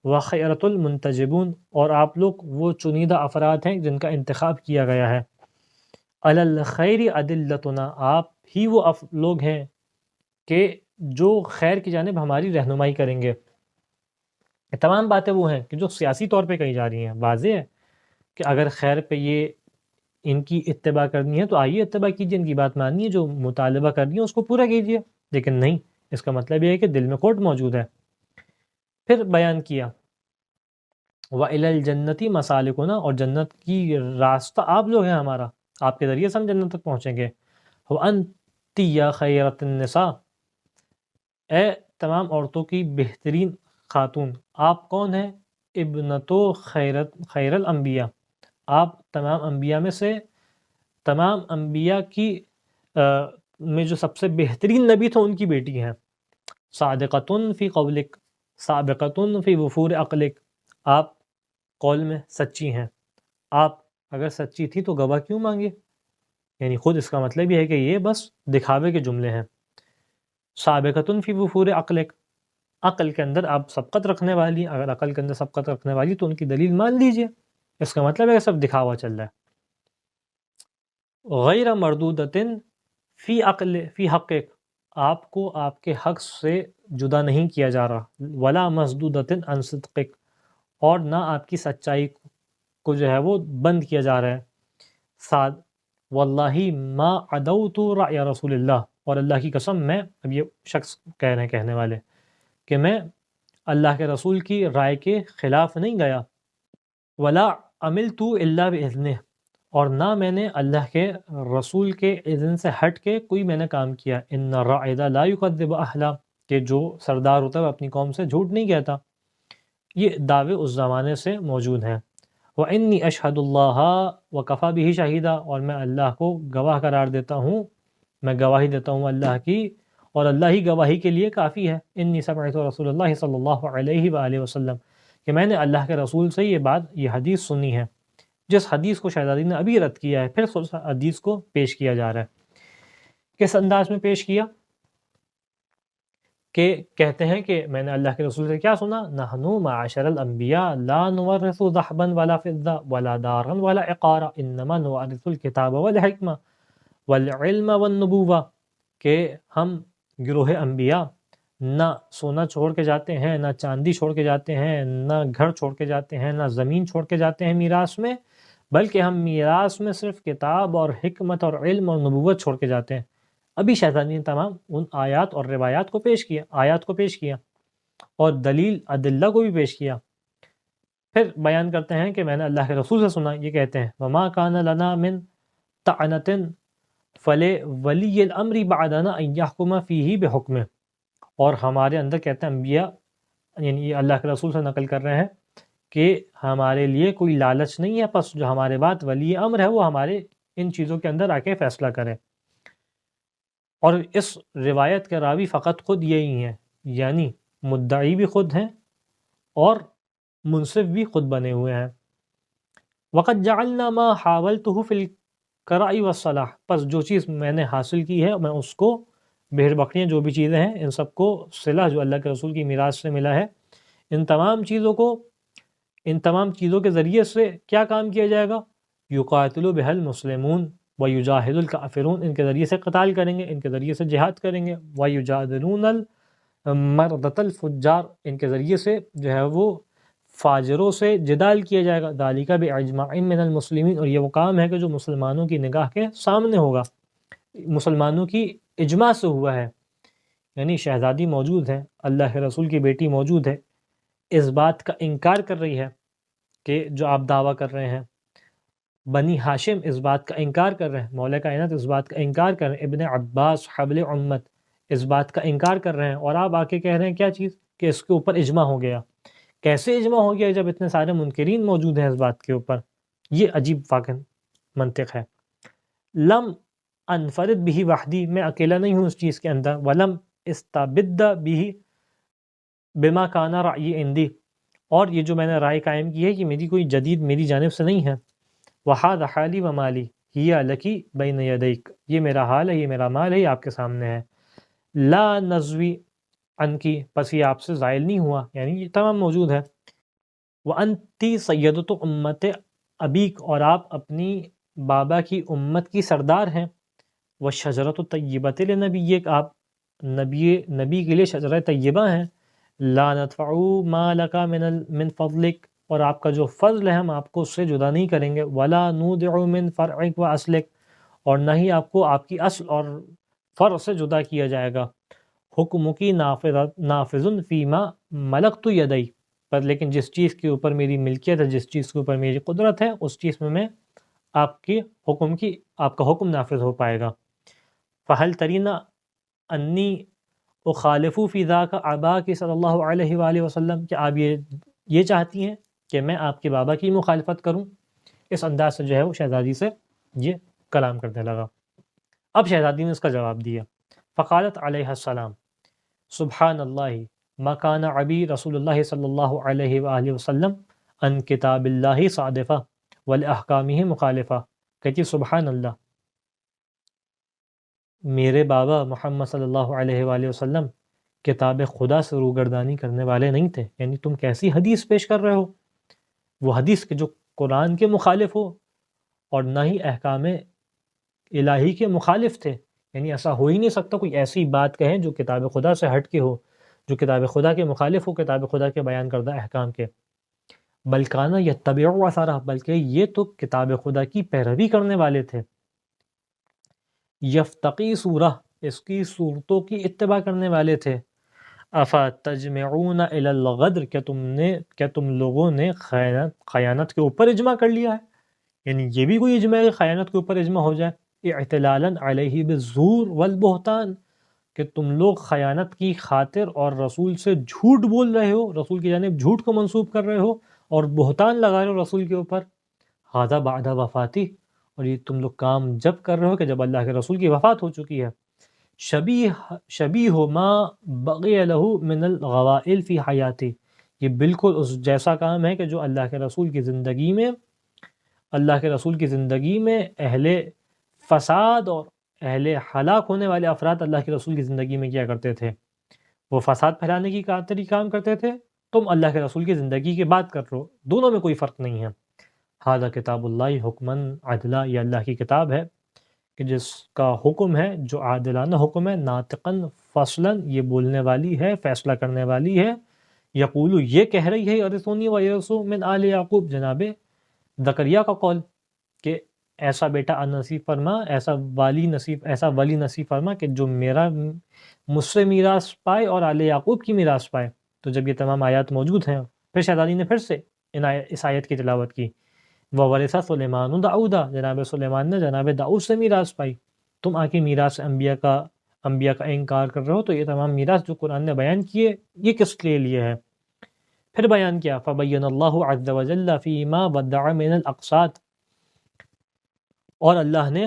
وخیرۃ المنتجبون، اور آپ لوگ وہ چنیدہ افراد ہیں جن کا انتخاب کیا گیا ہے، علی الخیر ادلتنا، آپ ہی وہ لوگ ہیں کہ جو خیر کی جانب ہماری رہنمائی کریں گے۔ یہ تمام باتیں وہ ہیں کہ جو سیاسی طور پہ کہی جا رہی ہیں، واضح ہے کہ اگر خیر پہ یہ ان کی اتباع کرنی ہے تو آئیے اتباع کیجیے، ان کی بات مانیے، جو مطالبہ کرنی ہے اس کو پورا کیجیے، لیکن نہیں، اس کا مطلب یہ ہے کہ دل میں کوٹ موجود ہے۔ پھر بیان کیا وَإِلَى الْجَنَّةِ مَسَالِكُنَا، اور جنت کی راستہ آپ لوگ ہیں ہمارا، آپ کے ذریعے سے ہم جنت تک پہنچیں گے، وَأَنْتِ يَا خَيْرَةَ النِّسَاءِ، اے تمام عورتوں کی بہترین خاتون، آپ کون ہیں؟ ابنتو خیر الانبیاء، آپ تمام انبیاء میں سے تمام انبیاء کی میں جو سب سے بہترین نبی تھے ان کی بیٹی ہیں. صادقتن فی قولک سابقتن فی وفور عقلک، آپ قول میں سچی ہیں، آپ اگر سچی تھی تو گواہ کیوں مانگے؟ یعنی خود اس کا مطلب یہ ہے کہ یہ بس دکھاوے کے جملے ہیں. سابقتن فی وفور عقلک، عقل کے اندر آپ سبقت رکھنے والی، اگر عقل کے اندر سبقت رکھنے والی تو ان کی دلیل مان لیجئے. اس کا مطلب ہے کہ سب دکھاوا چل رہا ہے. غیر مردودتن فی عقل فی حقک، آپ کو آپ کے حق سے جدا نہیں کیا جا رہا. ولا مسدودتن عن صدقک، اور نہ آپ کی سچائی کو جو ہے وہ بند کیا جا رہا ہے. سعد واللہ ما عدوت رأی رسول اللہ، اور اللہ کی قسم میں، اب یہ شخص کہہ رہے ہیں کہنے والے، کہ میں اللہ کے رسول کی رائے کے خلاف نہیں گیا. ولا عملت الا باذنہ، اور نہ میں نے اللہ کے رسول کے اذن سے ہٹ کے کوئی میں نے کام کیا. ان الرائد لا یکذب اہلا، کہ جو سردار ہوتا ہے وہ اپنی قوم سے جھوٹ نہیں کہتا. یہ دعوے اس زمانے سے موجود ہیں. وانی اشہد اللہ وکفا بہ شہیدا، اور میں اللہ کو گواہ قرار دیتا ہوں، میں گواہی دیتا ہوں اللہ کی، اور اللہ ہی گواہی کے لیے کافی ہے. انی سمعت رسول اللہ صلی اللہ علیہ وآلہ وسلم، کہ میں نے اللہ کے رسول سے یہ حدیث سنی ہے. جس حدیث کو شہزادی نے ابھی رد کیا ہے، پھر اس حدیث کو پیش کیا جا رہا ہے. کس انداز میں پیش کیا؟ کہ کہتے ہیں کہ میں نے اللہ کے رسول سے کیا سنا؟ نحنو معاشر الانبیاء لا نورث ذهبا ولا فضة ولا دارا ولا عقارا انما نورث الکتاب والحکمہ والعلم والنبوہ، کہ ہم گروہ انبیاء نہ سونا چھوڑ کے جاتے ہیں، نہ چاندی چھوڑ کے جاتے ہیں، نہ گھر چھوڑ کے جاتے ہیں، نہ زمین چھوڑ کے جاتے ہیں میراث میں، بلکہ ہم میراث میں صرف کتاب اور حکمت اور علم اور نبوت چھوڑ کے جاتے ہیں. ابھی شہزادی نے تمام ان آیات اور روایات کو پیش کیا، آیات کو پیش کیا، اور دلیل ادلہ کو بھی پیش کیا. پھر بیان کرتے ہیں کہ میں نے اللہ کے رسول سے سنا، یہ کہتے ہیں وما کان لنا من طعنۃ فلولی الامر بعدنا ان یحکم فیہ بحکمہ، اور ہمارے اندر کہتے ہیں انبیاء، یعنی یہ اللہ کے رسول سے نقل کر رہے ہیں کہ ہمارے لیے کوئی لالچ نہیں ہے، پس جو ہمارے بعد ولی امر ہے وہ ہمارے ان چیزوں کے اندر آ کے فیصلہ کرے. اور اس روایت کے راوی فقط خود یہی ہیں، یعنی مدعی بھی خود ہیں اور منصف بھی خود بنے ہوئے ہیں. وقد جعلنا ما حاولته فی القراء والصلاح، پس جو چیز میں نے حاصل کی ہے میں اس کو، بھیڑ بکریاں جو بھی چیزیں ہیں ان سب کو، صلہ جو اللہ کے رسول کی میراث سے ملا ہے، ان تمام چیزوں کے ذریعے سے کیا کام کیا جائے گا؟ یقاتل بها المسلمون ویجاہد الکافرون، ان کے ذریعے سے قتال کریں گے، ان کے ذریعے سے جہاد کریں گے. ویجادلون المردۃ الفجار، ان کے ذریعے سے جو ہے وہ فاجروں سے جدال کیا جائے گا. ذالک باجماع من المسلمین، اور یہ وہ کام ہے کہ جو مسلمانوں کی نگاہ کے سامنے ہوگا، مسلمانوں کی اجماع سے ہوا ہے. یعنی شہزادی موجود ہے، اللہ کے رسول کی بیٹی موجود ہے، اس بات کا انکار کر رہی ہے کہ جو آپ دعویٰ کر رہے ہیں. بنی ہاشم اس بات کا انکار کر رہے ہیں، مولا کائنات اس بات کا انکار کر رہے ہیں، ابن عباس حبل امت اس بات کا انکار کر رہے ہیں، اور آپ آ کے کہہ رہے ہیں کیا چیز؟ کہ اس کے اوپر اجماع ہو گیا. کیسے اجماع ہو گیا جب اتنے سارے منکرین موجود ہیں اس بات کے اوپر؟ یہ عجیب واقع منطق ہے. لم انفرد بھی وحدی، میں اکیلا نہیں ہوں اس چیز کے اندر. ولم استبد بھی بما کان رأی عندی، اور یہ جو میں نے رائے قائم کی ہے یہ میری کوئی جدید میری جانب سے نہیں ہے. وَحَادَ حَالِي وَمَالِي هِيَ لَكِ بَيْنَ يَدَيْكَ، یہ میرا حال ہے، یہ میرا مال ہے، یہ آپ کے سامنے ہے. لا نزوی عنکی، پس یہ آپ سے زائل نہیں ہوا، یعنی یہ تمام موجود ہے. وَأَنْتِ سَيَّدُتُ أُمَّتِ أَبِيكَ، اور آپ اپنی بابا کی امت کی سردار ہیں. وَالشَّجَرَةُ الطَّيِّبَةُ لِنَبِيِّكَ، آپ نبی کے لیے شجرہ طیبہ ہیں. لا ندفع ما لک من فضلک، اور آپ کا جو فضل ہے ہم آپ کو اس سے جدا نہیں کریں گے. ولا نودع من فرعک و اصلک، اور نہ ہی آپ کو آپ کی اصل اور فرع سے جدا کیا جائے گا. حکم کی نافذ فیما ملکت یدی، پر لیکن جس چیز کے اوپر میری ملکیت ہے، جس چیز کے اوپر میری قدرت ہے، اس چیز میں آپ کا حکم نافذ ہو پائے گا. فہل ترینا انی اخالف فی ذاک آباک صلی اللہ علیہ وآلہ وسلم، کہ آپ یہ چاہتی ہیں کہ میں آپ کے بابا کی مخالفت کروں؟ اس انداز سے جو ہے وہ شہزادی سے یہ کلام کرنے لگا۔ اب شہزادی نے اس کا جواب دیا، فقالت علیہ السلام سبحان اللہ ما کان عبی رسول اللہ صلی اللہ علیہ وآلہ وسلم ان کتاب اللہ صادفہ ولاحکامہ مخالفہ، کہتی سبحان اللہ، میرے بابا محمد صلی اللہ علیہ وآلہ وسلم کتاب خدا سے روگردانی کرنے والے نہیں تھے، یعنی تم کیسی حدیث پیش کر رہے ہو، وہ حدیث کے جو قرآن کے مخالف ہو اور نہ ہی احکام الہی کے مخالف تھے، یعنی ایسا ہو ہی نہیں سکتا کوئی ایسی بات کہیں جو کتاب خدا سے ہٹ کے ہو، جو کتاب خدا کے مخالف ہو، کتاب خدا کے بیان کردہ احکام کے۔ بلکانہ یتبع اثرہ، بلکہ یہ تو کتاب خدا کی پیروی کرنے والے تھے، یفتقی سورہ، اس کی صورتوں کی اتباع کرنے والے تھے، افا تجمعون الی الغدر، کیا تم لوگوں نے خیانت کے اوپر اجماع کر لیا ہے، یعنی یہ بھی کوئی اجماع ہے کہ خیانت کے اوپر اجماع ہو جائے، اعتلالا علیہ بالزور والبہتان، کہ تم لوگ خیانت کی خاطر اور رسول سے جھوٹ بول رہے ہو، رسول کی جانب جھوٹ کو منسوب کر رہے ہو اور بہتان لگا رہے ہو رسول کے اوپر، ھذا بعد وفاتی، اور یہ تم لوگ کام جب کر رہے ہو کہ جب اللہ کے رسول کی وفات ہو چکی ہے، شبیہ ما بقی لہ من الغوائل فی حیاتی، یہ بالکل اس جیسا کام ہے کہ جو اللہ کے رسول کی زندگی میں اہل فساد اور اہل ہلاک ہونے والے افراد اللہ کے رسول کی زندگی میں کیا کرتے تھے، وہ فساد پھیلانے کی خاطر کام کرتے تھے، تم اللہ کے رسول کی زندگی کی بات کر رہے ہو، دونوں میں کوئی فرق نہیں ہے۔ ھذا کتاب اللہ حکماً عدلا، یہ اللہ کی کتاب ہے کہ جس کا حکم ہے جو عادلانہ حکم ہے، ناطقاً فصلاً، یہ بولنے والی ہے، فیصلہ کرنے والی ہے، یقولو، یہ کہہ رہی ہے، یرثنی ویرث من آل یعقوب، جناب زکریہ کا قول کہ ایسا بیٹا نصیب فرما، ایسا ولی نصیب فرما کہ جو میرا مجھ سے میراث پائے اور آل یعقوب کی میراث پائے۔ تو جب یہ تمام آیات موجود ہیں، پھر شہزادی نے پھر سے اس آیت کی تلاوت کی، وَوَرِثَ سُلَيْمَانُ دَاؤُدَ، جناب سلیمان نے جناب داؤد سے میراث پائی، تم آ کے میراث انبیاء کا انکار کر رہے ہو، تو یہ تمام میراث جو قرآن نے بیان کیے یہ کس کے لیے ہے؟ پھر بیان کیا، فَبَيَّنَ اللَّهُ عَزَّ وَجَلَّ فِي مَا وَدَّعَ مِنَ الْأَقْسَاط، اور اللہ نے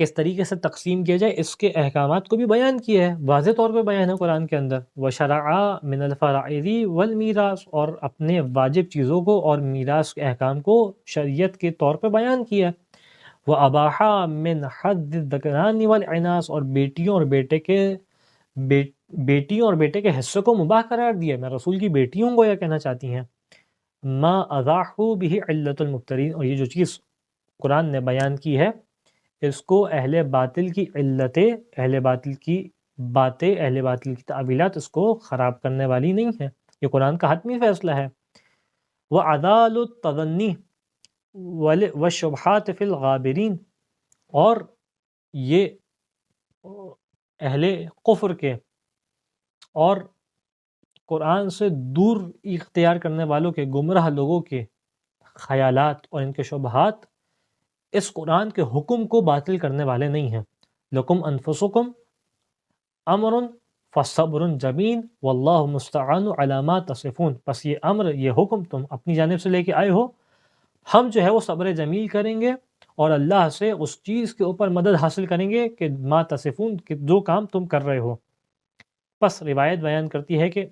کس طریقے سے تقسیم کیا جائے اس کے احکامات کو بھی بیان کیا ہے، واضح طور پہ بیان ہے قرآن کے اندر، وَشَرَعَ مِنَ الْفَرَائِضِ وَالْمِيرَاثِ، اور اپنے واجب چیزوں کو اور میراث کے احکام کو شریعت کے طور پہ بیان کیا، وَأَبَاحَ مِنْ حَظِّ الذَّكَرَانِ وَالْإِنَاثِ، اور بیٹیوں اور بیٹے کے حصے کو مباح قرار دیا، میں رسول کی بیٹیوں کو یہ کہنا چاہتی ہیں، ما اضاحوا به علت المفترین، اور یہ جو چیز قرآن نے بیان کی ہے اس کو اہل باطل کی علتیں، اہل باطل کی باتیں، اہل باطل کی تعویلات اس کو خراب کرنے والی نہیں ہے، یہ قرآن کا حتمی فیصلہ ہے۔ وَعَدَالُ التَّظَنِّ وَالشُّبْہَاتِ فِي الْغَابِرِينَ، اور یہ اہل کفر کے اور قرآن سے دور اختیار کرنے والوں کے، گمراہ لوگوں کے خیالات اور ان کے شبہات اس قرآن کے حکم کو باطل کرنے والے نہیں ہیں۔ لکم انفسکم امر فصبر جمیل واللہ مستعان علی ما تصفون، پس یہ امر، یہ حکم تم اپنی جانب سے لے کے آئے ہو، ہم جو ہے وہ صبر جمیل کریں گے اور اللہ سے اس چیز کے اوپر مدد حاصل کریں گے کہ ما تصفون، کہ جو کام تم کر رہے ہو۔ پس روایت بیان کرتی ہے کہ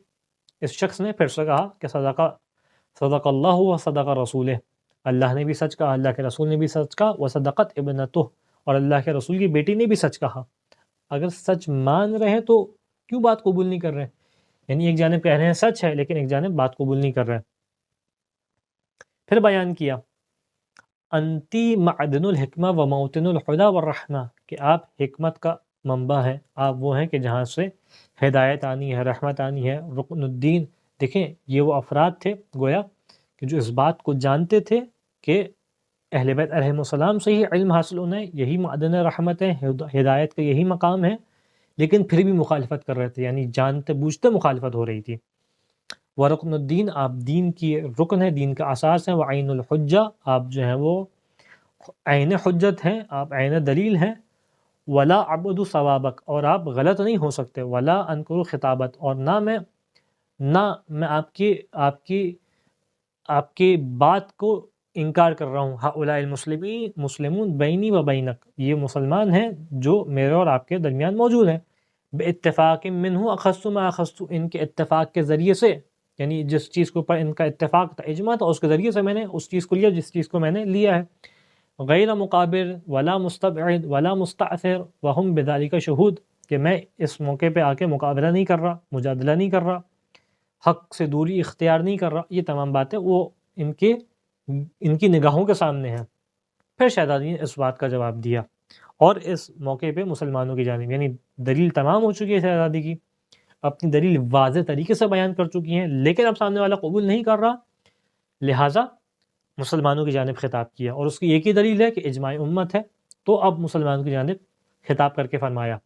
اس شخص نے پھر سے کہا کہ صدق اللہ و صدق رسولہ، اللہ نے بھی سچ کہا، اللہ کے رسول نے بھی سچ کہا، وصدقت ابنتہ، اور اللہ کے رسول کی بیٹی نے بھی سچ کہا۔ اگر سچ مان رہے ہیں تو کیوں بات قبول نہیں کر رہے ہیں؟ یعنی ایک جانب کہہ رہے ہیں سچ ہے لیکن ایک جانب بات قبول نہیں کر رہے ہیں۔ پھر بیان کیا، انتی معدن الحکمہ و موطن الہدی والرحمہ، کہ آپ حکمت کا منبع ہیں، آپ وہ ہیں کہ جہاں سے ہدایت آنی ہے، رحمت آنی ہے۔ رکن الدین، دیکھیں یہ وہ افراد تھے گویا کہ جو اس بات کو جانتے تھے کہ اہل بیت علیہم السلام سے ہی علم حاصل ہونا ہے، یہی معدن رحمت ہے، ہدایت کا یہی مقام ہے، لیکن پھر بھی مخالفت کر رہے تھے، یعنی جانتے بوجھتے مخالفت ہو رہی تھی۔ ورکن الدین، آپ دین کی رکن ہے، دین کا اساس ہے، وعین الحجہ، آپ جو ہیں وہ عین حجت ہیں، آپ عین دلیل ہیں، ولا عبد ثوابک، اور آپ غلط نہیں ہو سکتے، ولا انکر خطابت، اور نہ میں آپ کی بات کو انکار کر رہا ہوں، ہؤلاء مسلمون بینی و بینک، یہ مسلمان ہیں جو میرے اور آپ کے درمیان موجود ہیں، باتفاق منہ اخذت ما اخذت، ان کے اتفاق کے ذریعے سے، یعنی جس چیز کے اوپر ان کا اتفاق تھا، اجماع تھا، اس کے ذریعے سے میں نے اس چیز کو لیا جس چیز کو میں نے لیا ہے، غیر مقابر ولا مستبعد ولا مستعثر وهم بذلك شہود، کہ میں اس موقع پہ آ کے مقابلہ نہیں کر رہا، مجادلہ نہیں کر رہا، حق سے دوری اختیار نہیں کر رہا، یہ تمام باتیں وہ ان کی نگاہوں کے سامنے ہیں۔ پھر شہزادی نے اس بات کا جواب دیا، اور اس موقع پہ مسلمانوں کی جانب، یعنی دلیل تمام ہو چکی ہے شہزادی کی، اپنی دلیل واضح طریقے سے بیان کر چکی ہیں، لیکن اب سامنے والا قبول نہیں کر رہا، لہٰذا مسلمانوں کی جانب خطاب کیا، اور اس کی ایک ہی دلیل ہے کہ اجماع امت ہے، تو اب مسلمانوں کی جانب خطاب کر کے فرمایا،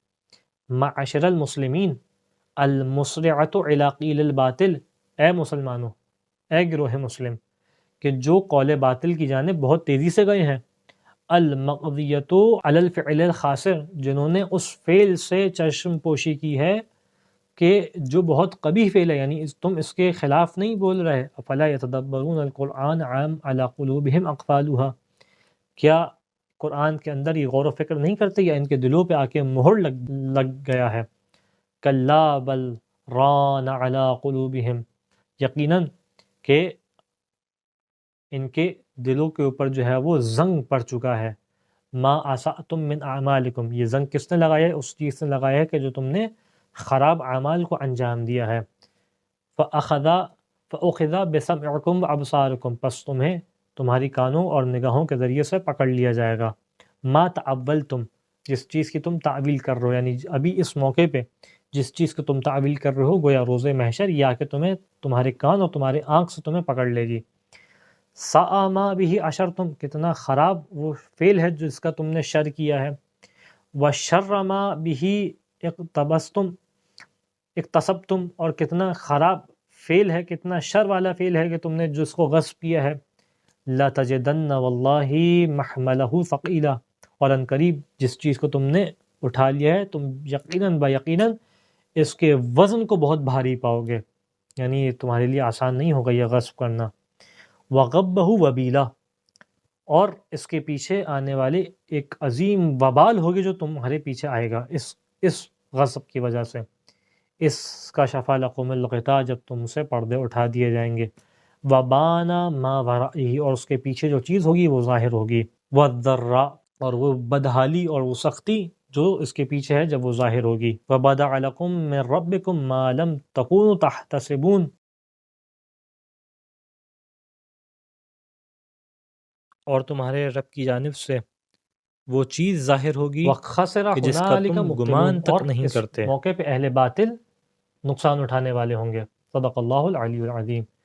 معاشر المسلمین المسرعۃ الی قیل الباطل، اے مسلمانوں، اے گروہ مسلم کہ جو قول باطل کی جانب بہت تیزی سے گئے ہیں، المقضیۃ علی الفعل الخاسر، جنہوں نے اس فعل سے چشم پوشی کی ہے کہ جو بہت قبیح فعل ہے، یعنی تم اس کے خلاف نہیں بول رہے، افلا یتدبرون القرآن عام علی قلوبہم اقفالها، کیا قرآن کے اندر یہ غور و فکر نہیں کرتے یا ان کے دلوں پہ آ کے مہر لگ گیا ہے، کلا بل ران علی قلوبہم، یقیناً کہ ان کے دلوں کے اوپر جو ہے وہ زنگ پڑ چکا ہے، ما اسأتم من اعمالکم، یہ زنگ کس نے لگایا ہے؟ اس چیز نے لگایا ہے کہ جو تم نے خراب اعمال کو انجام دیا ہے، فأخذ بسمعکم وابصارکم، پس تمہیں تمہاری کانوں اور نگاہوں کے ذریعے سے پکڑ لیا جائے گا، ما تعولتم، جس چیز کی تم تعویل کر رہے ہو، یعنی ابھی اس موقع پہ جس چیز کو تم تعویل کر رہے ہو، گویا روز محشر یہ آ کے تمہیں تمہارے کان اور تمہارے آنکھ سے تمہیں پکڑ لے گی، ساء ما به اشرتم، کتنا خراب وہ فعل ہے جس کا تم نے شر کیا ہے، وشر ما به اقتصبتم، اور کتنا خراب فعل ہے، کتنا شر والا فعل ہے کہ تم نے جس کو غصب کیا ہے، لا تجدن واللہ محملہ ثقیلا، اور ان قریب جس چیز کو تم نے اٹھا لیا ہے تم یقیناً یقیناً اس کے وزن کو بہت بھاری پاؤ گے، یعنی تمہارے لیے آسان نہیں ہوگا یہ غصب کرنا، وغبہ وبیلا، اور اس کے پیچھے آنے والے ایک عظیم وبال ہوگی جو تمہارے پیچھے آئے گا اس غصب کی وجہ سے، اس کا شفا لقوم الغطا، جب تم سے پردے اٹھا دیے جائیں گے، وبانا ما ورائہ، اور اس کے پیچھے جو چیز ہوگی وہ ظاہر ہوگی، والضراء، اور وہ بدحالی اور وہ سختی جو اس کے پیچھے ہے جب وہ ظاہر ہوگی، وبدأ لکم من ربکم ما لم تکونوا تحتسبون، اور تمہارے رب کی جانب سے وہ چیز ظاہر ہوگی وخسر کہ جس کا ہنالک تم مبطلون، گمان تک اور نہیں اس کرتے۔ موقع پہ اہل باطل نقصان اٹھانے والے ہوں گے۔ صدق اللہ العلی العظیم۔